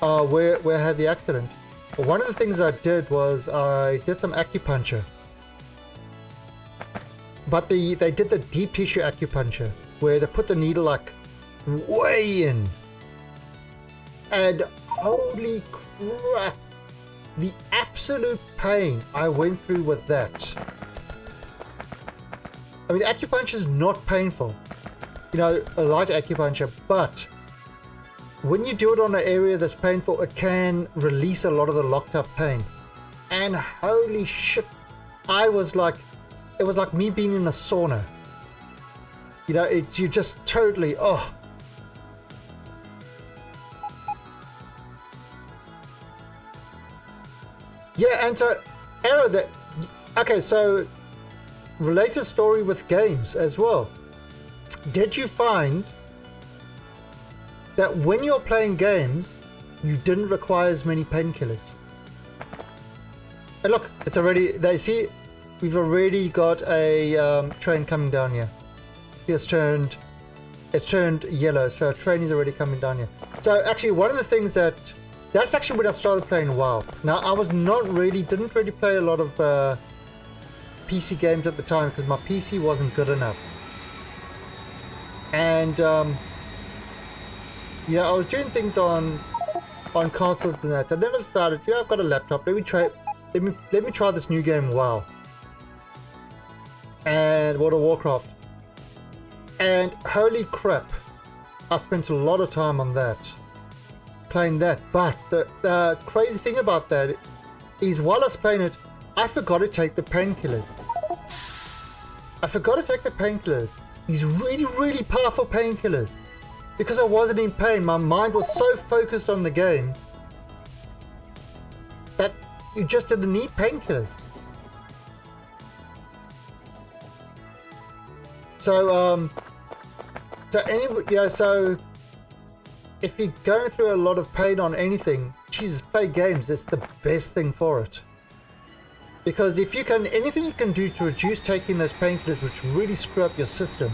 where I had the accident. One of the things I did was I did some acupuncture, but they did the deep tissue acupuncture where they put the needle like way in, and holy crap, the absolute pain I went through with that. I mean, acupuncture is not painful, a light acupuncture, but when you do it on an area that's painful, it can release a lot of the locked up pain. And holy shit, it was like me being in a sauna. You just totally, oh. Yeah, and so, okay, so, related story with games as well. Did you find that when you're playing games, you didn't require as many painkillers? And look, it's already, we've already got a train coming down here. It's turned yellow, so a train is already coming down here. So actually, one of the things that's actually when I started playing WoW. Now, I didn't really play a lot of PC games at the time because my PC wasn't good enough. And I was doing things on consoles and that, and then I decided, I've got a laptop, let me try this new game, WoW. And World of Warcraft. And holy crap, I spent a lot of time on that, playing that. But the crazy thing about that is, while I was playing it, I forgot to take the painkillers. These really, really powerful painkillers. Because I wasn't in pain, my mind was so focused on the game that you just didn't need painkillers. So, so if you're going through a lot of pain on anything, Jesus, play games. It's the best thing for it. Because if you can, anything you can do to reduce taking those painkillers, which really screw up your system,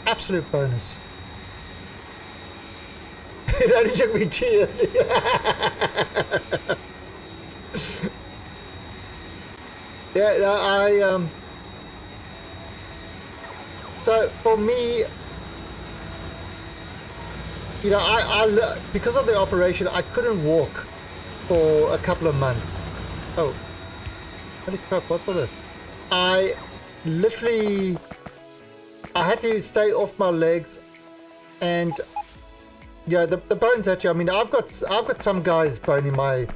absolute bonus. It only took me 2 years. Yeah, no, so for me, you know, because of the operation, I couldn't walk for a couple of months. Oh, holy crap! What's all this? I literally, I had to stay off my legs, and yeah, the bones actually. I mean, I've got some guy's bone in my.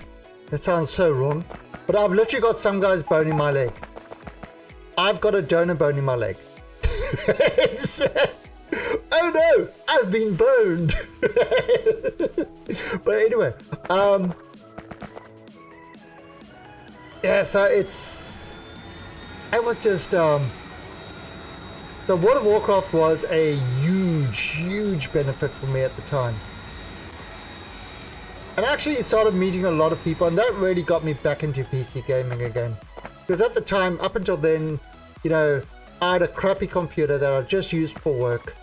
That sounds so wrong, but I've literally got some guy's bone in my leg. I've got a donor bone in my leg. Oh no, I've been boned. But anyway, yeah, so it was just so World of Warcraft was a huge benefit for me at the time, and I actually started meeting a lot of people, and that really got me back into PC gaming again, because at the time, up until then, you know, I had a crappy computer that I just used for work,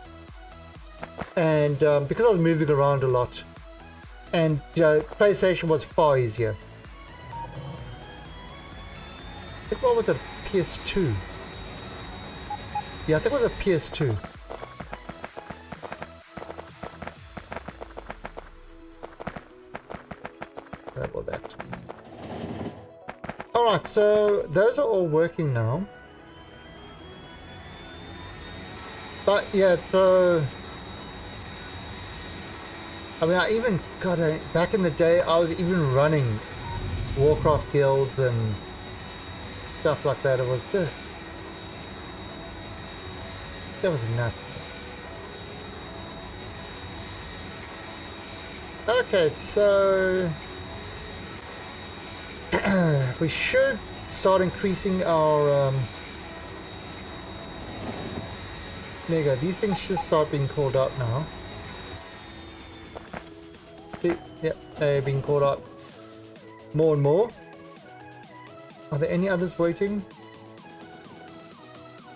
and because I was moving around a lot, and you know, PlayStation was far easier. I think what was a PS2? Yeah, I think it was a PS2. How about that? Alright, so those are all working now. But yeah, so I mean, I even got back in the day, I was even running Warcraft guilds and stuff like that. It was just, that was nuts. Okay, so we should start increasing our there you go. These things should start being called out now. See, yep, they're being called out more and more. Are there any others waiting?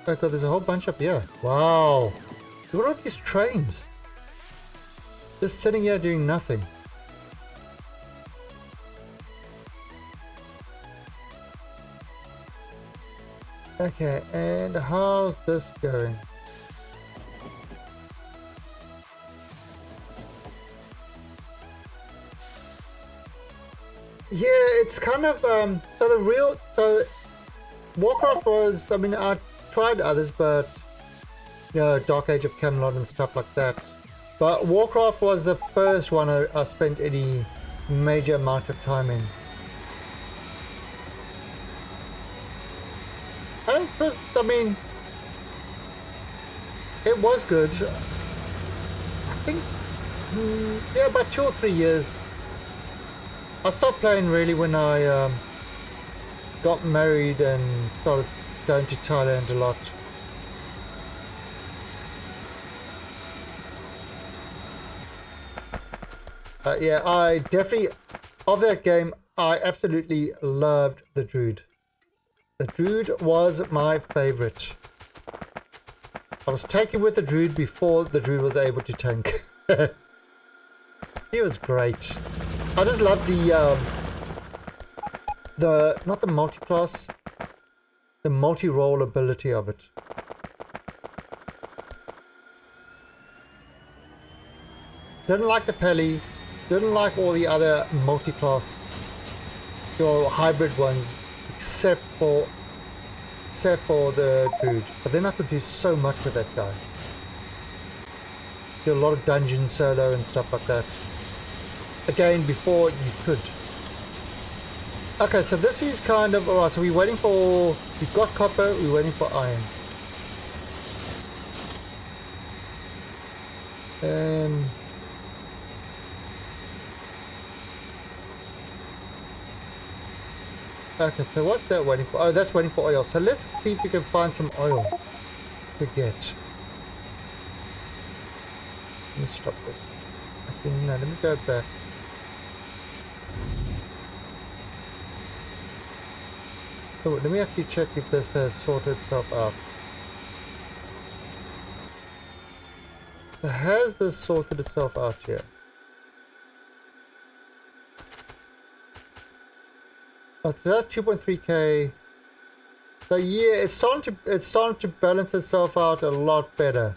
Oh god, there's a whole bunch up here. Wow. Look at all these trains. Just sitting here doing nothing. Okay, and how's this going? Yeah, it's kind of so Warcraft was, I mean, I tried others, but you know, Dark Age of Camelot and stuff like that, but Warcraft was the first one I spent any major amount of time in. And first, I mean, it was good. I think yeah, about 2 or 3 years. I stopped playing really when I got married and started going to Thailand a lot. Yeah, I definitely, of that game, I absolutely loved the Druid. The Druid was my favorite. I was taken with the Druid before the Druid was able to tank. He was great. I just love the not the multi-class, the multi-role ability of it. Didn't like the Peli, didn't like all the other multi-class or hybrid ones, except for the Druid. But then I could do so much with that guy. Do a lot of dungeon solo and stuff like that. Again, before you could. Okay, so this is kind of alright. So we're waiting for. We've got copper. We're waiting for iron. Okay, so what's that waiting for? Oh, that's waiting for oil. So let's see if we can find some oil to get. Let me stop this. Actually, no, let me go back. So let me actually check if this has sorted itself out. So has this sorted itself out here? Oh, so that's 2.3k. So yeah, it's starting to balance itself out a lot better.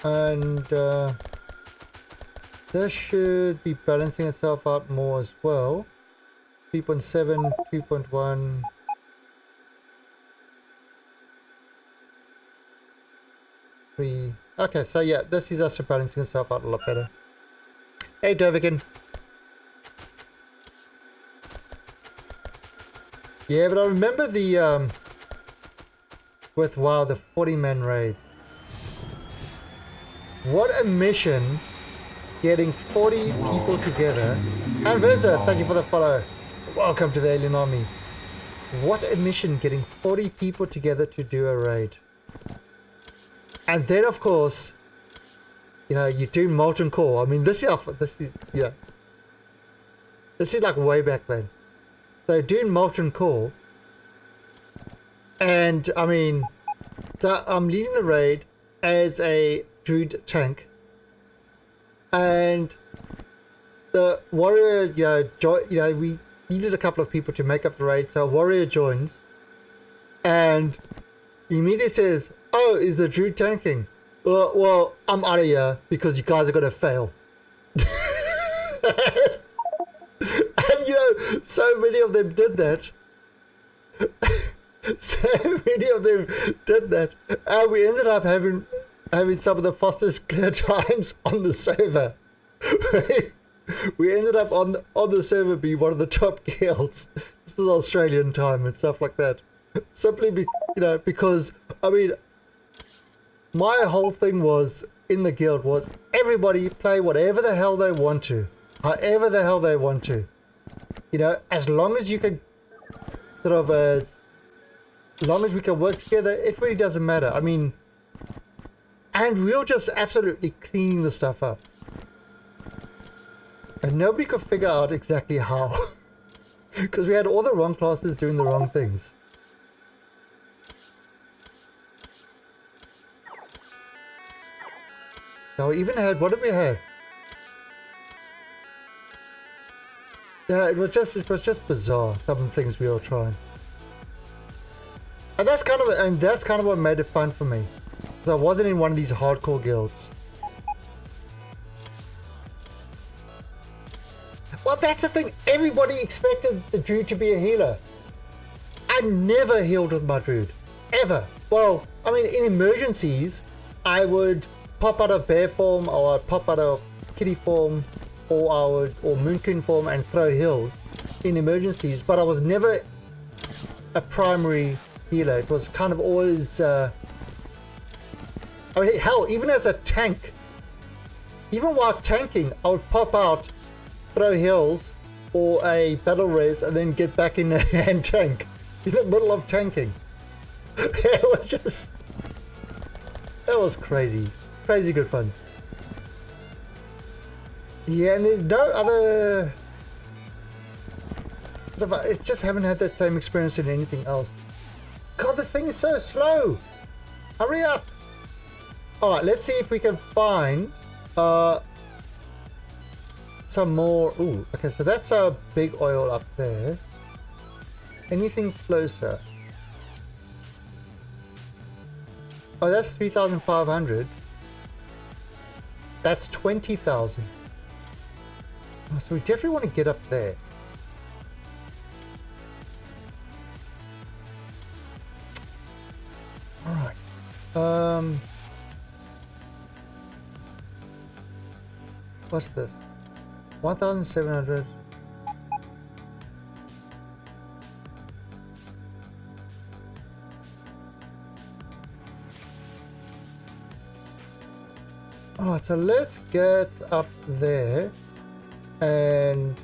And this should be balancing itself out more as well. 3.7, 2.1. Okay, so yeah, this is also balancing itself out a lot better. Hey, Dovigan. Yeah, but I remember the with WoW, the 40-man raids. What a mission, getting 40 people together. And Verza, thank you for the follow. Welcome to the Alien Army. What a mission, getting 40 people together to do a raid. And then, of course, you know, you do Molten Core. I mean, this is like way back then. So doing Molten Core, and I mean, so I'm leading the raid as a Druid tank, and the warrior, we needed a couple of people to make up the raid, so a warrior joins, and he immediately says, "Oh, is the Druid tanking? Well, I'm out of here because you guys are gonna fail." And you know, so many of them did that. So many of them did that, and we ended up having some of the fastest clear times on the server. We ended up on the server being one of the top guilds. This is Australian time and stuff like that. Simply because I mean, my whole thing was in the guild was everybody play whatever the hell they want to, however the hell they want to. You know, as long as you can sort of as long as we can work together, it really doesn't matter. I mean, and we were just absolutely cleaning the stuff up. And nobody could figure out exactly how. Because we had all the wrong classes doing the wrong things. Now we even had, what did we have? Yeah, it was just bizarre, some of the things we were trying. And that's kind of what made it fun for me. Because I wasn't in one of these hardcore guilds. Well, that's the thing. Everybody expected the Druid to be a healer. I never healed with my Druid. Ever. Well, I mean, in emergencies, I would pop out of bear form, or I'd pop out of kitty form, or mooncoon form and throw heals in emergencies. But I was never a primary healer. It was kind of always... I mean, hell, even as a tank, even while tanking, I would pop out, throw heals or a battle res, and then get back in and tank in the middle of tanking. It was crazy good fun. Yeah, and there's no other, I just haven't had that same experience in anything else. God, this thing is so slow. Hurry up. All right, let's see if we can find some more. Ooh, okay, so that's our big oil up there. Anything closer? Oh, that's 3,500. That's 20,000. Oh, so we definitely want to get up there. All right. What's this? 1,700. Alright, so let's get up there and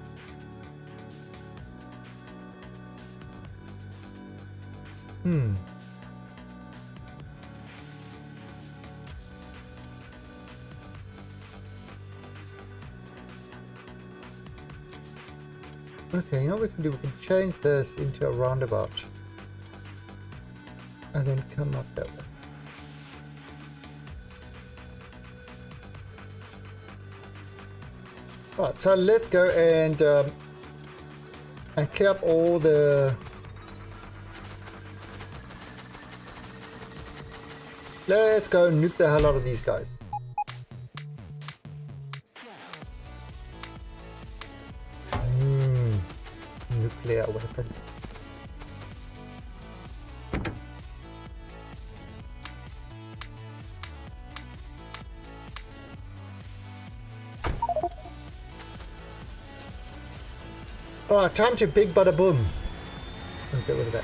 okay, you know what we can do? We can change this into a roundabout and then come up that way. Right, so let's go and clear up all the... Let's go nuke the hell out of these guys. Nuclear weapon. Alright, time to big bada boom. Let's get rid of that.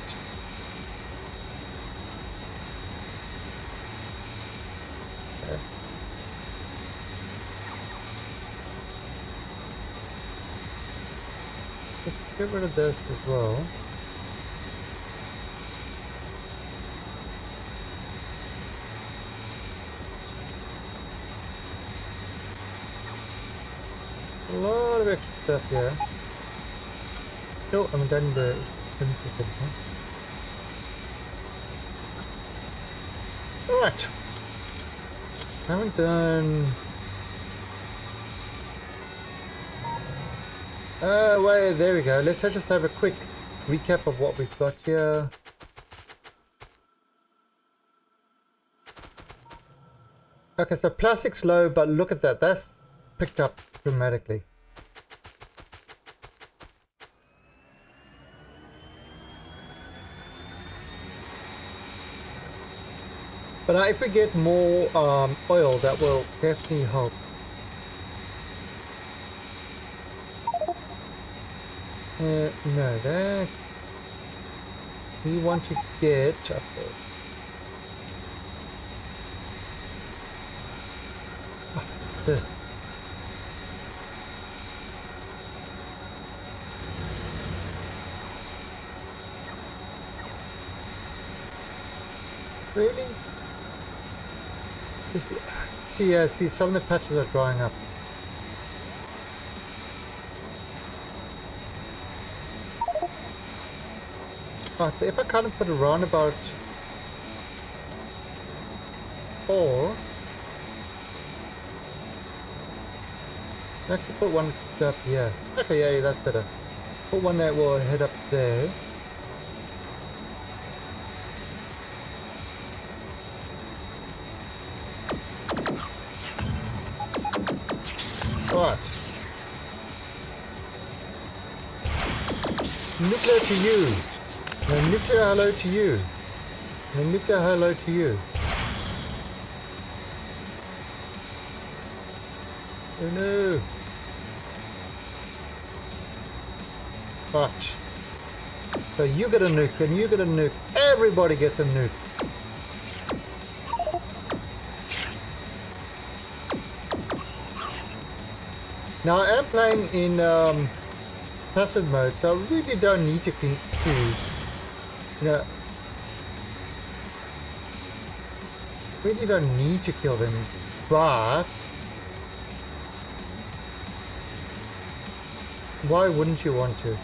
Okay. Let's get rid of this as well. A lot of extra stuff here. No, I'm done the system. Alright. Haven't done... wait, there we go. Let's just have a quick recap of what we've got here. Okay, so plastic's low, but look at that. That's picked up dramatically. But if we get more oil, that will definitely help. No, that we want to get up there. Oh, this. Really? See, some of the patches are drying up. Right, so if I kind of put around about 4, actually put one up here. Okay, yeah, that's better. Put one that will head up there. Right. Nuclear to you. And nuclear hello to you. And nuclear hello to you. Oh no. Right. So you get a nuke and you get a nuke. Everybody gets a nuke. Now I am playing in passive mode, so I really don't need to really don't need to kill them, but why wouldn't you want to?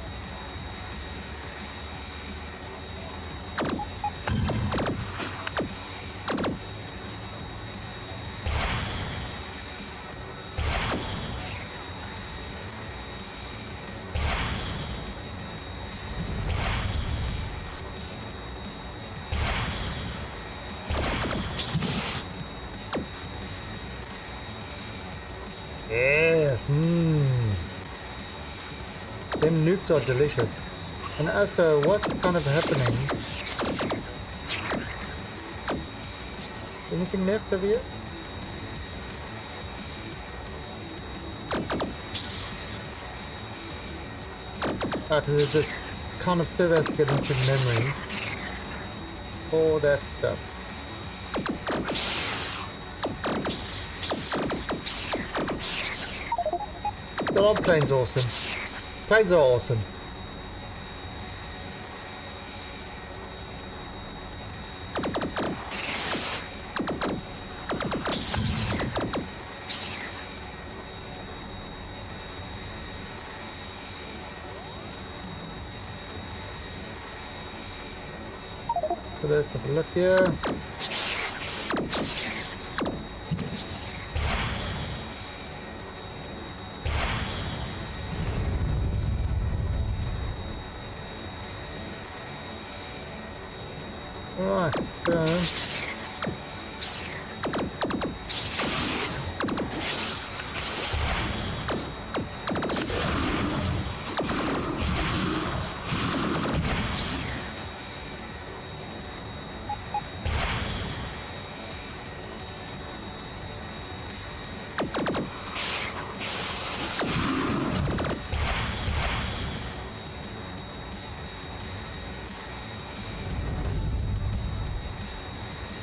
Yes, them nukes are delicious. And also, what's kind of happening? Anything left over here? Because this kind of server has to get into memory. All that stuff. Oh, planes awesome. Planes are awesome. So let's have a look here.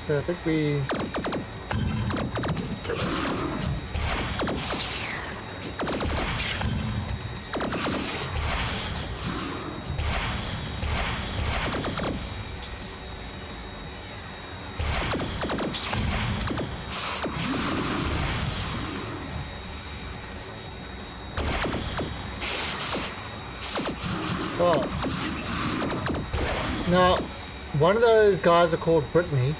So I think we... Oh. Now, one of those guys are called Brittany.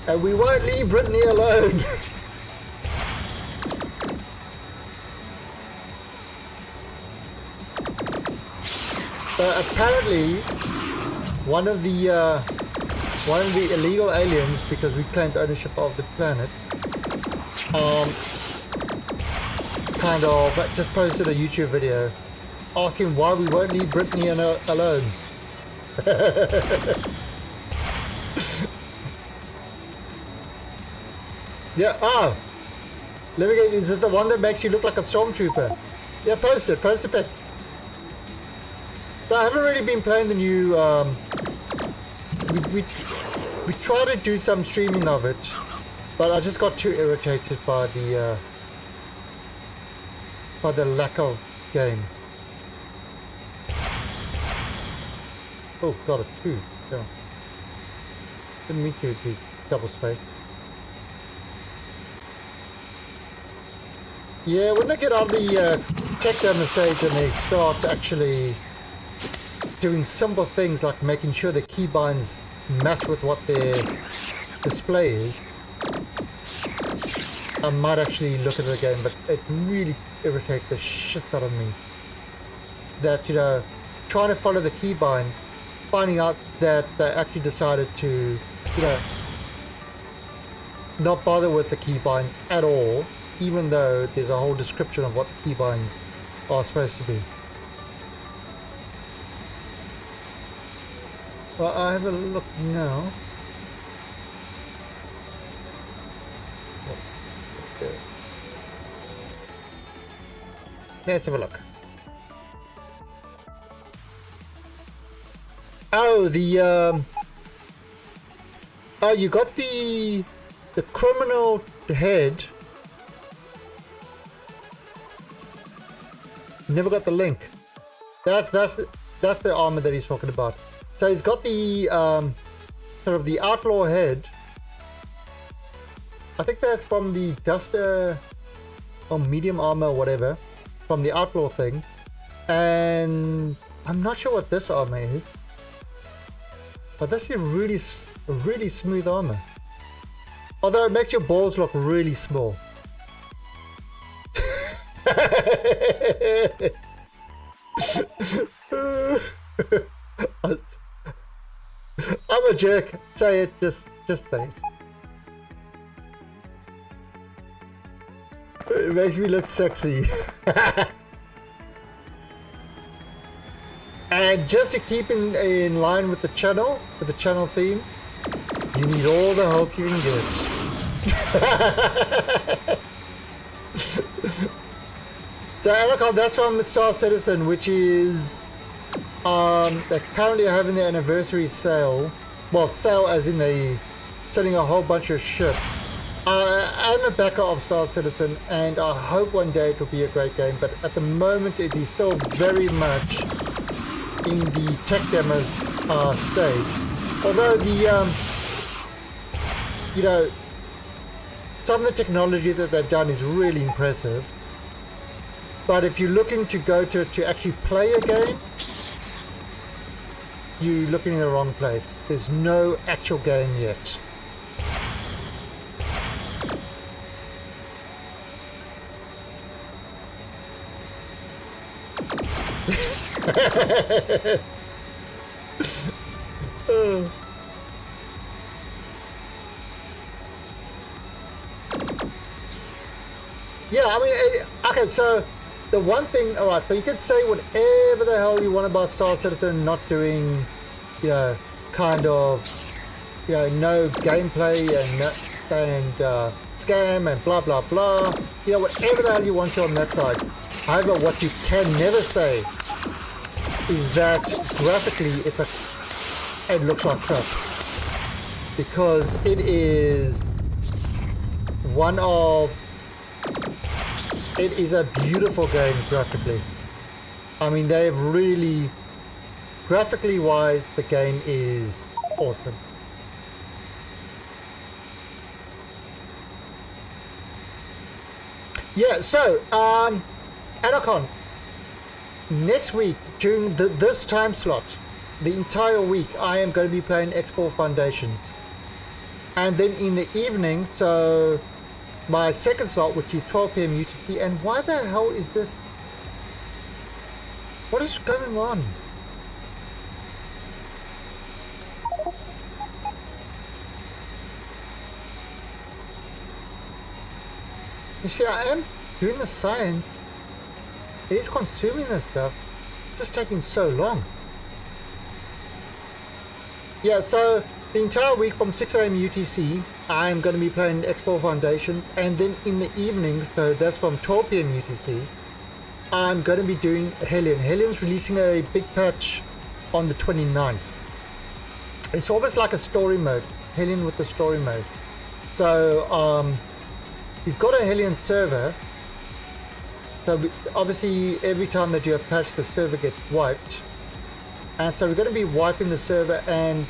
And we won't leave Brittany alone. Apparently, one of the illegal aliens, because we claimed ownership of the planet, kind of just posted a YouTube video asking why we won't leave Brittany alone. Yeah, let me get, is it the one that makes you look like a stormtrooper? Yeah, post a pic. So I haven't really been playing the new, we tried to do some streaming of it, but I just got too irritated by the lack of game. Oh, got it, 2, yeah. Didn't mean to be double space. Yeah, when they get on the tech demo stage and they start actually doing simple things like making sure the keybinds match with what their display is, I might actually look at the game, but it really irritates the shit out of me. That, you know, trying to follow the keybinds, finding out that they actually decided to, you know, not bother with the keybinds at all, even though there's a whole description of what the keybinds are supposed to be. Well, I have a look now. Okay. Let's have a look. Oh, oh, you got the criminal head. Never got the link. That's the armor that he's talking about. So he's got the sort of the outlaw head. I think that's from the duster or medium armor or whatever, from the outlaw thing. And I'm not sure what this armor is, but this is really smooth armor. Although it makes your balls look really small. I'm a jerk. Say it. Just say it. It makes me look sexy. And just to keep in line with the channel theme, you need all the help you can get. So Anacon, that's from Star Citizen, which is they're currently having their anniversary sale. Well, sale as in they selling a whole bunch of ships. I'm a backer of Star Citizen, and I hope one day it will be a great game. But at the moment, it is still very much in the tech demos stage. Although the you know, some of the technology that they've done is really impressive. But if you're looking to go to actually play a game, you're looking in the wrong place. There's no actual game yet. Yeah, I mean, okay, so the one thing, all right, so you could say whatever the hell you want about Star Citizen not doing, you know, kind of, you know, no gameplay and scam and blah, blah, blah. You know, whatever the hell you want to on that side. However, what you can never say is that graphically it looks like crap. Because it is it is a beautiful game graphically. I mean, they've really, graphically wise, the game is awesome. Yeah, so, Anacon, next week, during this time slot, the entire week, I am going to be playing X4 Foundations. And then in the evening, so my second slot, which is 12 p.m. UTC, and why the hell is this? What is going on? You see, I am doing the science. It is consuming this stuff. Just taking so long. Yeah, so the entire week from 6 a.m. UTC, I'm going to be playing X4 Foundations, and then in the evening, so that's from 12 p.m. UTC, I'm going to be doing Hellion. Hellion's releasing a big patch on the 29th. It's almost like a story mode, Hellion with the story mode. So, you've got a Hellion server, so obviously every time that you have patched, the server gets wiped. And so we're going to be wiping the server, and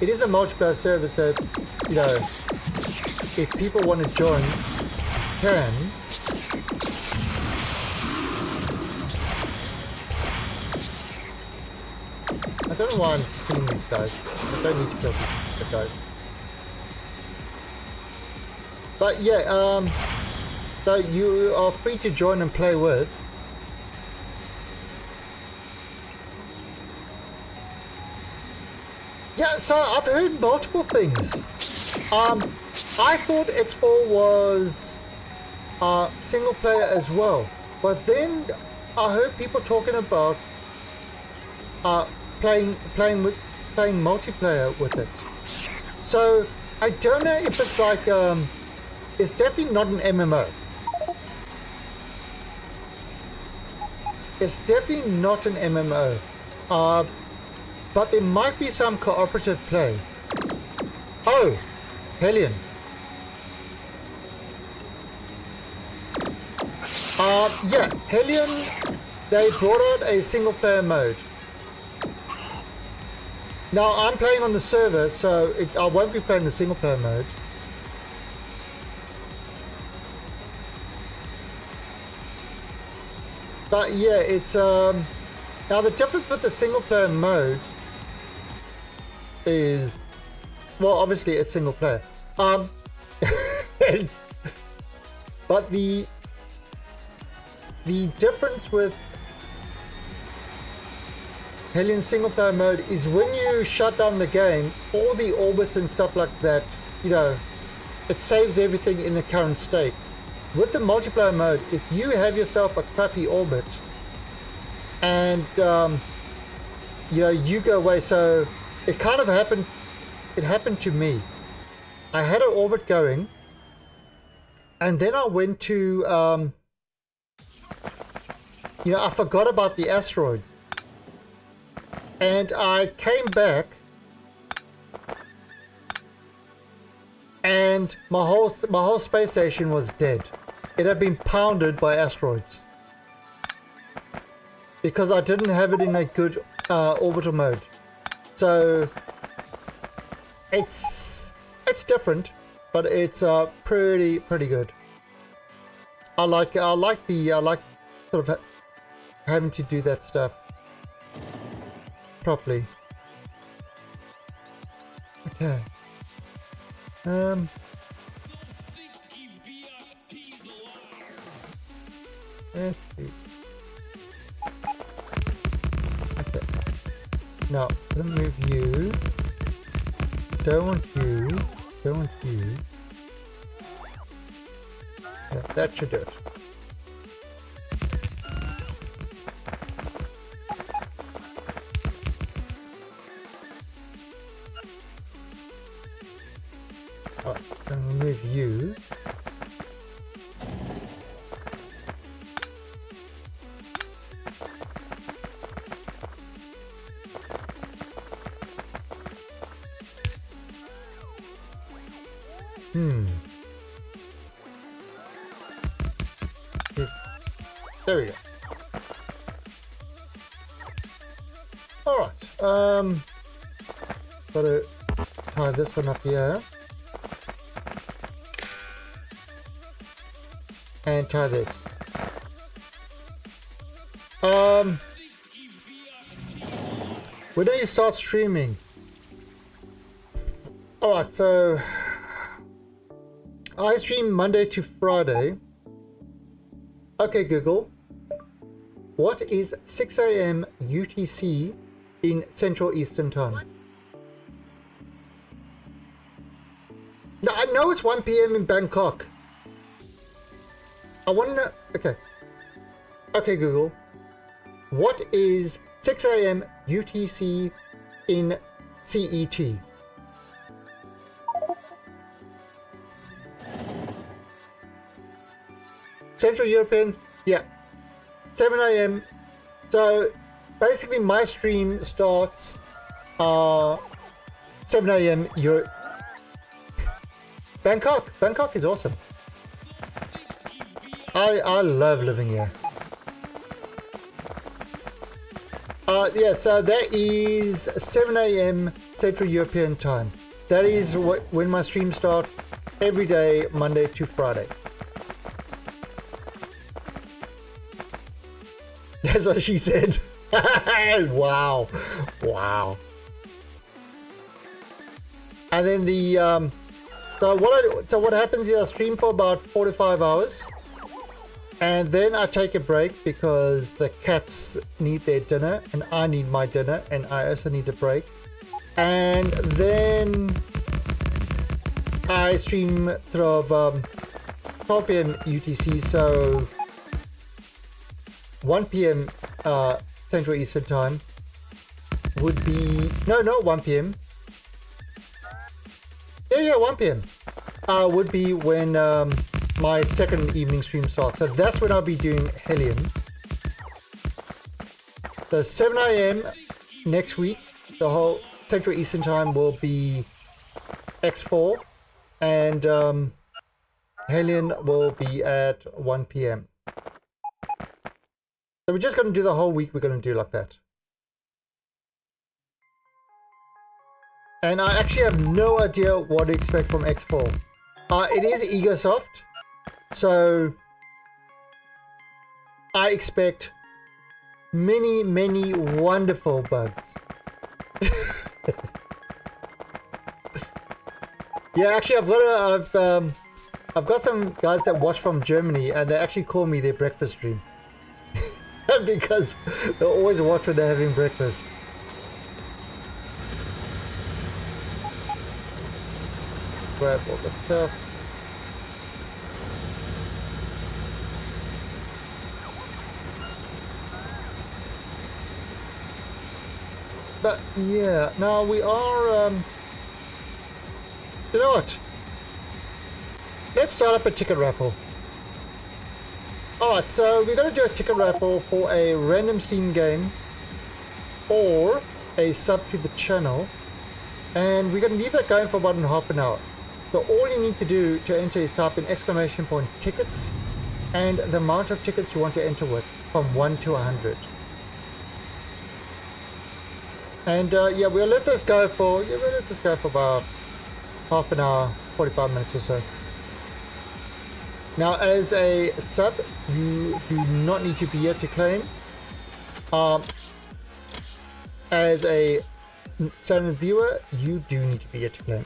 it is a multiplayer server, so, you know, if people want to join, can. I don't know why I'm killing these guys. I don't need to kill the guys. But yeah, so you are free to join and play with. Yeah, so I've heard multiple things. I thought X4 was single player as well, but then I heard people talking about playing multiplayer with it. So I don't know if it's like it's definitely not an MMO. It's definitely not an MMO. But there might be some cooperative play. Oh, Hellion. Yeah, Hellion, they brought out a single player mode. Now, I'm playing on the server, so I won't be playing the single player mode. But yeah, it's, now the difference with the single player mode is, well, obviously it's single player. But the difference with Hellion single player mode is when you shut down the game, all the orbits and stuff like that, you know, it saves everything in the current state. With the multiplayer mode, if you have yourself a crappy orbit and you know, you go away, so it kind of happened, it happened to me. I had an orbit going, and then I went to you know, I forgot about the asteroids, and I came back, and my whole space station was dead. It had been pounded by asteroids because I didn't have it in a good orbital mode. So it's different, but it's pretty good. I like sort of having to do that stuff properly. Okay. Let's see. Okay. Now, let me move you. Don't want you. Don't want you. Okay. that should do it. Alright, then remove you. There we go. Alright, gotta tie this one up here. And tie this. When do you start streaming? Alright, so I stream Monday to Friday. Okay, Google. What is 6 a.m. UTC in Central Eastern Time? No, I know it's 1 p.m. in Bangkok. I want to know. Okay. Okay, Google. What is 6 a.m. UTC in CET? Central European, yeah. 7 a.m. So basically my stream starts 7 a.m. Bangkok is awesome. I love living here. Yeah, so that is 7 a.m. Central European time. That is when my stream starts every day, Monday to Friday. That's what she said. Wow. Wow. And then the so what happens is I stream for about 4 to 5 hours, and then I take a break because the cats need their dinner and I need my dinner and I also need a break. And then I stream through 12 p.m. UTC, so 1 p.m. Central Eastern Time would be... No, not 1 p.m. Yeah, 1 p.m. Would be when my second evening stream starts. So that's when I'll be doing Hellion. The 7 a.m. next week, the whole Central Eastern Time will be X4. And Hellion will be at 1 p.m. So we're just going to do the whole week, we're going to do like that. And I actually have no idea what to expect from X4. It is EgoSoft, so I expect many, many wonderful bugs. Yeah, actually I've got some guys that watch from Germany and they actually call me their breakfast stream. Because they always watch when they're having breakfast. Grab all the stuff. But yeah, now we are you know what? Let's start up a ticket raffle. Alright, so we're going to do a ticket raffle for a random Steam game or a sub to the channel, and we're going to leave that going for about half an hour. So all you need to do to enter is type in ! tickets and the amount of tickets you want to enter with from 1 to 100. And yeah, we'll let this go for about half an hour, 45 minutes or so. Now, as a sub, you do not need to be here to claim. As a silent viewer, you do need to be here to claim.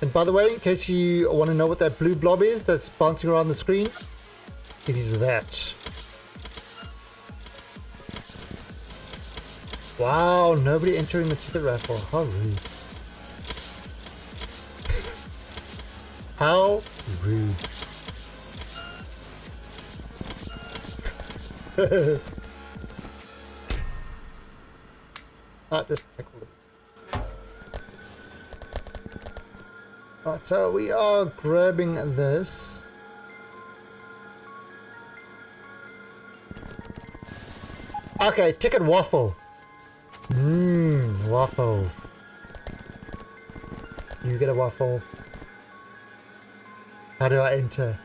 And by the way, in case you want to know what that blue blob is that's bouncing around the screen, it is that. Wow, nobody entering the ticket raffle. How rude. How rude. Just right, so we are grabbing this. Okay, ticket waffle. Waffles. You get a waffle. How do I enter?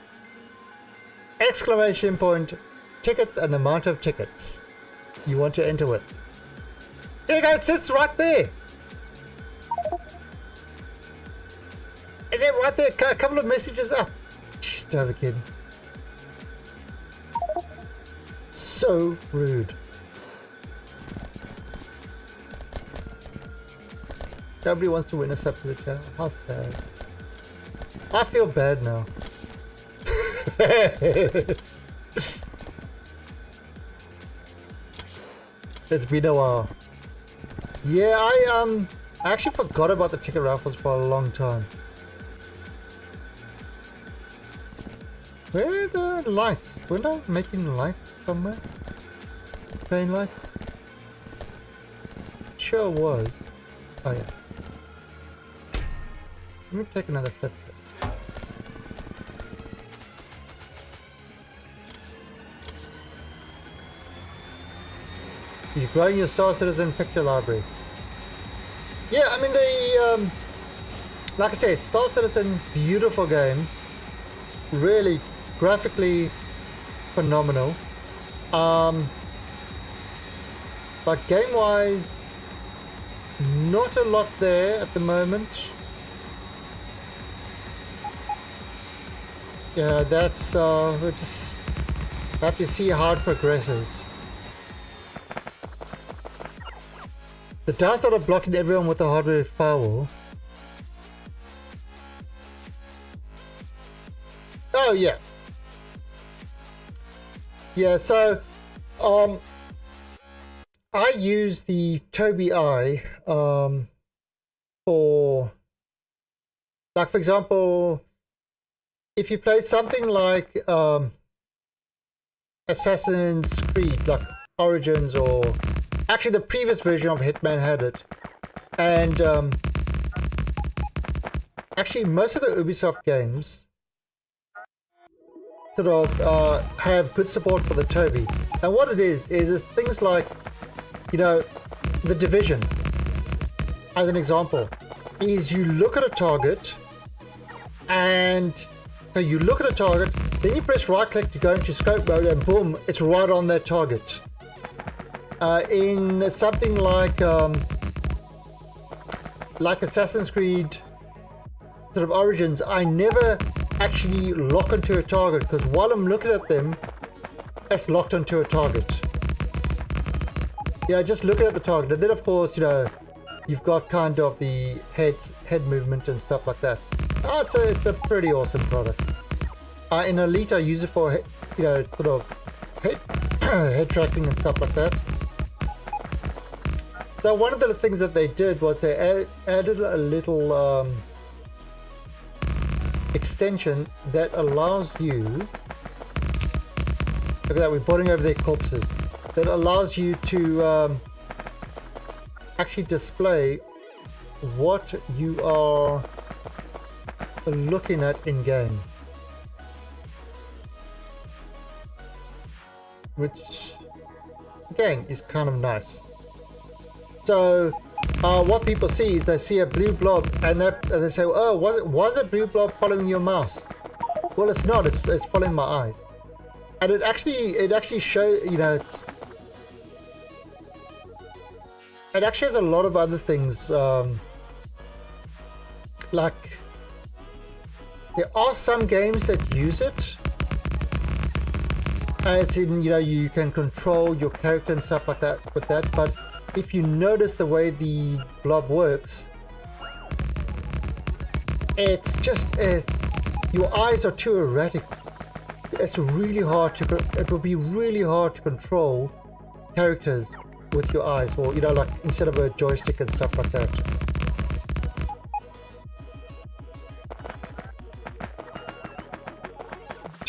Exclamation point, ticket and the amount of tickets you want to enter with. There you go, it sits right there. Is it right there? A couple of messages up. Just don't have a kid. So rude. Nobody wants to win us up to the channel. How sad. I feel bad now. It's been a while. Yeah, I actually forgot about the ticket raffles for a long time. Where are the lights? Weren't I making lights somewhere? Train lights? Sure was. Oh yeah. Let me take another flip. You're growing your Star Citizen picture library. Yeah, I mean the like I said, Star Citizen, beautiful game. Really graphically phenomenal. But game wise, not a lot there at the moment. Yeah, that's we'll just have to see how it progresses. The downside of blocking everyone with a hardware firewall. Oh yeah. Yeah, so I use the Tobii Eye for, like, for example, if you play something like Assassin's Creed, like Origins, or actually the previous version of Hitman had it, and actually most of the Ubisoft games sort of have good support for the Tobii. And what it is things like, you know, The Division, as an example, is you look at a target, and so you look at a target, then you press right click to go into scope mode, and boom, it's right on that target. In something like Assassin's Creed sort of Origins, I never actually lock onto a target, because while I'm looking at them, it's locked onto a target. Yeah, just looking at the target, and then of course, you know, you've got kind of the head movement and stuff like that. It's a pretty awesome product. In Elite, I use it for, you know, sort of head tracking and stuff like that. So one of the things that they did was they added a little extension that allows you, look at that, we're boarding over their corpses, that allows you to actually display what you are looking at in game, which again is kind of nice. So what people see is they see a blue blob, and they say, oh, was it blue blob following your mouse? Well, it's not, it's following my eyes. And it actually shows, you know, it actually has a lot of other things, like there are some games that use it, as in, you know, you can control your character and stuff like that with that, but if you notice the way the blob works, it's just, your eyes are too erratic. It's really hard to, it will be really hard to control characters with your eyes, or, you know, like instead of a joystick and stuff like that.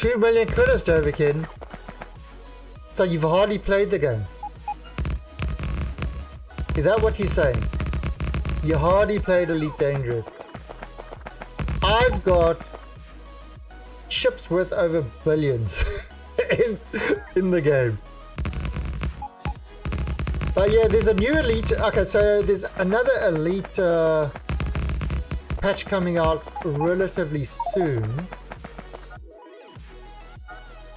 2 million credits, Doverkin. So you've hardly played the game. Is that what you're saying? You hardly played Elite Dangerous. I've got ships worth over billions in the game. But yeah, there's a new Elite. Okay, so there's another Elite patch coming out relatively soon.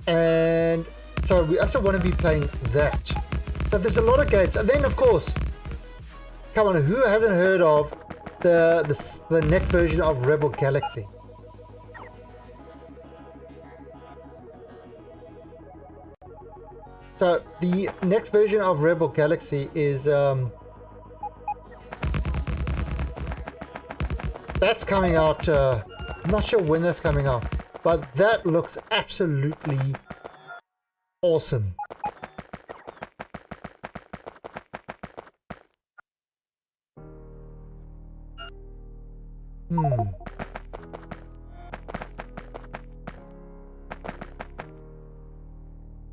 And so we also want to be playing that. So there's a lot of games. And then, of course, come on, who hasn't heard of the next version of Rebel Galaxy? So the next version of Rebel Galaxy is that's coming out. I'm not sure when that's coming out, but that looks absolutely awesome.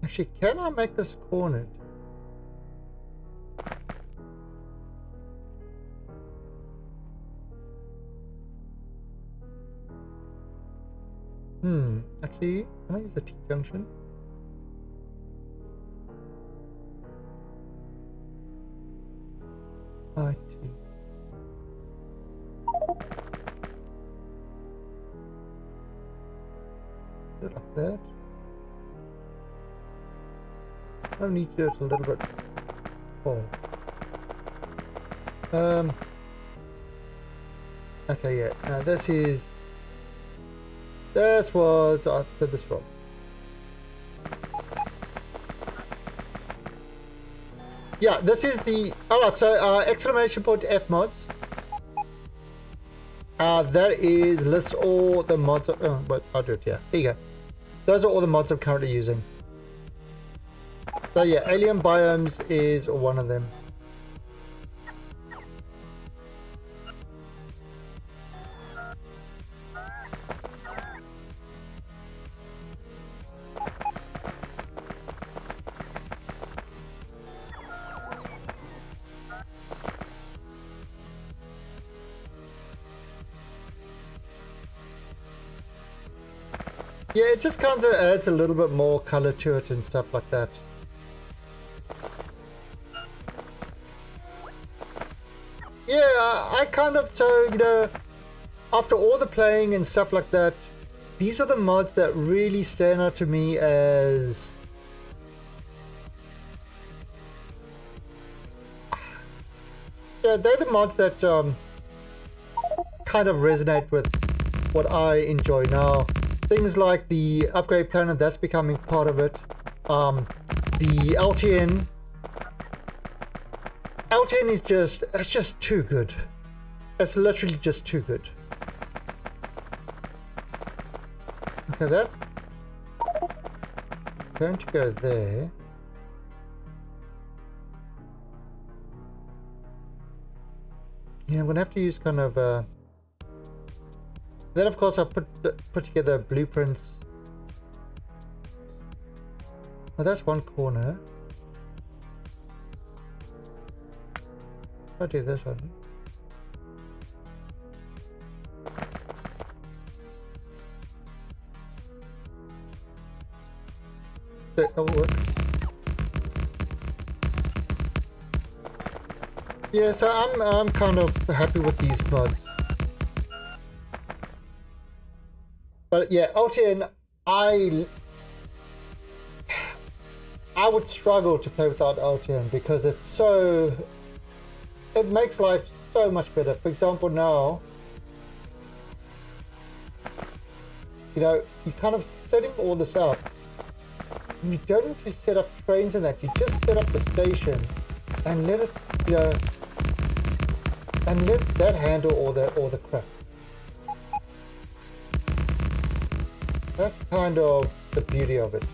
Actually, can I make this cornered? Actually, can I use the T-junction? IT. Like that. I need to do it a little bit more. Okay, yeah. Now this was I did this wrong. Yeah, this is the alright. So exclamation point F mods. That is lists all the mods. But I'll do it here. There you go. Those are all the mods I'm currently using. So yeah, alien biomes is one of them. Yeah, it just kind of adds a little bit more color to it and stuff like that. Yeah, I kind of, so, you know, after all the playing and stuff like that, these are the mods that really stand out to me as... Yeah, they're the mods that kind of resonate with what I enjoy now. Things like the upgrade planet, that's becoming part of it. The LTN is just, it's just too good. It's literally just too good. Okay, that's going to go there. Yeah, I'm gonna have to use kind of then of course I put together blueprints. Well, that's one corner. I'll do this one. That'll work. Yeah, so I'm kind of happy with these mods. But yeah, LTN, I would struggle to play without LTN because it's so, it makes life so much better. For example, now, you know, you're kind of setting all this up. You don't need to set up trains and that. You just set up the station and let it, you know, and let that handle all the crap. That's kind of the beauty of it.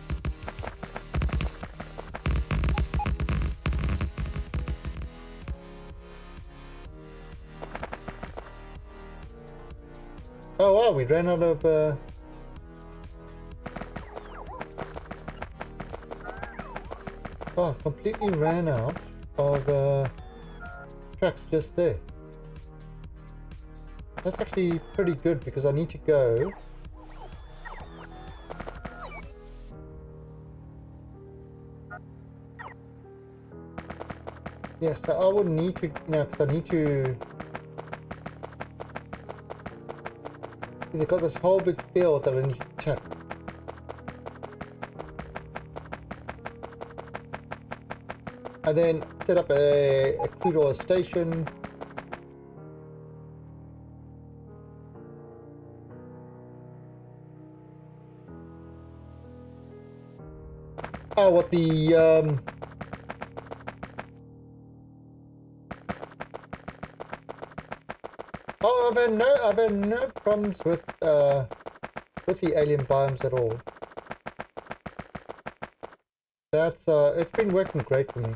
Oh wow, we ran out of Oh, completely ran out of tracks just there. That's actually pretty good because I need to go. Yeah, so I would need to, because I need to. They've got this whole big field that I need to tap. And then set up a crude oil station. Oh, what the oh, I've had no problems with the alien biomes at all. That's it's been working great for me.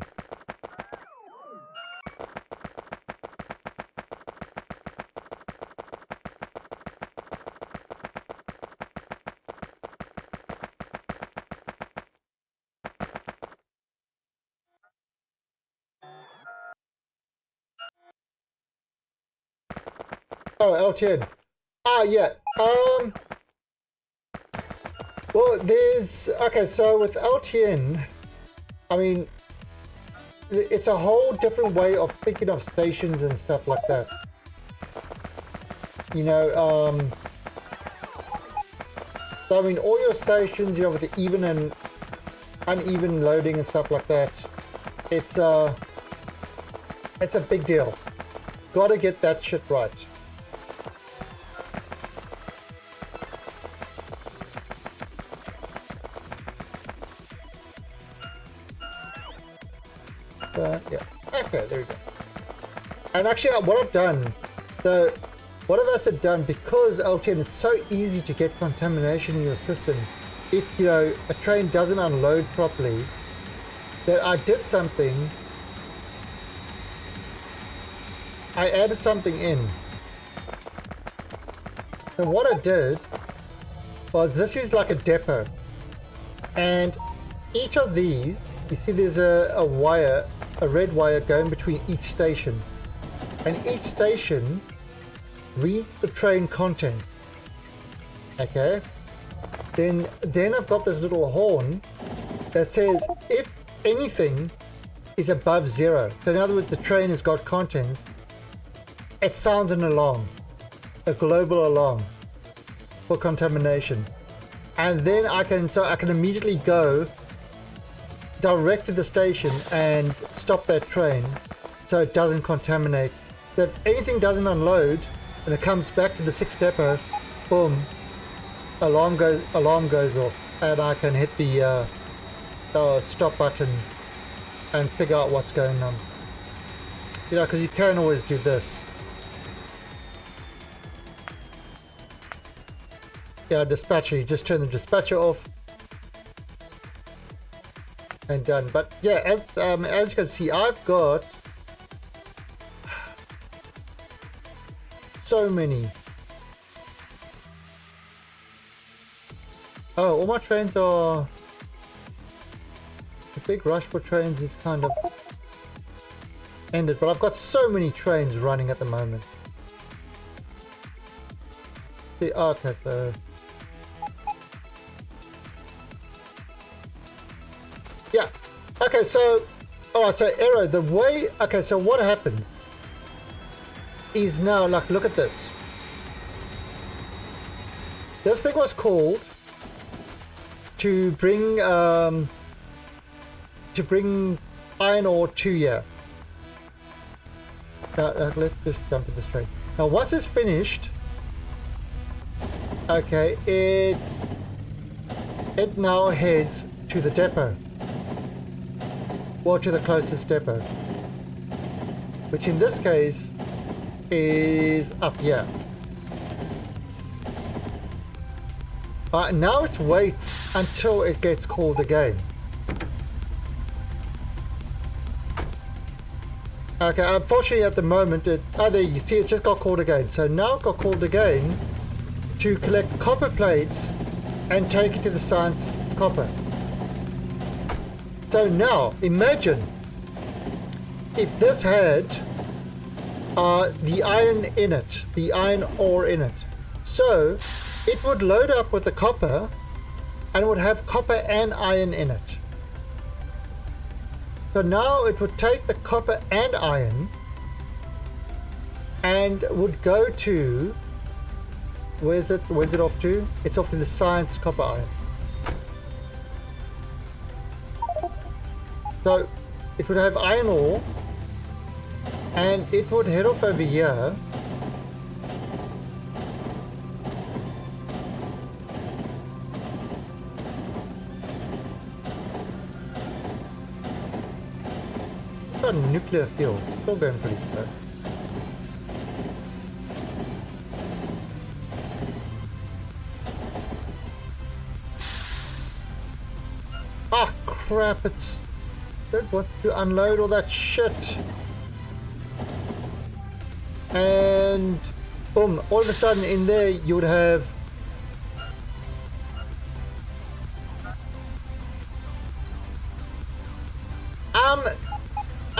Oh, LTN. Ah, yeah. Well, there's... Okay, so with LTN, I mean, it's a whole different way of thinking of stations and stuff like that. You know, so I mean, all your stations, you know, with the even and uneven loading and stuff like that, it's a big deal. Gotta get that shit right. Yeah. Okay, there we go. And actually, what I've done, so what I've also done, because LTN, it's so easy to get contamination in your system if, you know, a train doesn't unload properly, that I did something. I added something in. And what I did was, this is like a depot. And each of these, you see there's a wire, a red wire going between each station. And each station reads the train contents. Okay? Then I've got this little horn that says if anything is above 0, so in other words the train has got contents, it sounds an alarm, a global alarm for contamination. And then I can immediately go direct to the station and stop that train so it doesn't contaminate. So if anything doesn't unload and it comes back to the 6th depot, boom, alarm goes off, and I can hit the stop button and figure out what's going on. You know, because you can always do this. Yeah, dispatcher, you just turn the dispatcher off and done. But yeah, as you can see, I've got so many. Oh, all my trains are... The big rush for trains is kind of ended, but I've got so many trains running at the moment. See, okay, so... Yeah. Okay, so... Alright, so Arrow, the way... Okay, so what happens is now, like, look at this. This thing was called to bring iron ore to here. Now, let's just jump to this train. Now, once it's finished, okay, it now heads to the depot, or to the closest depot, which in this case is up here. Now it waits until it gets called again. Okay, unfortunately at the moment, there you see it just got called again. So now it got called again to collect copper plates and take it to the science copper. So now imagine if this had the iron in it, the iron ore in it. So it would load up with the copper and would have copper and iron in it. So now it would take the copper and iron and would go to, where's it off to? It's off to the science copper iron. So it would have iron ore and it would head off over here. It's got nuclear fuel, still going pretty slow. Ah, crap, it's... don't want to unload all that shit. And boom, all of a sudden in there you would have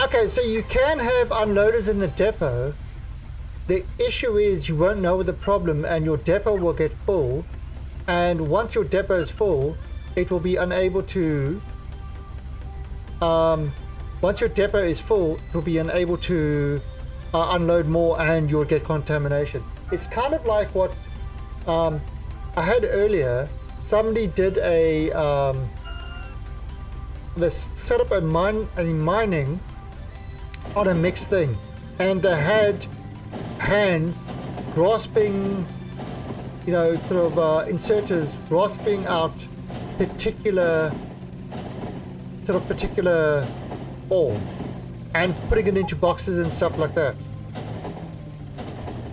okay, so you can have unloaders in the depot. The issue is you won't know the problem and your depot will get full, and once your depot is full it will be unable to once your depot is full it will be unable to unload more and you'll get contamination. It's kind of like what I had earlier. Somebody did a they set up a mining on a mixed thing, and they had hands grasping, you know, sort of inserters grasping out particular ore and putting it into boxes and stuff like that.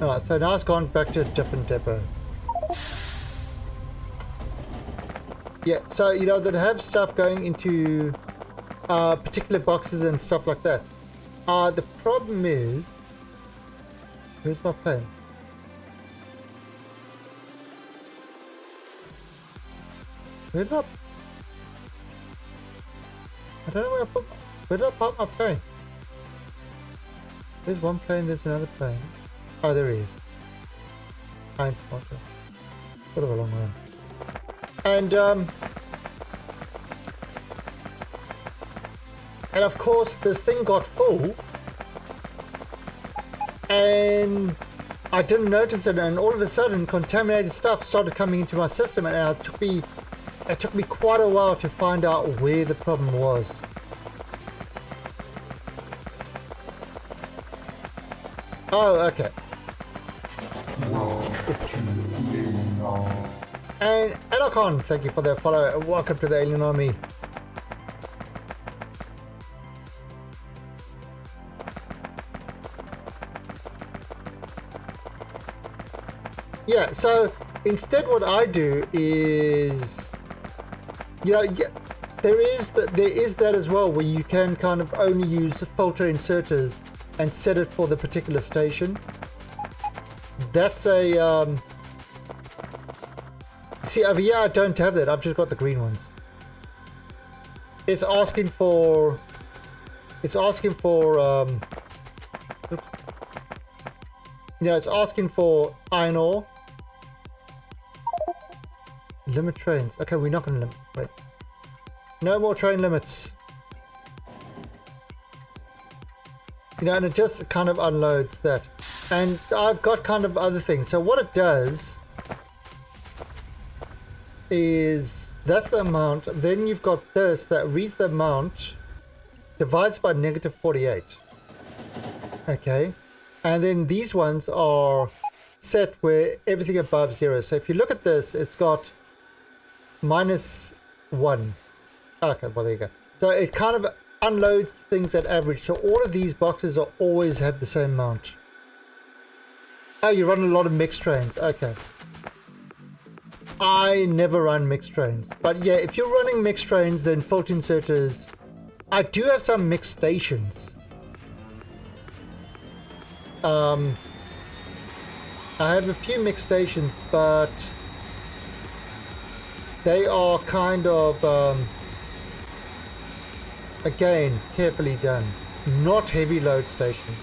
Alright, so now it's gone back to a different depot. Yeah, so you know, they have stuff going into particular boxes and stuff like that. The problem is, where's my plane? Where did I don't know where did I park my plane? There's one plane, there's another plane. Oh, there he is. Iron spotter. Sort of a long run. And of course this thing got full and I didn't notice it, and all of a sudden contaminated stuff started coming into my system, and it took me quite a while to find out where the problem was. Oh, okay. And Elocon, thank you for the follow. Welcome to the Alien Army. Yeah, so instead what I do is, you know, there is that as well, where you can kind of only use filter inserters and set it for the particular station. That's a see, over here I don't have that. I've just got the green ones. It's asking for oops. Yeah, it's asking for iron ore. Limit trains. Okay, we're not going to limit. Wait. No more train limits. You know, and it just kind of unloads that. And I've got kind of other things. So what it does is, that's the amount. Then you've got this that reads the amount, divides by -48. Okay. And then these ones are set where everything above 0. So if you look at this, it's got -1. Okay, well there you go. So it kind of unloads things at average. So all of these boxes are always have the same amount. Oh, you run a lot of mixed trains. Okay. I never run mixed trains. But yeah, if you're running mixed trains, then filter inserters. I do have some mixed stations. I have a few mixed stations, but they are kind of Again, carefully done. Not heavy load station.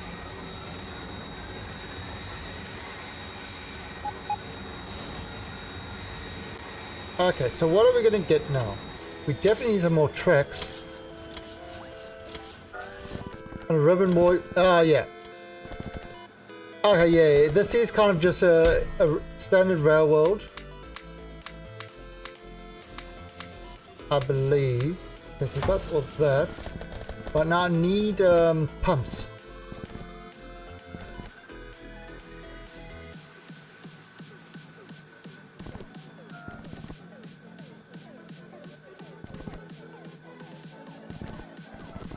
Okay, so what are we going to get now? We definitely need some more tracks. A ribbon more. Oh, yeah. Okay, yeah. This is kind of just a standard railroad. I believe. Okay, so we've got all that. But now I need pumps.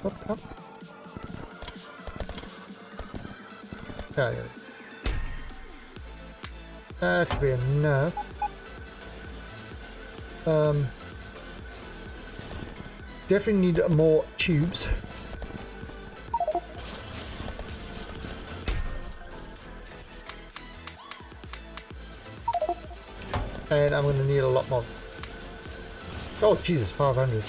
What pump? Okay. That should be enough. Definitely need more tubes. And I'm going to need a lot more. Oh Jesus, 500.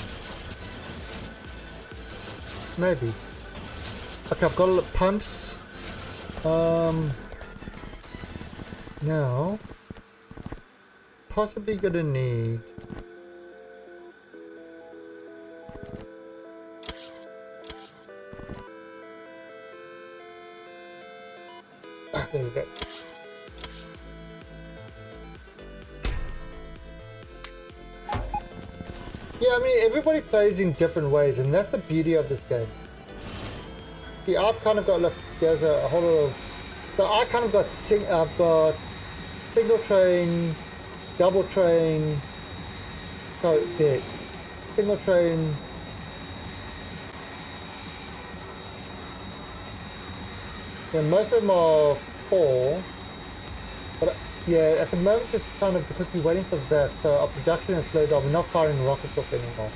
Maybe. Okay, I've got a lot of pumps. Now, possibly gonna need. Ah, there we go. Yeah, I mean, everybody plays in different ways, and that's the beauty of this game. See, I've kind of got, look, there's a whole lot of, so I kind of got, I've got single train, double train, so there, single train, yeah, most of them are 4, but yeah, at the moment just kind of because we're waiting for that, so our production has slowed down. We're not firing rockets off anymore.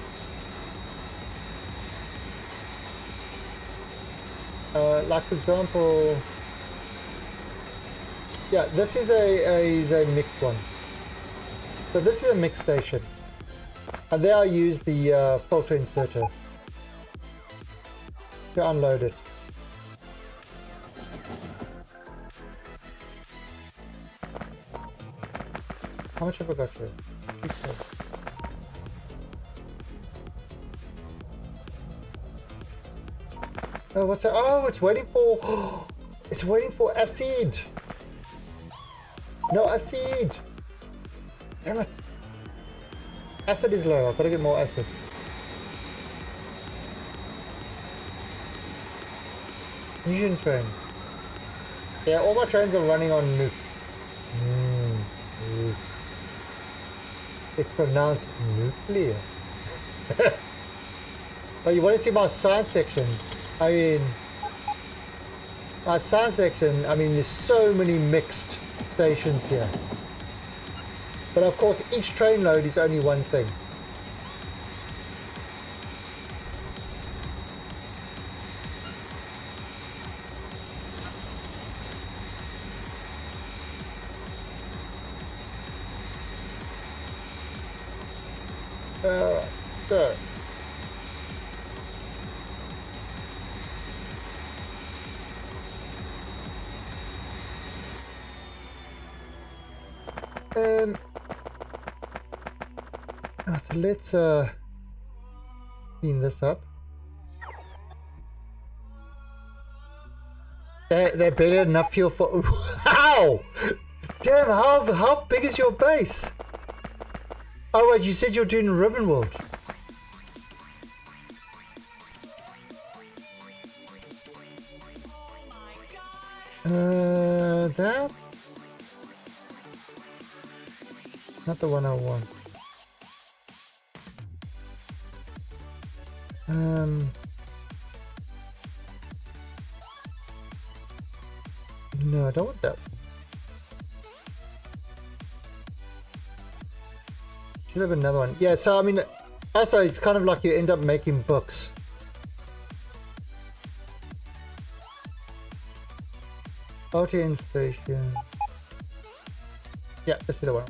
Like for example, yeah, this is a mixed one. So this is a mixed station, and there I use the filter inserter to unload it. How much have I got here? Oh, what's that? Oh, it's waiting for. It's waiting for acid. No acid. Damn it. Acid is low. I've got to get more acid. Fusion train. Yeah, all my trains are running on nukes. It's pronounced nuclear. But you want to see my science section? I mean, my science section, I mean, there's so many mixed stations here. But of course, each train load is only one thing. So. So let's clean this up. They're better enough fuel for. How? Damn! How big is your base? Oh wait, you said you're doing Ribbon World. That. Not the one I want. No, I don't want that. Should have another one. Yeah, so I mean, also it's kind of like you end up making books. OTN station. Yeah, this is the one.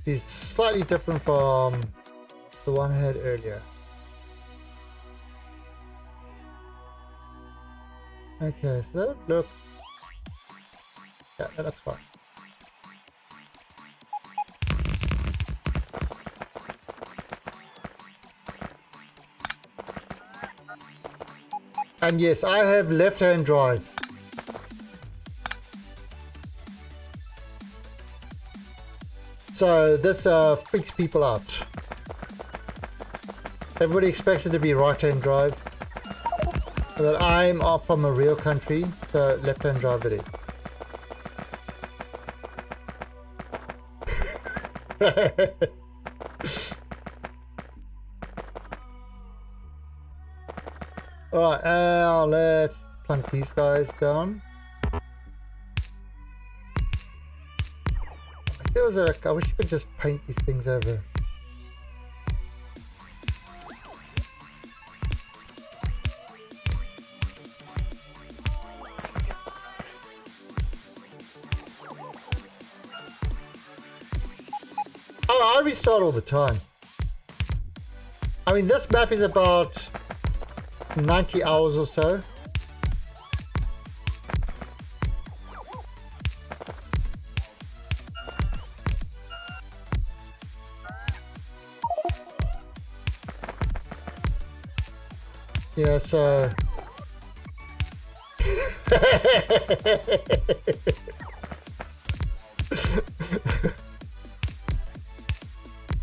It's slightly different from the one I had earlier. Okay, so that would look... Yeah, that looks fine. And yes, I have left-hand drive. So this freaks people out. Everybody expects it to be right-hand drive. But I'm off from a real country, so left-hand drive it is. Alright, let's plunk these guys down. There was I wish you could just paint these things over. Oh, I restart all the time. I mean, this map is about 90 hours or so. Yeah, so...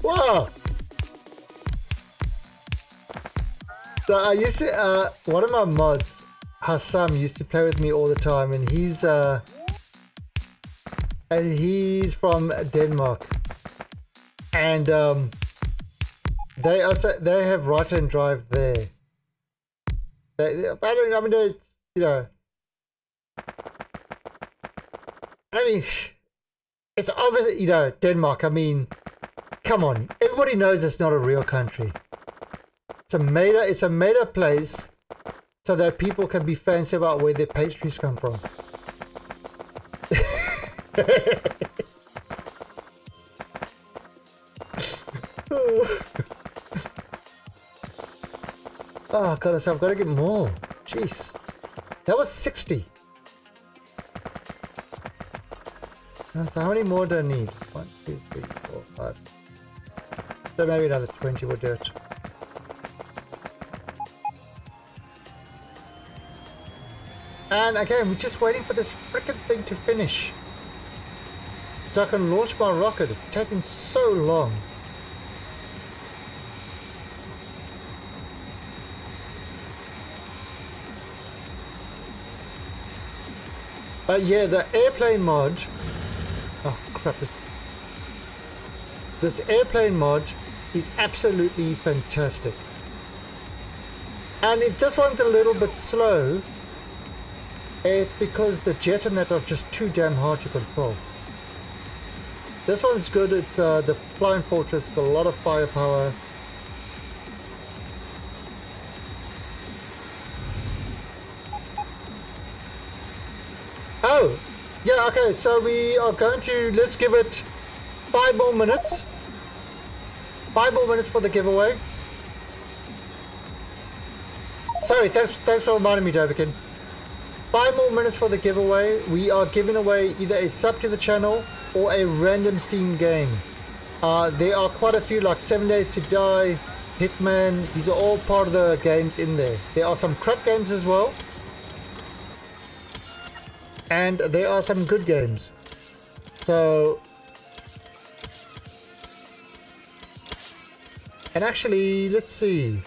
Wow! So I used to, one of my mods, Hassam, used to play with me all the time, and he's from Denmark, and they have right-hand drive there. I mean, you know, I mean, it's obviously, you know, Denmark. I mean, come on, everybody knows it's not a real country. It's a made-up place so that people can be fancy about where their pastries come from. Oh god, so I've got to get more. Jeez, that was 60. So how many more do I need? 1, 2, 3, 4, 5. So maybe another 20 will do it. And again, we're just waiting for this frickin' thing to finish so I can launch my rocket. It's taking so long. But yeah, the airplane mod... Oh crap. This airplane mod is absolutely fantastic. And if this one's a little bit slow, it's because the jet and that are just too damn hard to control. This one's good. It's the Flying Fortress with a lot of firepower. Oh, yeah, okay, so we are going to, let's give it 5 more minutes. 5 more minutes for the giveaway. Sorry, thanks for reminding me, Davikin. 5 more minutes for the giveaway. We are giving away either a sub to the channel or a random Steam game. There are quite a few, like 7 Days to Die, Hitman. These are all part of the games in there. There are some crap games as well. And there are some good games. So... And actually, let's see.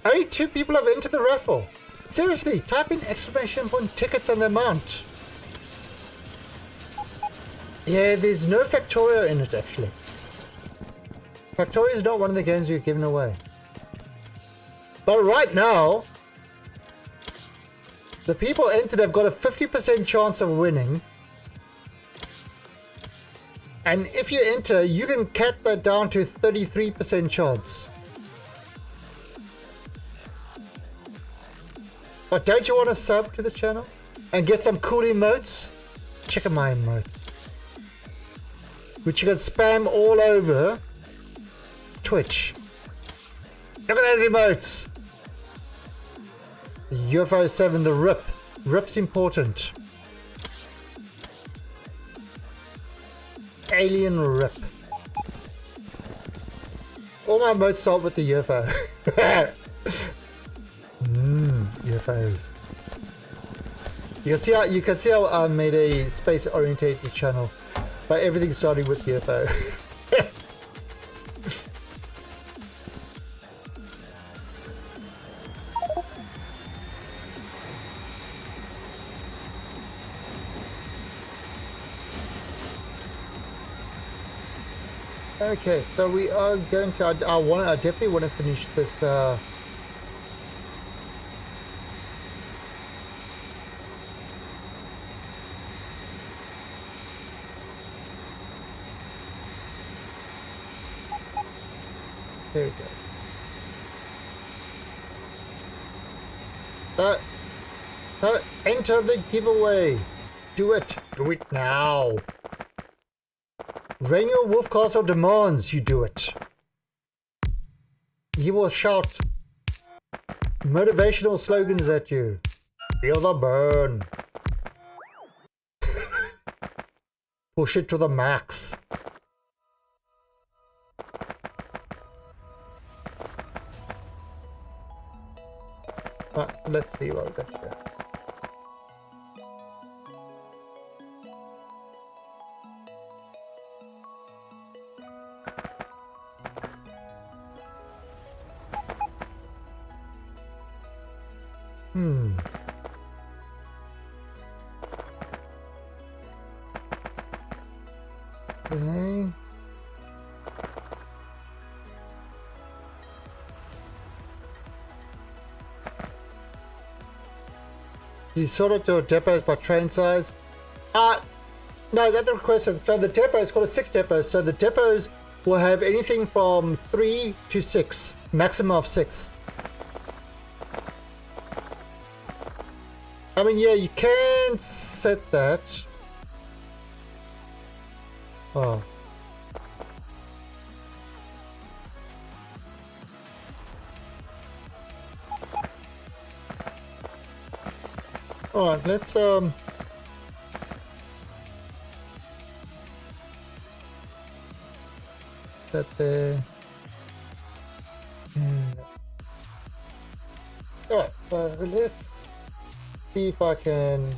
Only 2 people have entered the raffle. Seriously, type in exclamation point tickets and the amount. Yeah, there's no Factorio in it actually. Factorio is not one of the games we're giving away. But right now, the people entered have got a 50% chance of winning. And if you enter, you can cut that down to 33% chance. But don't you want to sub to the channel and get some cool emotes? Check out my emotes, which you can spam all over Twitch. Look at those emotes. UFO 7, the rip. Rip's important. Alien rip. All my modes start with the UFO. UFOs. You can see how I made a space orientated channel by everything starting with UFO. Okay, so we are going to. I definitely want to finish this. There we go. So enter the giveaway. Do it. Do it now. Rainier Wolf Castle demands you do it. He will shout motivational slogans at you. Feel the burn. Push it to the max. Right, let's see what we've got here. Okay. You sort it to depots by train size. No, that's the request. So the depot is called a 6 depots. So the depots will have anything from 3 to 6, maximum of 6. I mean, yeah, you can set that. Oh. Alright, let's that there. Alright, let's see if I can.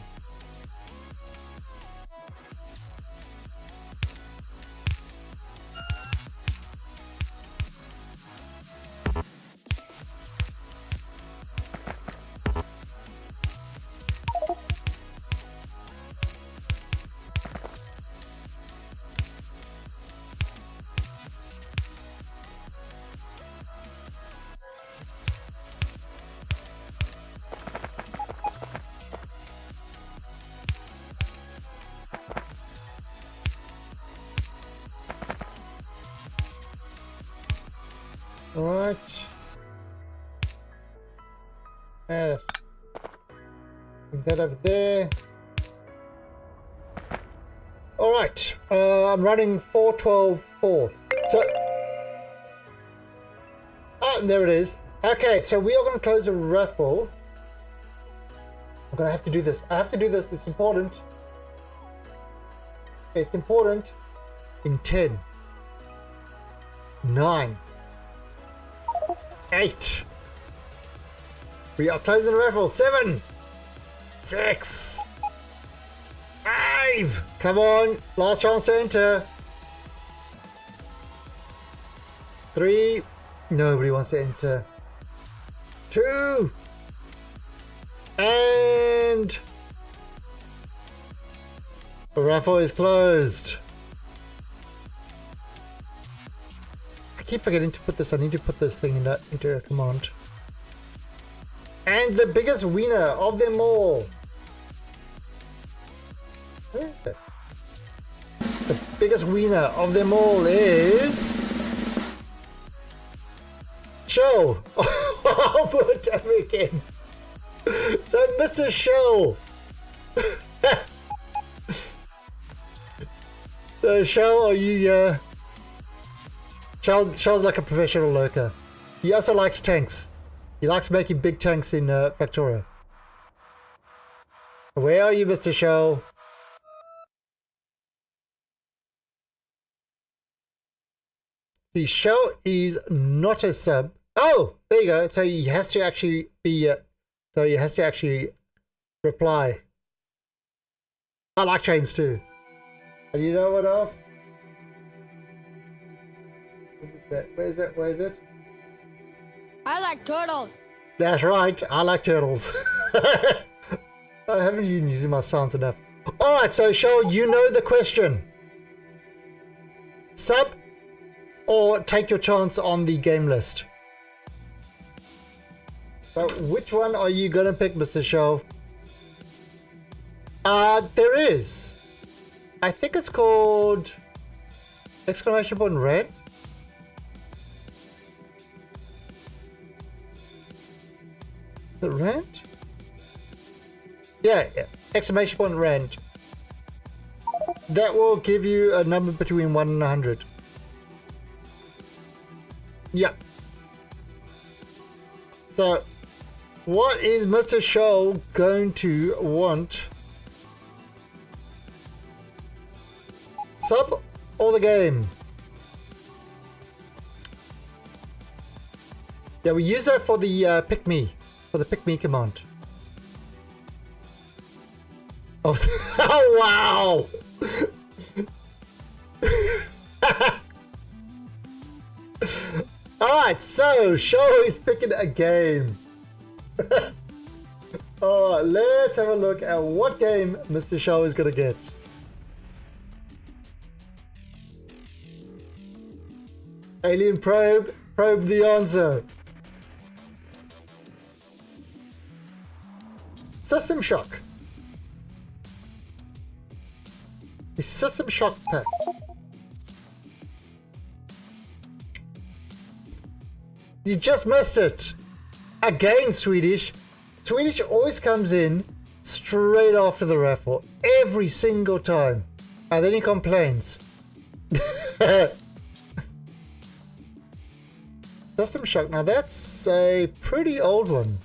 Alright. Yes. Put that over there. Alright. I'm running 4-12-4. So. Ah, there it is. Okay, so we are going to close a raffle. I'm going to have to do this. I have to do this. It's important. It's important. In 10. 9. 8. We are closing the raffle. 7. 6. 5. Come on. Last chance to enter. 3. Nobody wants to enter. 2. And the raffle is closed. I keep forgetting to put this. I need to put this thing into a command. And the biggest winner of them all. Where is it? The biggest winner of them all is Show. I'll put it down again. So Mr. Show. So Show, are you Shell's like a professional lurker. He also likes tanks. He likes making big tanks in Factorio. Where are you, Mr. Show? The show is not a sub. Oh, there you go. So he has to actually be. So he has to actually reply. I like trains too. And you know what else? What is that? Where is it? Where is it? I like turtles. That's right. I like turtles. I haven't been using my sounds enough. All right. So show you know the question. Sub or take your chance on the game list. So which one are you gonna pick, Mr. Show? There is. I think it's called exclamation point red. The rent? Yeah, exclamation point rent. That will give you a number between 1 and 100. Yeah. So, what is Mr. Show going to want? Sub or the game? Yeah, we use that for the pick me. For the pick me command. Oh, oh wow! Alright, so Show is picking a game. Oh, let's have a look at what game Mr. Show is gonna get. Alien probe the answer. System Shock. The System Shock pack. You just missed it. Again, Swedish. Swedish always comes in straight after the raffle. Every single time. And then he complains. System Shock. Now that's a pretty old one.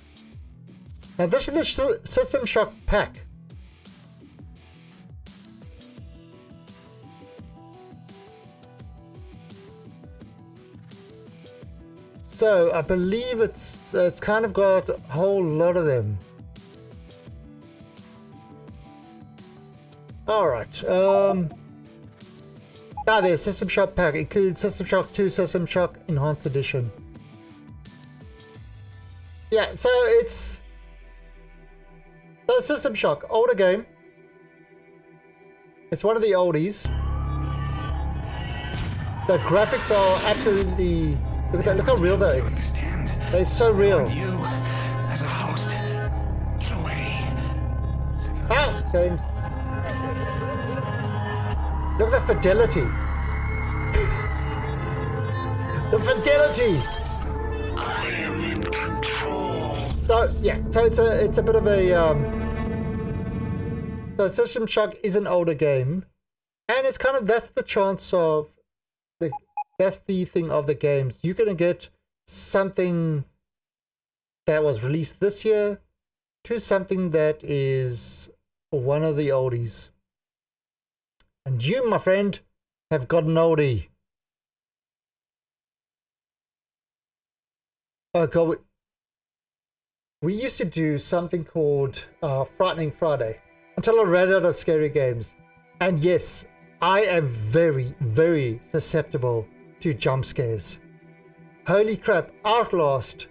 Now this is the System Shock pack. So I believe it's kind of got a whole lot of them. All right. There's System Shock pack. Includes System Shock 2, System Shock Enhanced Edition. Yeah, so it's System Shock, older game. It's one of the oldies. The graphics are absolutely. Look at that! Look how real that is. They're so real. You, as a host, get away. Ah, James. Look at the fidelity. The fidelity. I am in control. So yeah, so it's a bit of a So System Shock is an older game, and it's kind of that's the chance of that's the thing of the games. You're gonna get something that was released this year to something that is one of the oldies. And you, my friend, have got an oldie. Oh God, we used to do something called Frightening Friday until I ran out of scary games. And yes, I am very, very susceptible to jump scares. Holy crap, Outlast.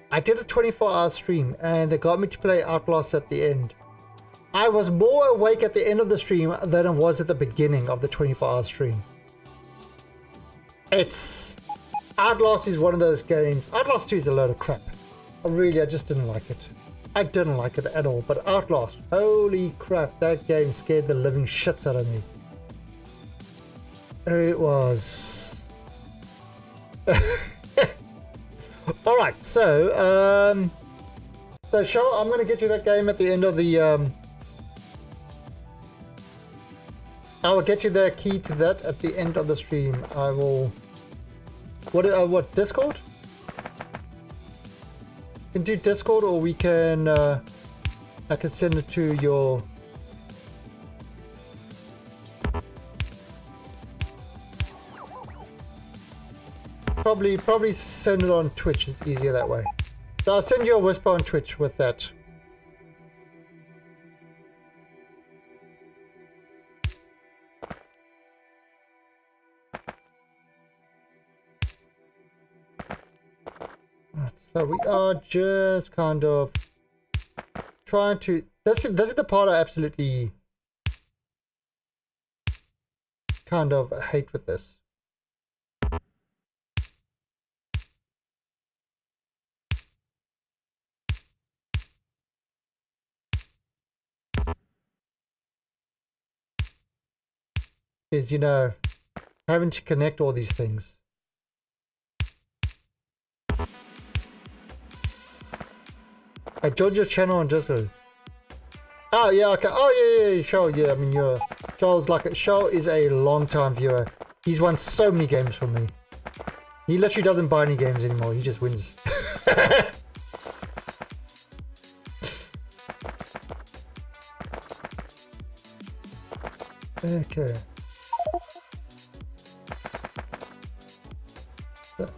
I did a 24-hour stream and they got me to play Outlast at the end. I was more awake at the end of the stream than I was at the beginning of the 24-hour stream. Outlast is one of those games. Outlast 2 is a load of crap. I just didn't like it. I didn't like it at all. But Outlast, holy crap, that game scared the living shits out of me. It was. Alright, so Show, I'm gonna get you that game at the end of the I will get you the key to that at the end of the stream. I will. What Discord? We can do Discord, or we can have I can send it to your... Probably send it on Twitch. It's easier that way. So I'll send you a whisper on Twitch with that. So we are just kind of trying to... This is the part I absolutely kind of hate with this. Is, you know, having to connect all these things. I joined your channel on Discord. Oh yeah, okay. Oh yeah, Show. Yeah, I mean, Show's like Show is a long time viewer. He's won so many games from me. He literally doesn't buy any games anymore. He just wins. Okay. So,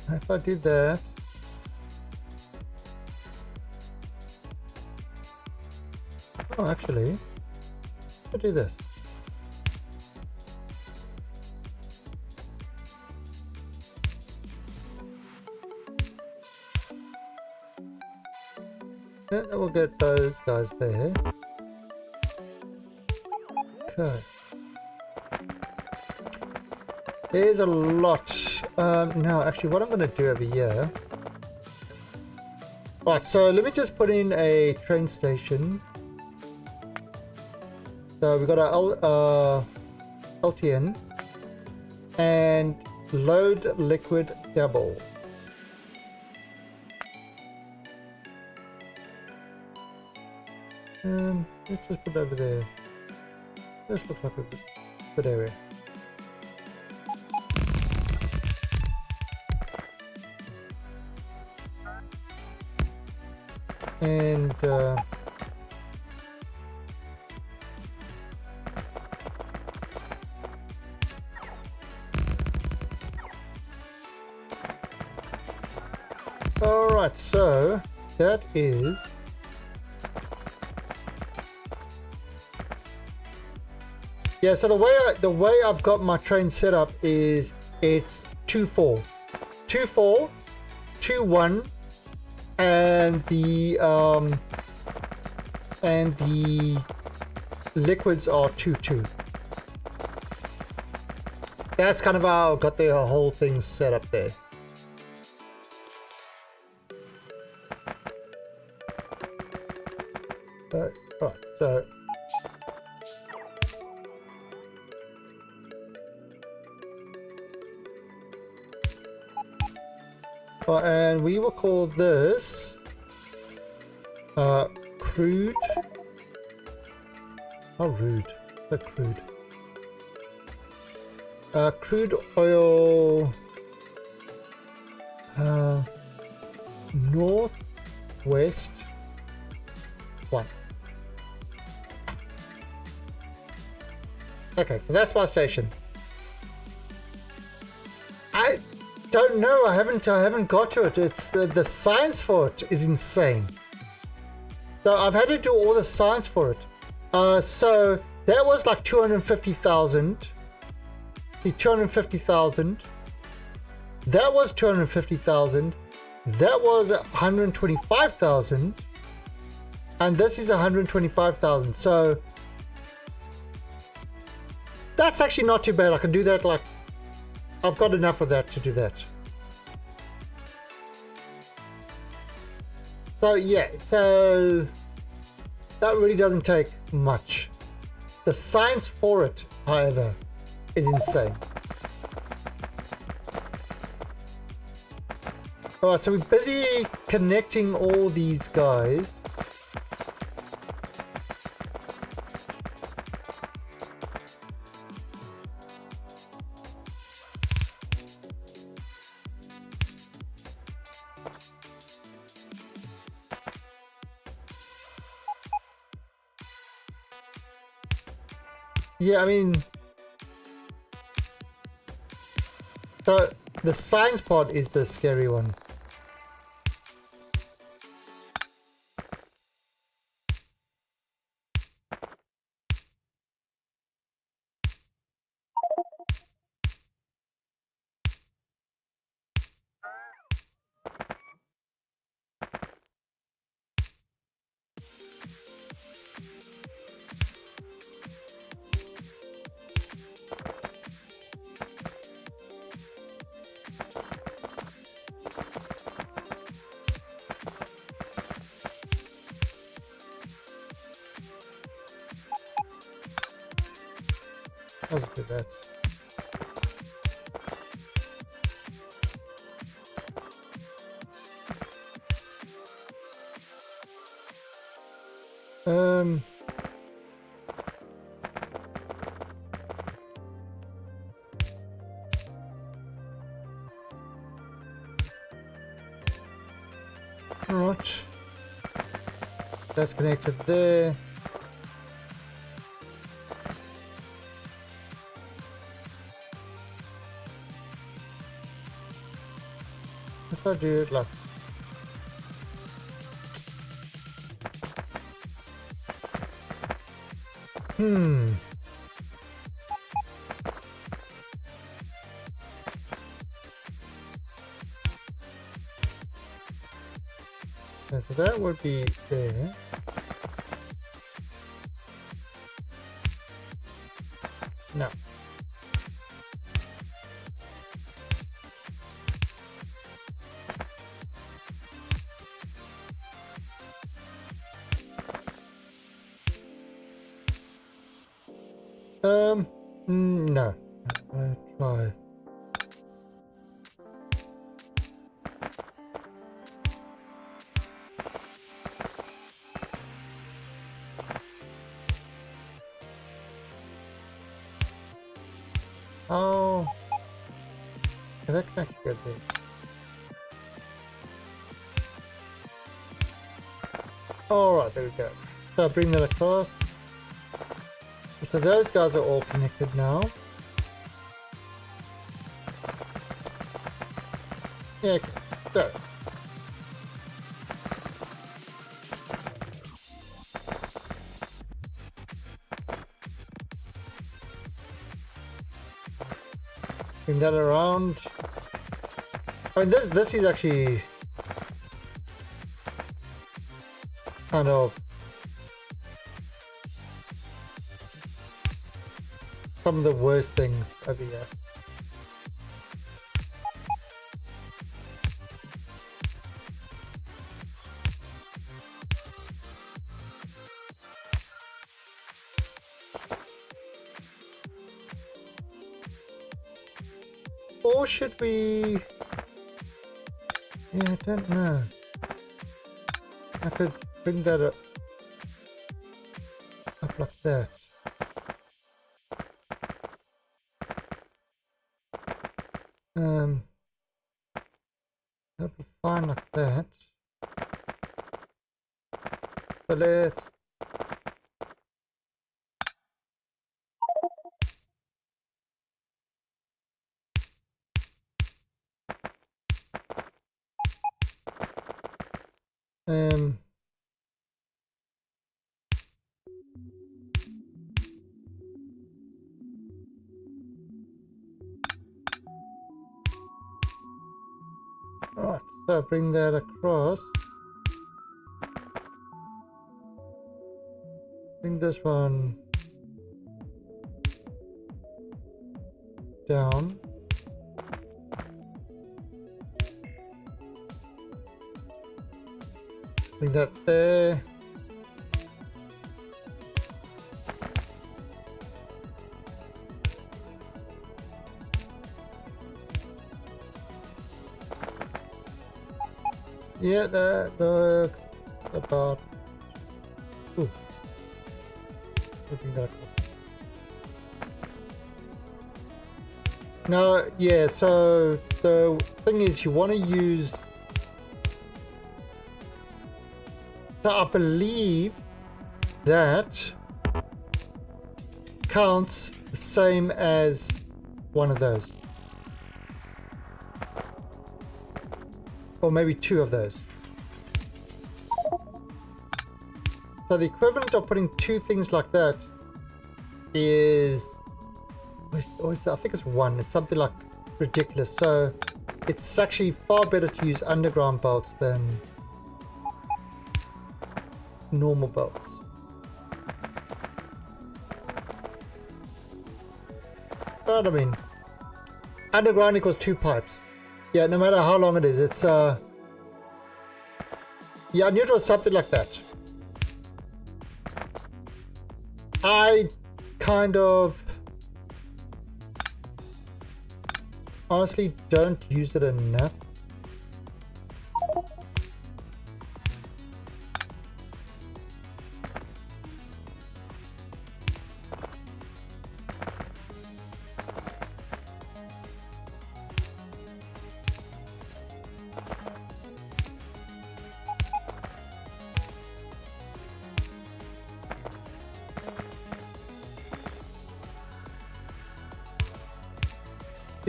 if I do that. Oh, actually, I'll do this. Yeah, we'll get those guys there. Okay. There's a lot. Now, actually, what I'm going to do over here. Right, so let me just put in a train station. So we got our LTN and load liquid double. Let's just put it over there. This looks like a good area. And alright, so that is yeah, so the way I've got my train set up is it's 2-4. 2-4, 2-1, and the liquids are 2-2. That's kind of how I got the whole thing set up there. Alright, so and we will call this crude. How rude. So crude. Crude oil northwest 1. Okay, so that's my station. I don't know. I haven't got to it. It's the science for it is insane. So I've had to do all the science for it. So that was like 250,000. The 250,000. That was 250,000. That was 125,000. And this is 125,000. So that's actually not too bad. I can do that like I've got enough of that to do that. So yeah, so that really doesn't take much. The science for it, however, is insane. Alright, so we're busy connecting all these guys. Yeah, I mean, so the science part is the scary one. Let's do that. Um. Right. That's connected there. If I do it like yeah, so that would be there. No. No. I'll try. Oh. Yeah, that can actually go there. Alright, there we go. So I'll bring that across. So those guys are all connected now. Yeah, okay. So. Bring that around. I mean, this is actually kind of some of the worst things over here. Or should we? Yeah, I don't know. I could bring that up like that. That'll be fine like that. So let's alright, so bring that across. Bring this one down. Bring that there. Yeah, that looks about. Ooh. Bring that across. Now, yeah, so the thing is you want to use, so I believe that counts the same as one of those. Or maybe two of those. So the equivalent of putting two things like that is, I think it's one. It's something like ridiculous. So it's actually far better to use underground bolts than normal bolts. But I mean, underground equals two pipes. Yeah, no matter how long it is, it's yeah, I knew it was something like that. I kind of honestly don't use it enough.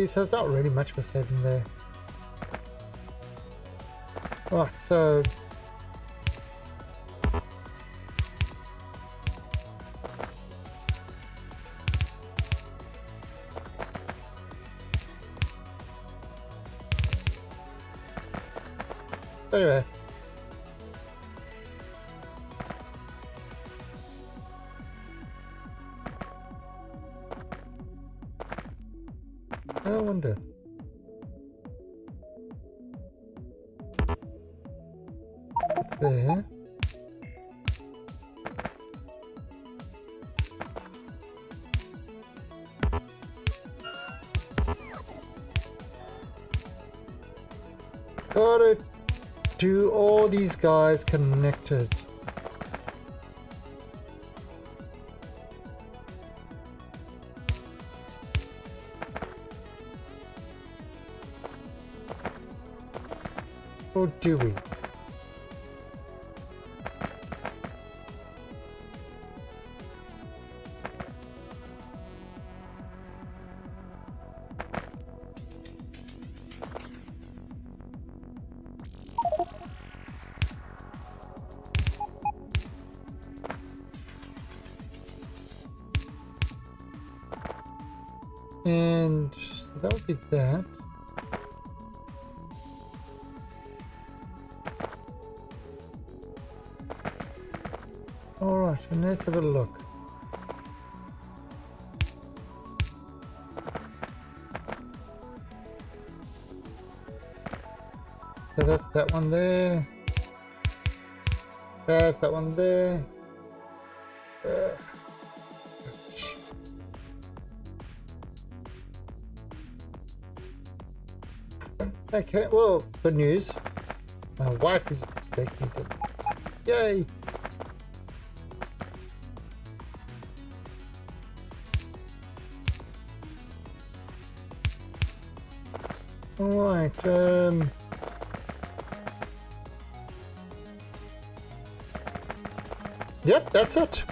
So there's not really much of a saving there. Right, so anyway. I wonder. There. Gotta do all these guys connected. Or do we? And that would be that. Alright, and let's have a look. So that's that one there. There's that one there. Okay, well, good news. My wife is taking it. Yay! Alright, yep, that's it.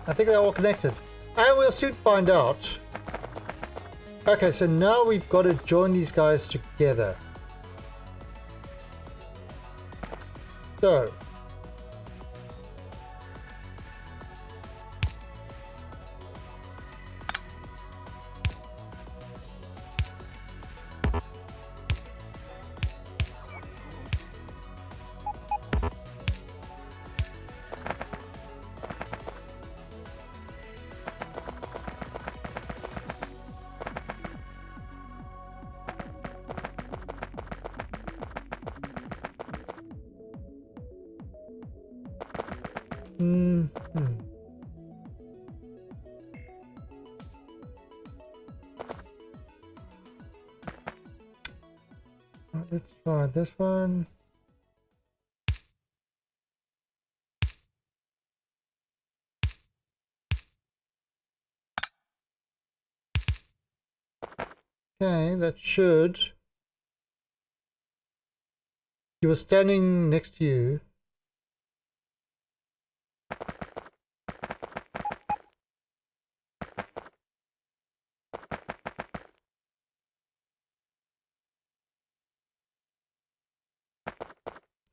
I think they're all connected. And we'll soon find out. Okay, so now we've got to join these guys together. So. Let's try this one. Okay, that should. He was standing next to you.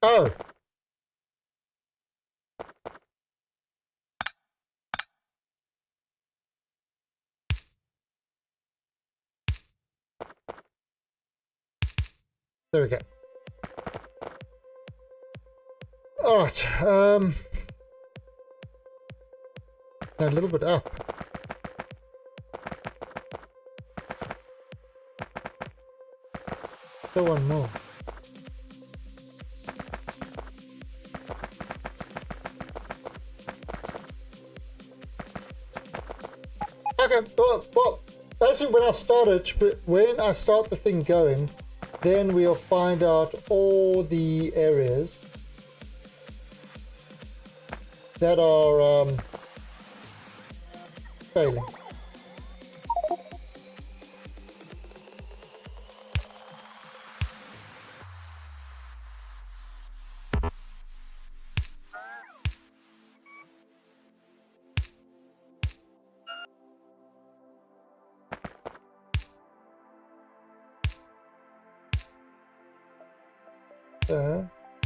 Oh! There we go. Alright, a little bit up. Still one more. Okay, well, basically when I start the thing going, then we'll find out all the areas that are failing.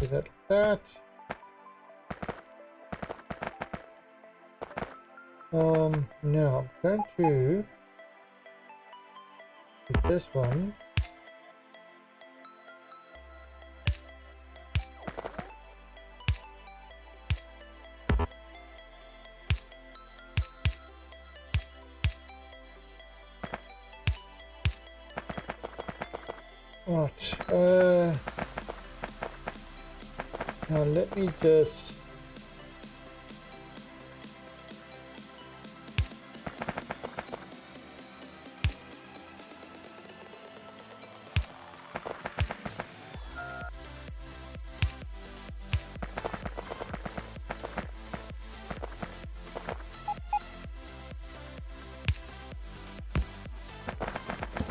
Do that like that. Now I'm going to do this one. Right, now let me just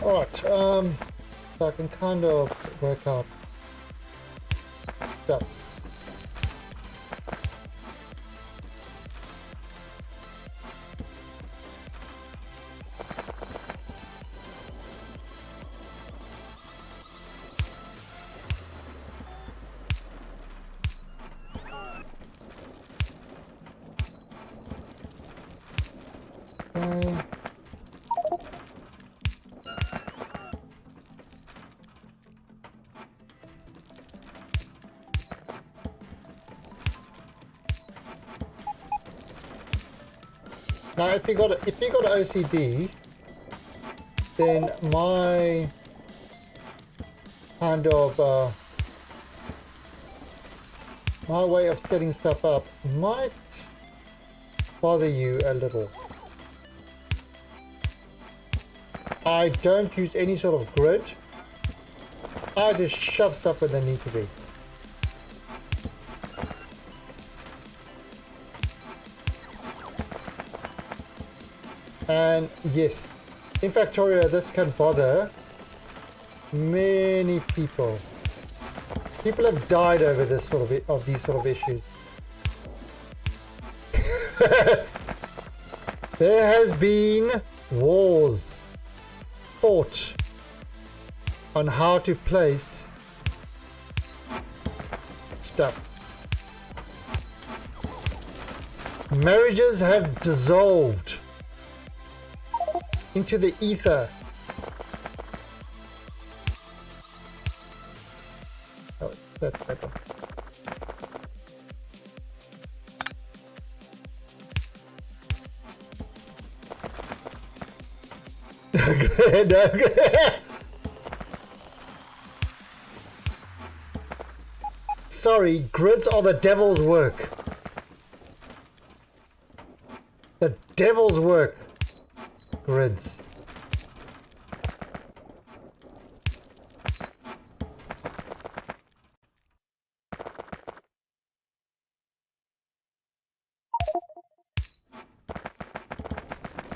alright, so I can kind of work out stuff. Now, if you got OCD, then my kind of my way of setting stuff up might bother you a little. I don't use any sort of grid. I just shove stuff where they need to be. And yes, in Factorio, this can bother many people. People have died over this sort of these sort of issues. There has been wars fought on how to place stuff. Marriages have dissolved into the ether. Oh, that's better. Sorry, grids are the devil's work. The devil's work. Grids.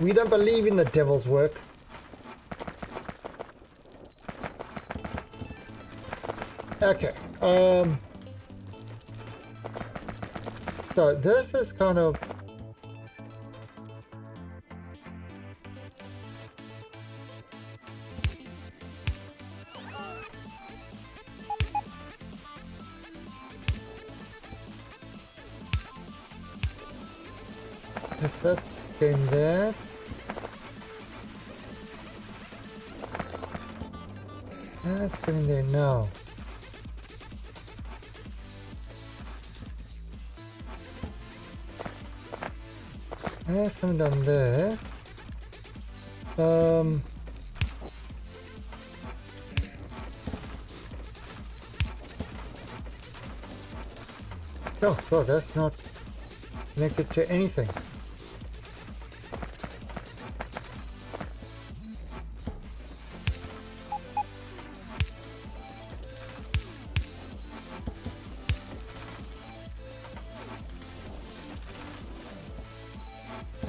We don't believe in the devil's work. Okay. So this is kind of If that's getting there. That's getting there now. That's coming down there. Oh, God, that's not connected to anything.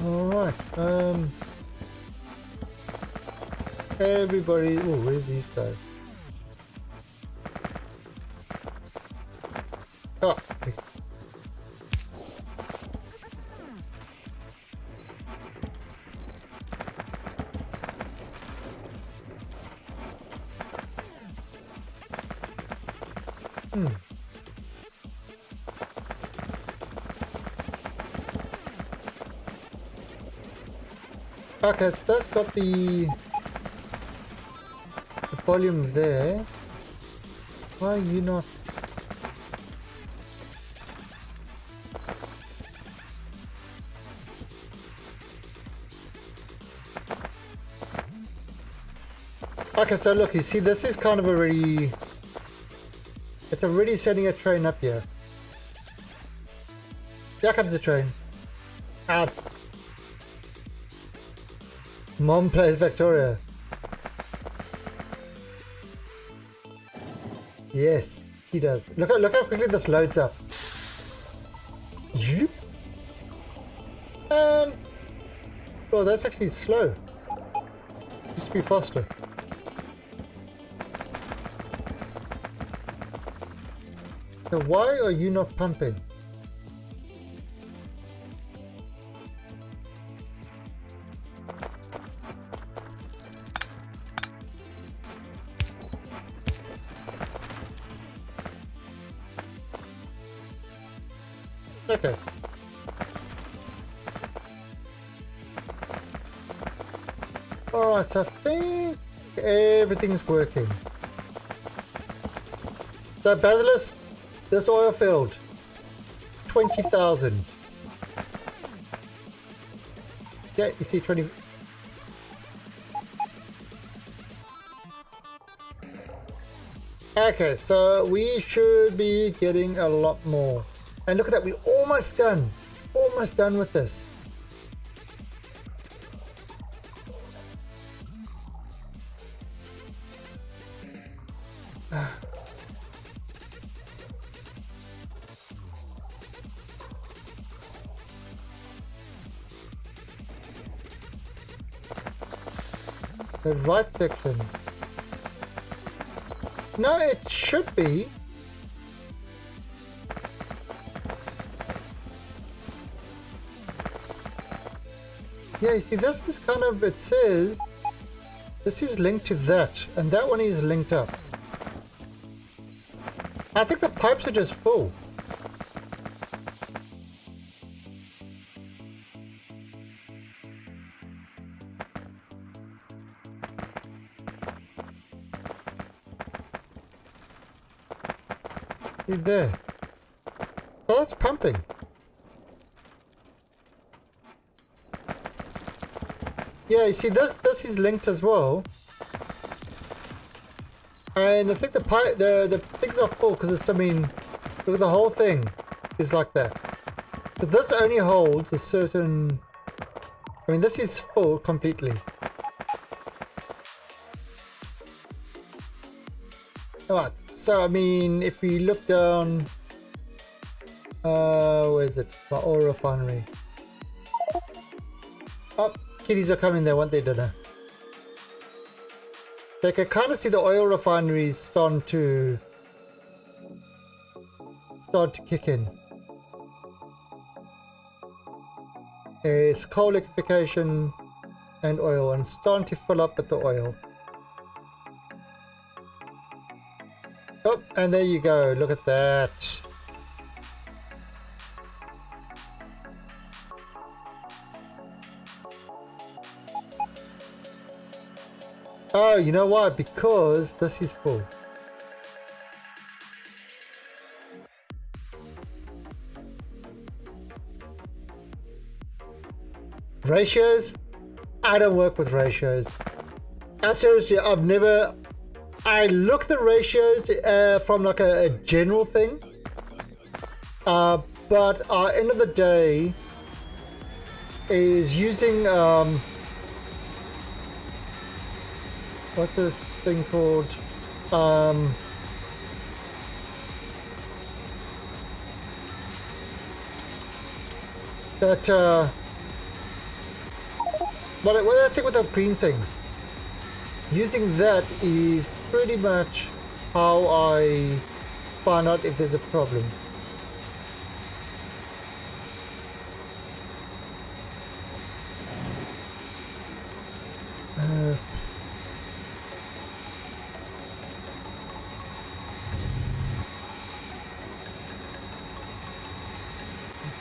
Alright, everybody, oh, where's these guys? Oh, okay, so that's got the volume there. Why are you not? Okay, so look, you see, this is kind of already, it's already setting a train up here. Here comes the train. Out. Mom plays Victoria. Yes, he does. Look how quickly this loads up. Zoop. And oh, that's actually slow. Used to be faster. So why are you not pumping? Okay. Alright, so I think everything's working. So Basilisk, this oil field, 20,000. Yeah, you see 20. Okay, so we should be getting a lot more. And look at that, we're almost done. Almost done with this. The right section. No, it should be. Yeah, you see, this is kind of, it says, this is linked to that, and that one is linked up. I think the pipes are just full. See there. So that's pumping. Yeah, you see, this is linked as well, and I think the things are full because it's, I mean, look at the whole thing is like that. But this only holds a certain. I mean, this is full completely. Alright, so I mean, if we look down, where is it? My oil refinery. Oh. Kiddies are coming, they want their dinner. They can kind of see the oil refineries starting to kick in. It's coal liquefaction and oil, and starting to fill up with the oil. Oh, and there you go, look at that. Oh, you know why? Because this is full. Ratios? I don't work with ratios. Seriously, I look the ratios from like a general thing. But end of the day is using what's this thing called? What I think with the green things. Using that is pretty much how I find out if there's a problem.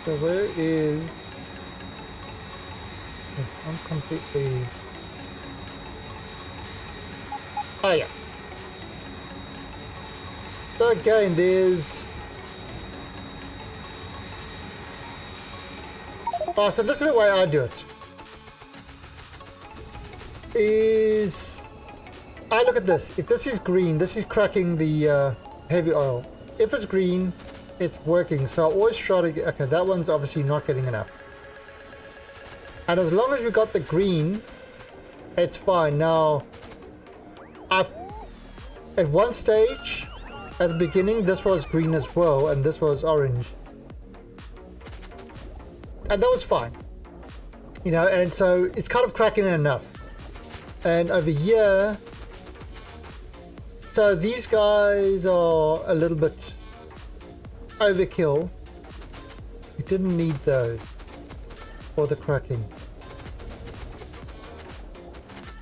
So where is... I'm completely... Oh yeah. So again, there's... Oh, so this is the way I do it. I look at this. If this is green, this is cracking the heavy oil. If it's green, it's working. So I always try to get... Okay, that one's obviously not getting enough. And as long as we got the green, it's fine. Now, at one stage, at the beginning, this was green as well, and this was orange. And that was fine. You know, and so it's kind of cracking enough. And over here, so these guys are a little bit overkill. We didn't need those for the cracking.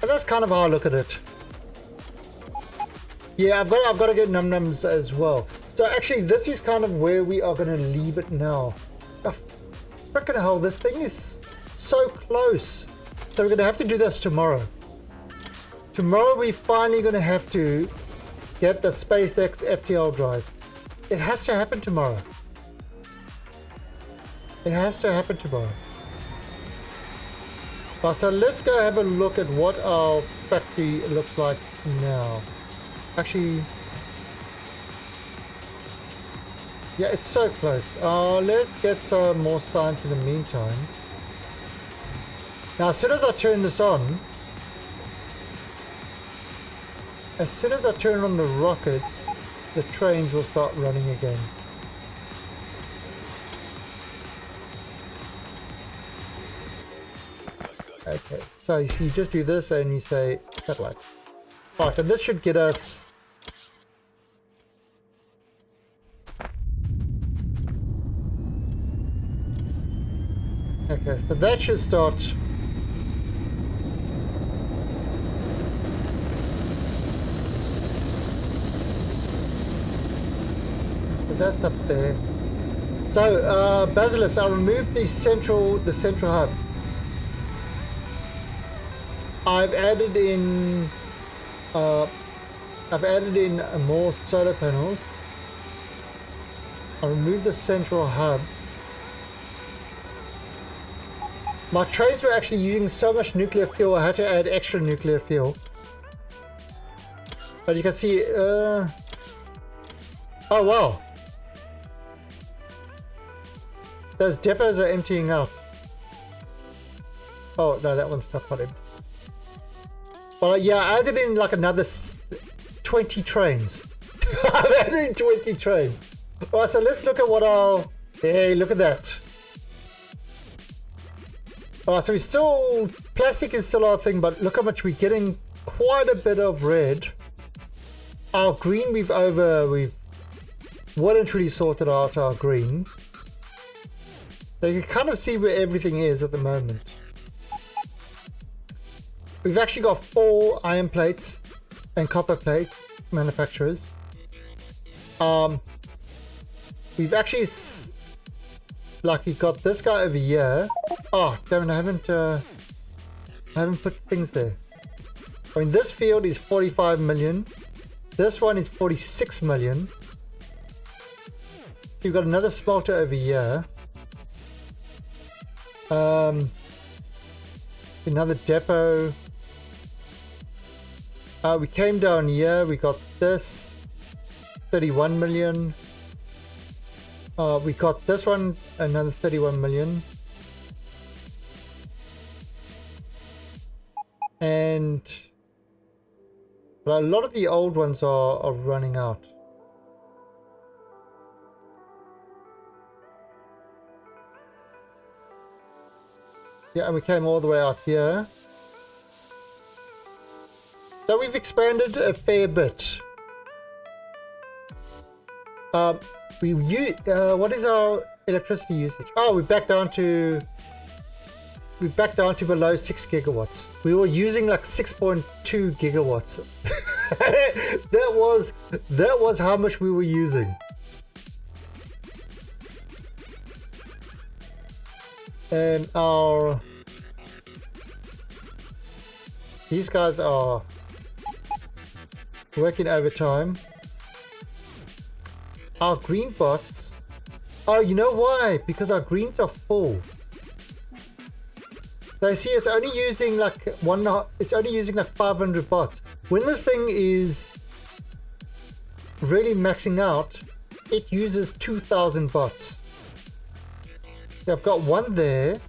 And that's kind of how I look at it. Yeah, I've got to get num-nums as well. So actually, this is kind of where we are going to leave it now. Oh, frickin' hell, this thing is so close. So we're going to have to do this tomorrow. Tomorrow we're finally going to have to get the SpaceX FTL drive. It has to happen tomorrow. It has to happen tomorrow. Right, so let's go have a look at what our factory looks like now. Actually, yeah, it's so close. Let's get some more science in the meantime. Now, as soon as I turn this on, as soon as I turn on the rockets, the trains will start running again. Okay, so you just do this and you say satellite. Right, and this should get us... Okay, so that should start... So that's up there. So, Basilisk, I removed the central hub. I've added in more solar panels. I removed the central hub. My trains were actually using so much nuclear fuel, I had to add extra nuclear fuel. But you can see, oh wow. Those depots are emptying out. Oh no, that one's not quite empty. Well, yeah, I added in like another 20 trains. I've added in 20 trains. Alright, so let's look at what I'll... Hey, look at that. Alright, so we still... Plastic is still our thing, but look how much we're getting. Quite a bit of red. Our green we've well and truly sorted out our green. So you can kind of see where everything is at the moment. We've actually got 4 iron plates and copper plate manufacturers. We've actually we've got this guy over here. Oh damn it, I haven't put things there. I mean, this field is 45 million. This one is 46 million. So you've got another smelter over here. Another depot. We came down here. We got this 31 million. We got this one, another 31 million. And a lot of the old ones are running out. Yeah, and we came all the way out here. So we've expanded a fair bit. What is our electricity usage? Oh, we're back down to below 6 gigawatts. We were using like 6.2 gigawatts. that was how much we were using. And these guys are working overtime. Our green bots, oh, you know why? Because our greens are full. So see, it's only using like it's only using like 500 bots. When this thing is really maxing out, it uses 2,000 bots. So I've got one there.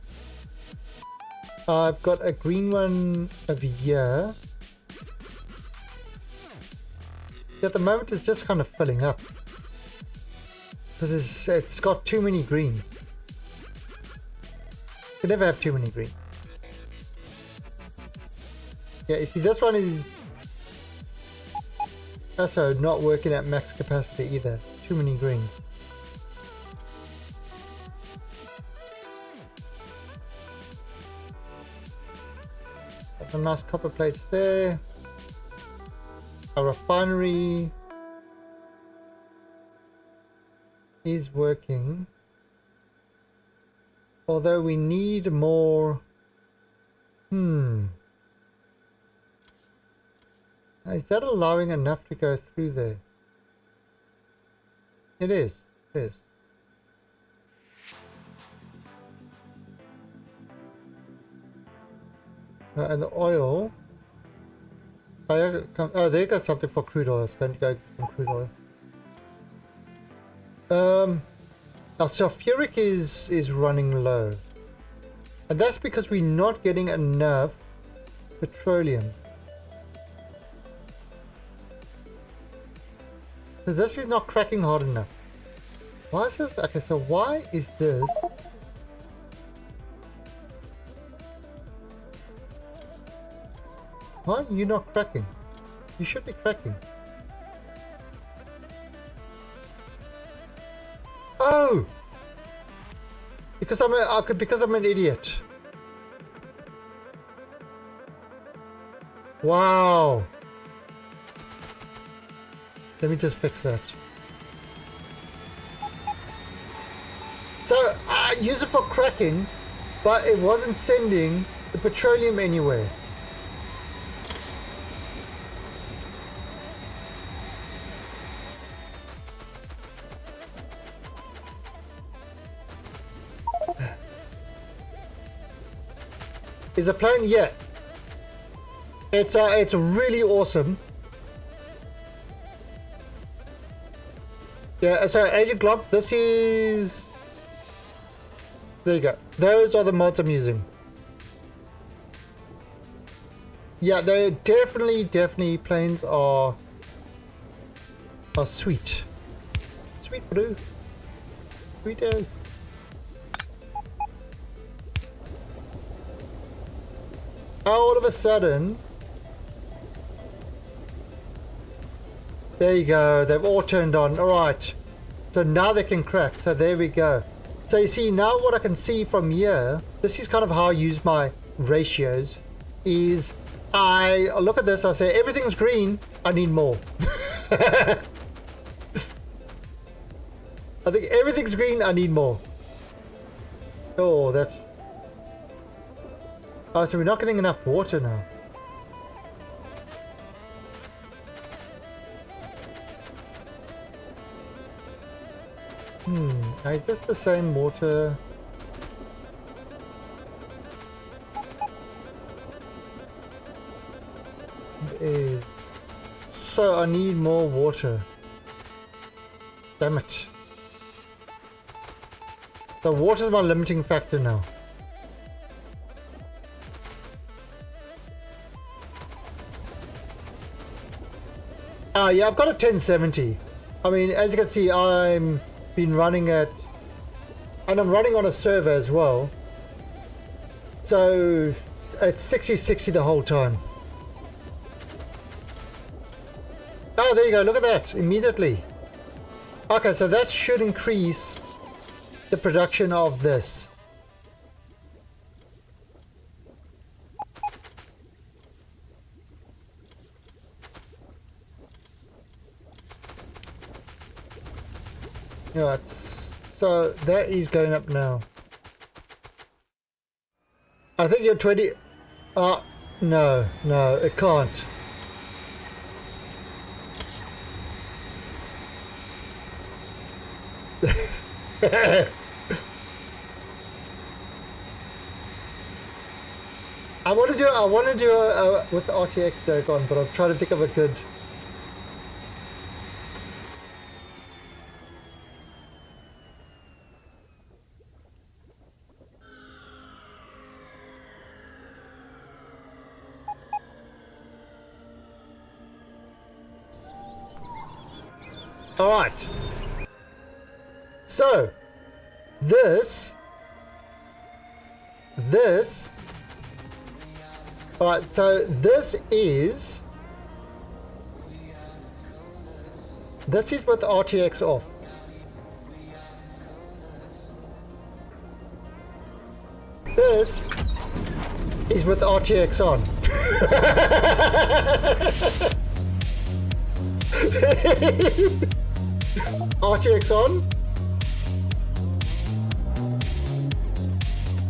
I've got a green one over here. At the moment, it's just kind of filling up because it's got too many greens. You can never have too many greens. Yeah, you see, this one is also not working at max capacity either. Too many greens. Got some nice copper plates there. Our refinery is working. Although we need more. Is that allowing enough to go through there? It is. It is. And the oil. Oh, there goes something for crude oil. It's going to go some crude oil. Our sulfuric is running low. And that's because we're not getting enough petroleum. So this is not cracking hard enough. Why is this? Okay, so why is this? Why are you not cracking? You should be cracking. Oh! Because I'm an idiot. Wow. Let me just fix that. So I use it for cracking, but it wasn't sending the petroleum anywhere. Is a plane? Yeah. It's really awesome. Yeah, so Agent Glomp, this is... There you go. Those are the mods I'm using. Yeah, they're definitely planes are sweet. Sweet blue. Sweet as. All of a sudden, there you go, they've all turned on. Alright, so now they can crack. So there we go. So you see, now what I can see from here, this is kind of how I use my ratios, is I look at this, I say everything's green, I need more. I think everything's green, I need more. Oh, that's... Oh, so we're not getting enough water now. Is this the same water? It is. So I need more water. Damn it. The water's my limiting factor now. Yeah, I've got a 1070. I mean, as you can see, I'm been running at, and I'm running on a server as well. So it's 60 the whole time. Oh, there you go. Look at that immediately. Okay, so that should increase the production of this. Yeah, so that is going up now. I think you're 20. No, it can't. I want to do with the RTX joke on, but I'm trying to think of a good. All right. So, this. All right. So this is with RTX off. This is with RTX on. RTX on,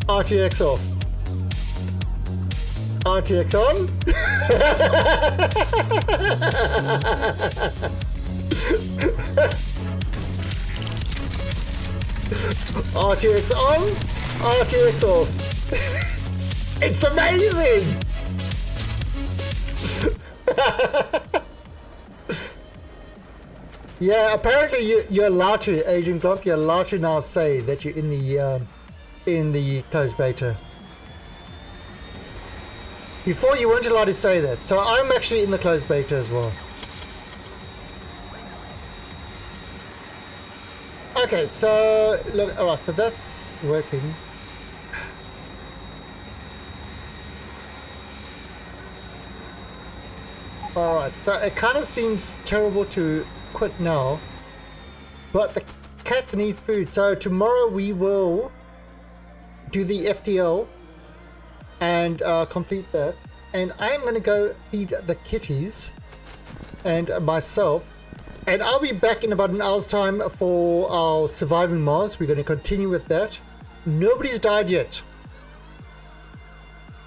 RTX off, RTX on, RTX on, RTX off. It's amazing! Yeah, apparently you're allowed to, Agent Glomp, you're allowed to now say that you're in the closed beta. Before you weren't allowed to say that, so I'm actually in the closed beta as well. Okay, so look, alright, so that's working. Alright, so it kind of seems terrible to quit now, but the cats need food. So tomorrow we will do the FTL and complete that, and I'm going to go feed the kitties and myself, and I'll be back in about an hour's time for our Surviving Mars. We're going to continue with that. Nobody's died yet.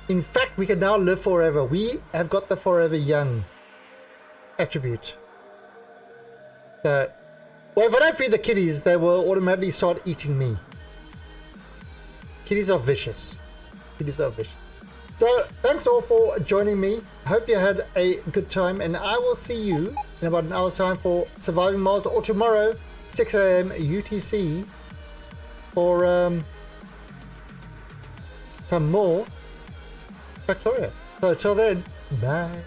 In fact, we can now live forever. We have got the forever young attribute. So, well, if I don't feed the kitties, they will automatically start eating me. Kitties are vicious. Kitties are vicious. So, thanks all for joining me. Hope you had a good time, and I will see you in about an hour's time for Surviving Mars, or tomorrow, 6 AM UTC, for some more Factoria. So, till then, bye.